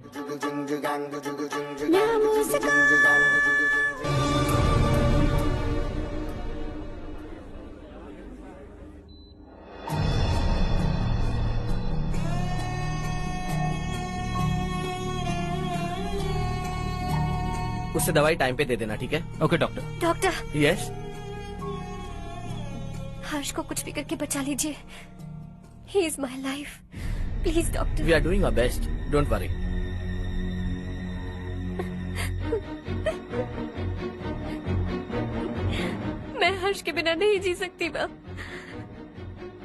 Speaker 16: उससे दवाई टाइम पे दे देना, ठीक है?
Speaker 21: Okay doctor.
Speaker 6: Doctor.
Speaker 16: Yes.
Speaker 6: Harsh को कुछ भी करके बचा लीजिए। He is my life, please doctor.
Speaker 16: We are doing our best, don't worry.
Speaker 6: मैं हर्ष के बिना नहीं जी सकती मैम।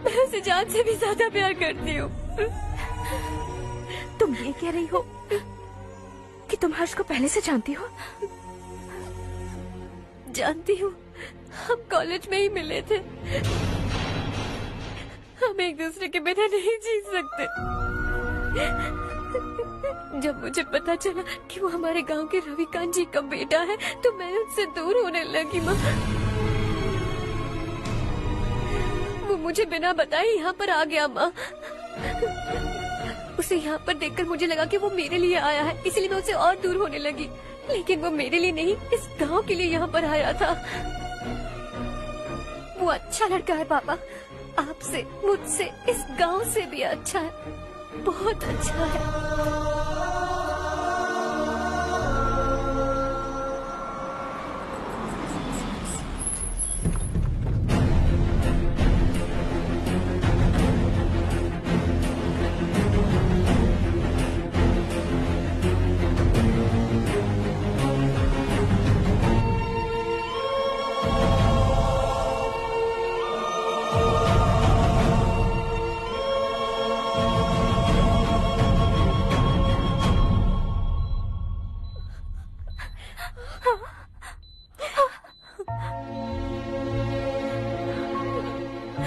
Speaker 6: मैं उसे जान से भी ज्यादा प्यार करती हूँ।
Speaker 13: तुम ये कह रही हो कि तुम हर्ष को पहले से जानती हो?
Speaker 6: जानती हूँ, हम कॉलेज में ही मिले थे।
Speaker 11: हम एक दूसरे के बिना नहीं जी सकते। जब मुझे पता चला कि वो हमारे गांव के रविकांत जी का बेटा है तो मैं उनसे दूर होने लगी माँ। वो मुझे बिना बताए यहाँ पर आ गया माँ। उसे यहाँ पर देखकर मुझे लगा कि वो मेरे लिए आया है, इसलिए मैं उससे और दूर होने लगी। लेकिन वो मेरे लिए नहीं, इस गांव के लिए यहाँ पर आया था। वो अच्छा लड़का है पापा, आपसे, मुझसे, इस गांव से भी अच्छा है, बहुत अच्छा है।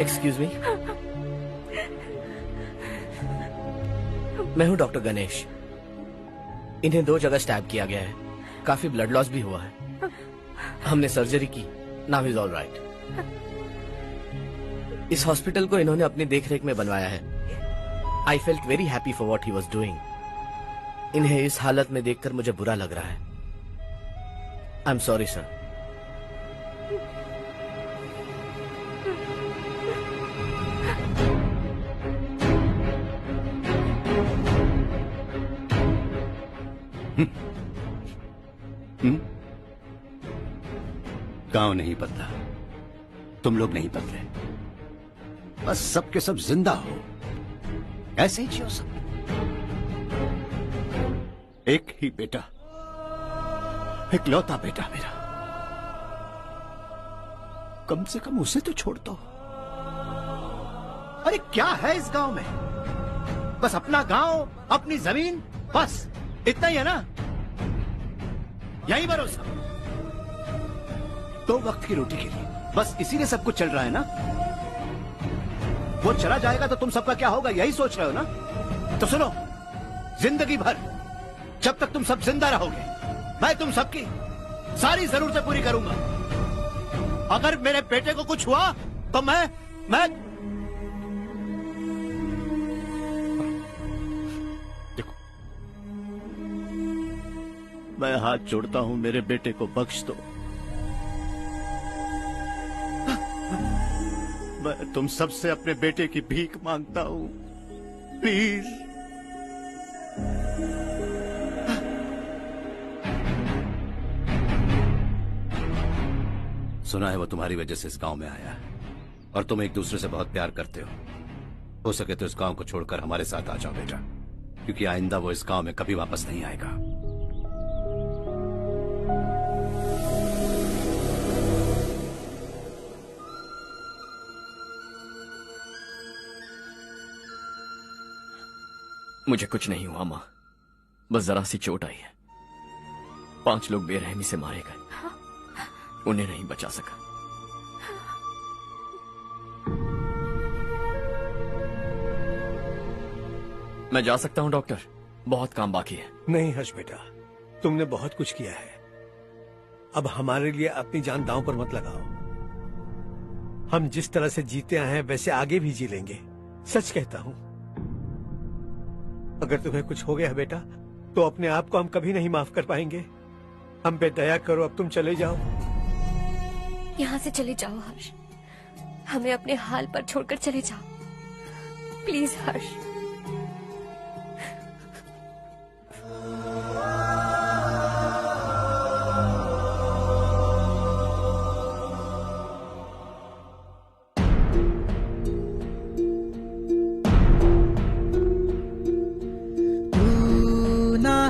Speaker 16: एक्सक्यूज मी, मैं हूं डॉक्टर गणेश। इन्हें 2 जगह स्टैब किया गया है, काफी ब्लड लॉस भी हुआ है। हमने सर्जरी की, नाउ इज ऑल राइट। इस हॉस्पिटल को इन्होंने अपनी देखरेख में बनवाया है। I felt very happy for what he was doing. इन्हें इस हालत में देखकर मुझे बुरा लग रहा है। I am sorry sir.
Speaker 9: गांव नहीं बदला, तुम लोग नहीं बदले, बस सब के सब जिंदा हो, ऐसे ही जियो सब। एक ही बेटा, इकलौता बेटा मेरा, कम से कम उसे तो छोड़ दो। अरे क्या है इस गांव में? बस अपना गांव, अपनी जमीन, बस इतना ही है ना? यही भरोसा, 2 वक्त की रोटी के लिए, बस इसीलिए सब कुछ चल रहा है ना? वो चला जाएगा तो तुम सबका क्या होगा, यही सोच रहे हो ना? तो सुनो, जिंदगी भर जब तक तुम सब जिंदा रहोगे, मैं तुम सबकी सारी जरूरतें पूरी करूंगा। अगर मेरे बेटे को कुछ हुआ तो मैं देखो, मैं हाथ जोड़ता हूं, मेरे बेटे को बख्श दो। मैं तुम सबसे अपने बेटे की भीख मांगता हूं, प्लीज। सुना है वो तुम्हारी वजह से इस गांव में आया है और तुम एक दूसरे से बहुत प्यार करते हो सके तो इस गांव को छोड़कर हमारे साथ आ जाओ बेटा, क्योंकि आइंदा वो इस गांव में कभी वापस नहीं आएगा।
Speaker 5: मुझे कुछ नहीं हुआ माँ, बस जरा सी चोट आई है। 5 लोग बेरहमी से मारे गए, उन्हें नहीं बचा सका। मैं जा सकता हूँ डॉक्टर, बहुत काम बाकी है।
Speaker 12: नहीं हर्ष बेटा, तुमने बहुत कुछ किया है, अब हमारे लिए अपनी जान दांव पर मत लगाओ। हम जिस तरह से जीते आए हैं वैसे आगे भी जी लेंगे, सच कहता हूँ। अगर तुम्हें कुछ हो गया बेटा तो अपने आप को हम कभी नहीं माफ कर पाएंगे। हम पे दया करो, अब तुम चले जाओ।
Speaker 11: यहाँ से चले जाओ हर्ष, हमें अपने हाल पर छोड़कर चले जाओ, प्लीज हर्ष।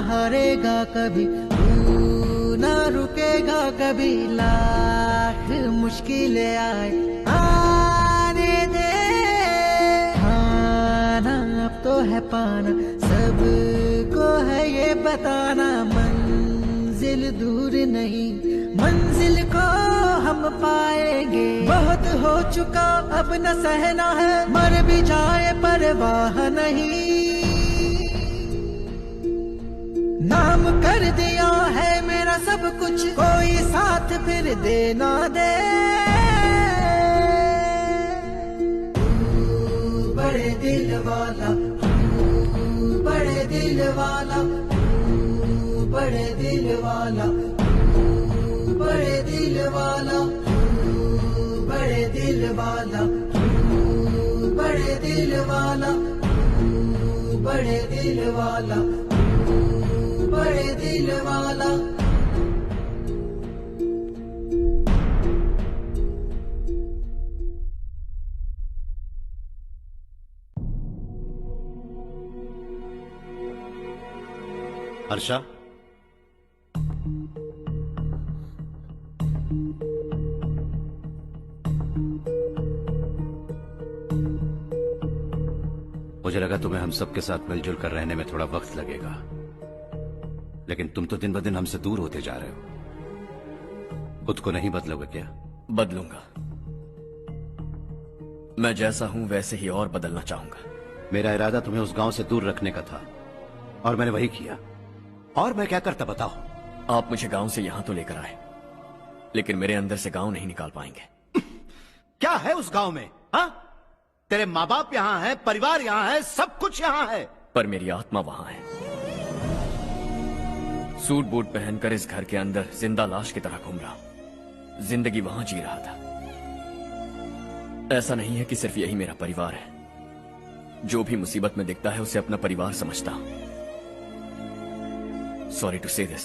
Speaker 2: हारेगा कभी, तू ना रुकेगा कभी, लाख मुश्किलें आए आने दे। खाना अब तो है पाना, सबको है ये बताना, मंजिल दिल दूर नहीं, मंजिल को हम पाएंगे। बहुत हो चुका अब न सहना है, मर भी जाए परवाह नहीं। नाम कर दिया है मेरा सब कुछ, कोई साथ फिर दे ना दे। बड़े दिल वाला, बड़े दिल वाला, बड़े दिल वाला, बड़े दिल वाला, बड़े दिल वाला, बड़े दिल वाला, बड़े दिल वाला, बड़े दिल वाला।
Speaker 9: हर्षा, मुझे लगा तुम्हें हम सबके साथ मिलजुल कर रहने में थोड़ा वक्त लगेगा, लेकिन तुम तो दिन ब दिन हमसे दूर होते जा रहे हो। खुद को नहीं बदलोगे क्या?
Speaker 5: बदलूंगा। मैं जैसा हूं वैसे ही और बदलना चाहूंगा।
Speaker 9: मेरा इरादा तुम्हें उस गांव से दूर रखने का था और मैंने वही किया। और मैं क्या करता बताओ?
Speaker 5: आप मुझे गांव से यहां तो लेकर आए, लेकिन मेरे अंदर से गांव नहीं निकाल पाएंगे।
Speaker 9: क्या है उस गांव में? हाँ, तेरे माँ बाप यहाँ है, परिवार यहाँ है, सब कुछ यहाँ है,
Speaker 5: पर मेरी आत्मा वहां है। सूट बूट पहनकर इस घर के अंदर जिंदा लाश की तरह घूम रहा हूं। जिंदगी वहां जी रहा था। ऐसा नहीं है कि सिर्फ यही मेरा परिवार है। जो भी मुसीबत में दिखता है उसे अपना परिवार समझता हूं। सॉरी टू से दिस।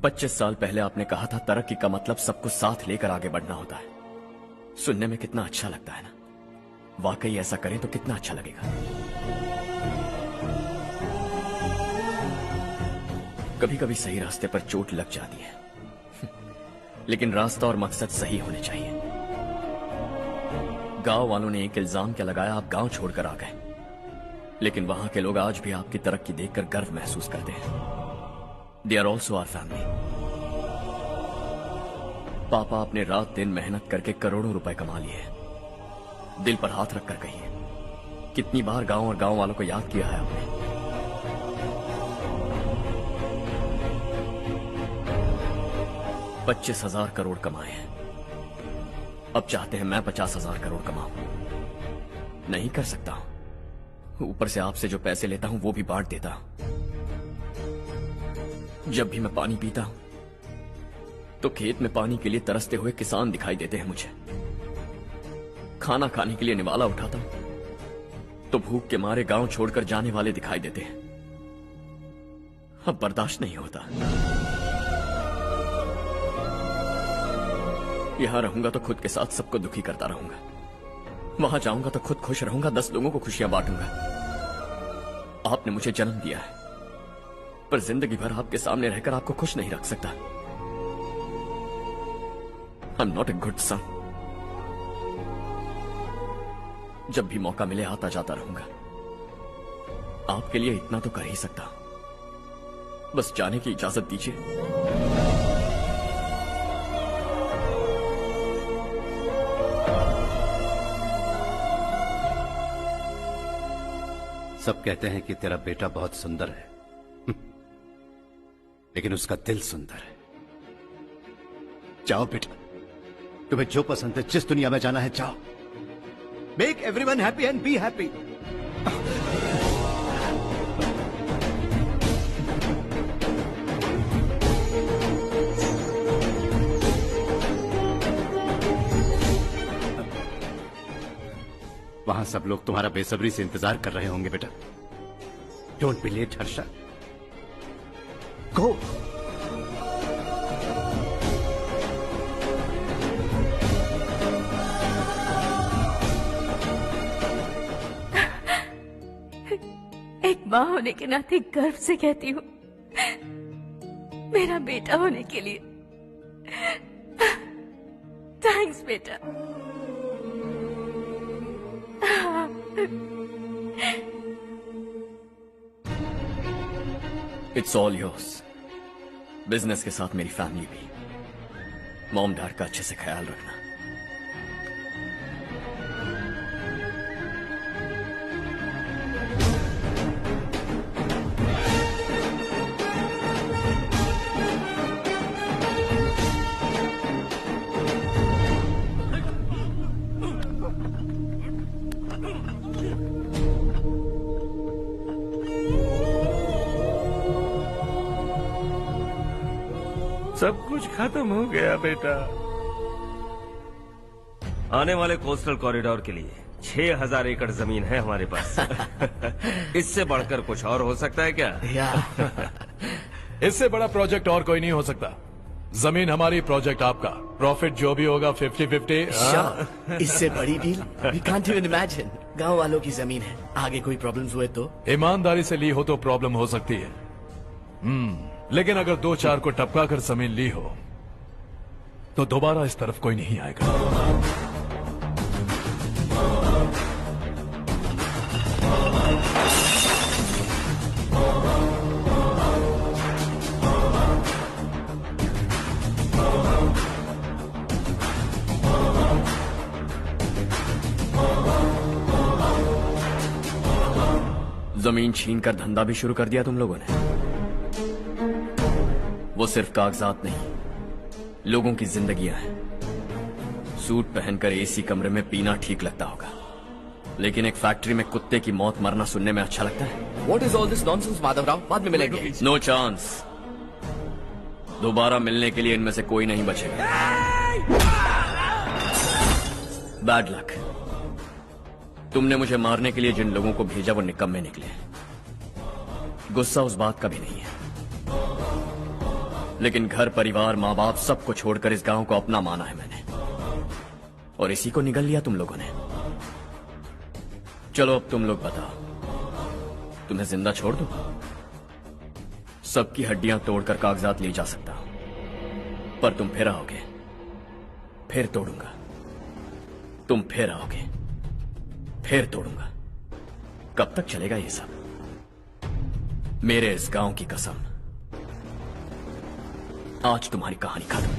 Speaker 5: 25 साल पहले आपने कहा था तरक्की का मतलब सबको साथ लेकर आगे बढ़ना होता है। सुनने में कितना अच्छा लगता है ना? वाकई ऐसा करें तो कितना अच्छा लगेगा। कभी कभी सही रास्ते पर चोट लग जाती है, लेकिन रास्ता और मकसद सही होने चाहिए। गांव वालों ने एक इल्जाम क्या लगाया, आप गांव छोड़कर आ गए, लेकिन वहां के लोग आज भी आपकी तरक्की देखकर गर्व महसूस करते हैं। They are also our family. पापा आपने रात दिन मेहनत करके करोड़ों रुपए कमा लिए। दिल पर हाथ रखकर कहिए, कितनी बार गांव और गांव वालों को याद किया है आपने? 25,000 करोड़ कमाए हैं। अब चाहते हैं मैं 50,000 करोड़ कमाऊं। नहीं कर सकता हूं। ऊपर से आपसे जो पैसे लेता हूं वो भी बांट देता हूं। जब भी मैं पानी पीता हूं तो खेत में पानी के लिए तरसते हुए किसान दिखाई देते हैं मुझे। खाना खाने के लिए निवाला उठाता हूं तो भूख के मारे गांव छोड़कर जाने वाले दिखाई देते हैं। अब बर्दाश्त नहीं होता। यहां रहूंगा तो खुद के साथ सबको दुखी करता रहूंगा। वहां जाऊंगा तो खुद खुश रहूंगा, 10 लोगों को खुशियां बांटूंगा। आपने मुझे जन्म दिया है, पर जिंदगी भर आपके सामने रहकर आपको खुश नहीं रख सकता। I am not a good son. जब भी मौका मिले आता जाता रहूंगा। आपके लिए इतना तो कर ही सकता हूं। बस जाने की इजाजत दीजिए।
Speaker 9: सब कहते हैं कि तेरा बेटा बहुत सुंदर है, लेकिन उसका दिल सुंदर है। जाओ बेटा, तुम्हें जो पसंद है, जिस दुनिया में जाना है जाओ। Make everyone happy and be happy. वहां सब लोग तुम्हारा बेसब्री से इंतजार कर रहे होंगे बेटा। डोंट बी लेट हर्षा, गो।
Speaker 13: एक माँ होने के नाते गर्व से कहती हूँ, मेरा बेटा होने के लिए थैंक्स बेटा।
Speaker 5: It's all yours. बिजनेस के साथ मेरी फैमिली भी। मॉम डैड का अच्छे से ख्याल रखना।
Speaker 1: सब कुछ खत्म हो गया बेटा। आने वाले कोस्टल कॉरिडोर के लिए 6000 एकड़ जमीन है हमारे पास। इससे बढ़कर कुछ और हो सकता है क्या?
Speaker 7: इससे बड़ा प्रोजेक्ट और कोई नहीं हो सकता। जमीन हमारी, प्रोजेक्ट आपका। प्रॉफिट जो भी होगा 50-50।
Speaker 16: इससे बड़ी deal we can't even imagine. गांव वालों की जमीन है, आगे कोई प्रॉब्लम्स हुए तो?
Speaker 7: ईमानदारी से ली हो तो प्रॉब्लम हो सकती है, लेकिन अगर 2-4 को टपका कर जमीन ली हो तो दोबारा इस तरफ कोई नहीं आएगा।
Speaker 5: जमीन छीन कर धंधा भी शुरू कर दिया तुम लोगों ने। वो सिर्फ कागजात नहीं, लोगों की जिंदगियां हैं। सूट पहनकर एसी कमरे में पीना ठीक लगता होगा, लेकिन एक फैक्ट्री में कुत्ते की मौत मरना सुनने में अच्छा लगता है।
Speaker 16: What is all this nonsense, Madhavrao? बाद में मिलेंगे।
Speaker 5: No chance. दोबारा मिलने के लिए इनमें से कोई नहीं बचेगा। Bad luck. तुमने मुझे मारने के लिए जिन लोगों को भेजा वो निकम्मे निकले। गुस्सा उस बात का भी नहीं है, लेकिन घर परिवार माँ बाप सबको छोड़कर इस गांव को अपना माना है मैंने, और इसी को निगल लिया तुम लोगों ने। चलो अब तुम लोग बताओ, तुम्हें जिंदा छोड़ दूं? सबकी हड्डियां तोड़कर कागजात ले जा सकता हूं, पर तुम फिर आओगे, फिर तोड़ूंगा। तुम फिर आओगे, फिर तोड़ूंगा। कब तक चलेगा ये सब? मेरे इस गांव की कसम, आज तुम्हारी कहानी खत्म।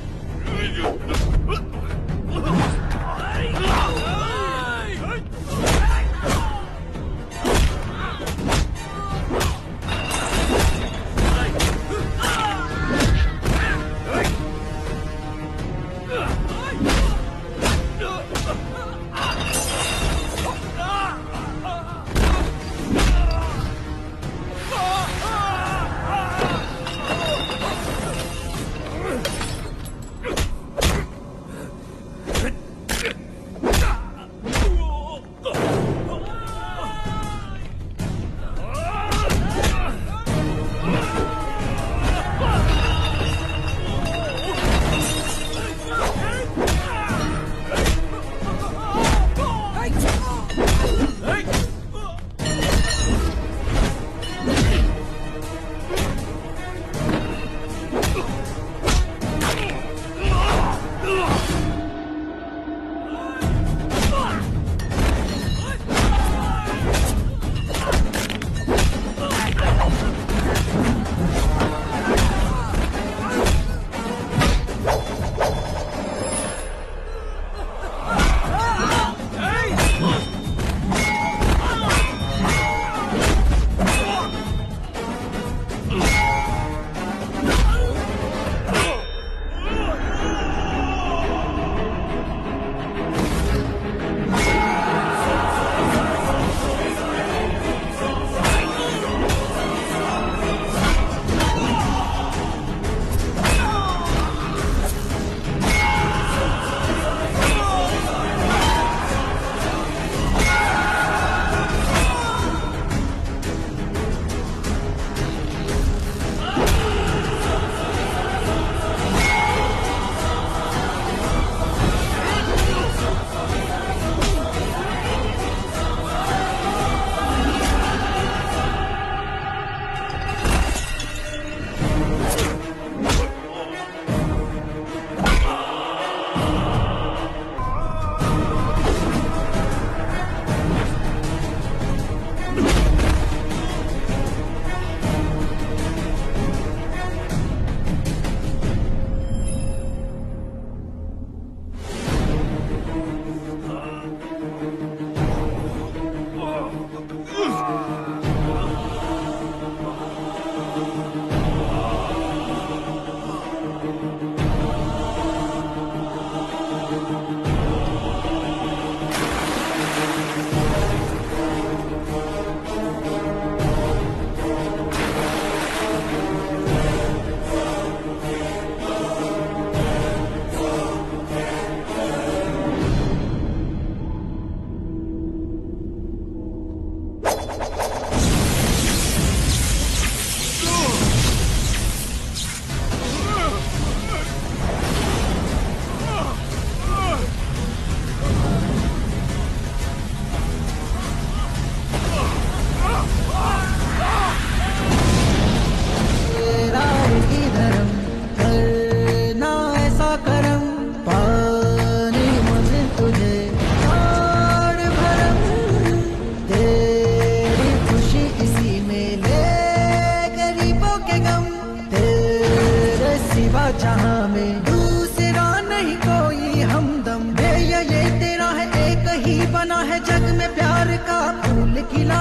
Speaker 2: जहां में दूसरा नहीं कोई हमदम। ये तेरा है, एक ही बना है जग में प्यार का फूल खिला।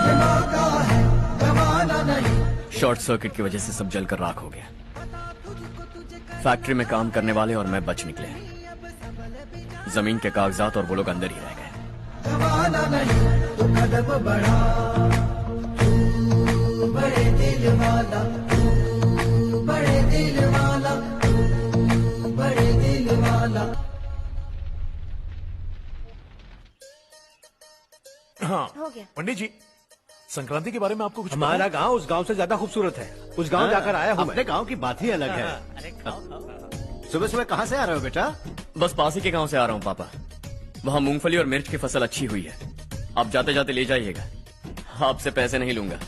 Speaker 2: ये मौका है, गवाना नहीं।
Speaker 5: शॉर्ट सर्किट की वजह से सब जलकर राख हो गया। फैक्ट्री में काम करने वाले और मैं बच निकले। जमीन के कागजात और वो लोग अंदर ही रह गए।
Speaker 2: गवाना नहीं तो कदम बढ़ा, तू बड़े दिल वाला, तू बड़े दिल वाला, तू बड़े दिल वाला।
Speaker 7: हाँ
Speaker 6: हो गया।
Speaker 7: पंडित जी, संक्रांति के बारे में आपको कुछ
Speaker 12: हमारा
Speaker 7: पता
Speaker 12: गांव उस गांव से ज्यादा खूबसूरत है। उस गांव जाकर आया हूँ।
Speaker 9: अपने गांव की बात ही अलग है। सुबह सुबह कहाँ से आ रहे हो बेटा?
Speaker 5: बस पास ही के गांव से आ रहा हूँ पापा। वहाँ मूंगफली और मिर्च की फसल अच्छी हुई है। आप जाते जाते ले जाइएगा। आपसे पैसे नहीं लूंगा।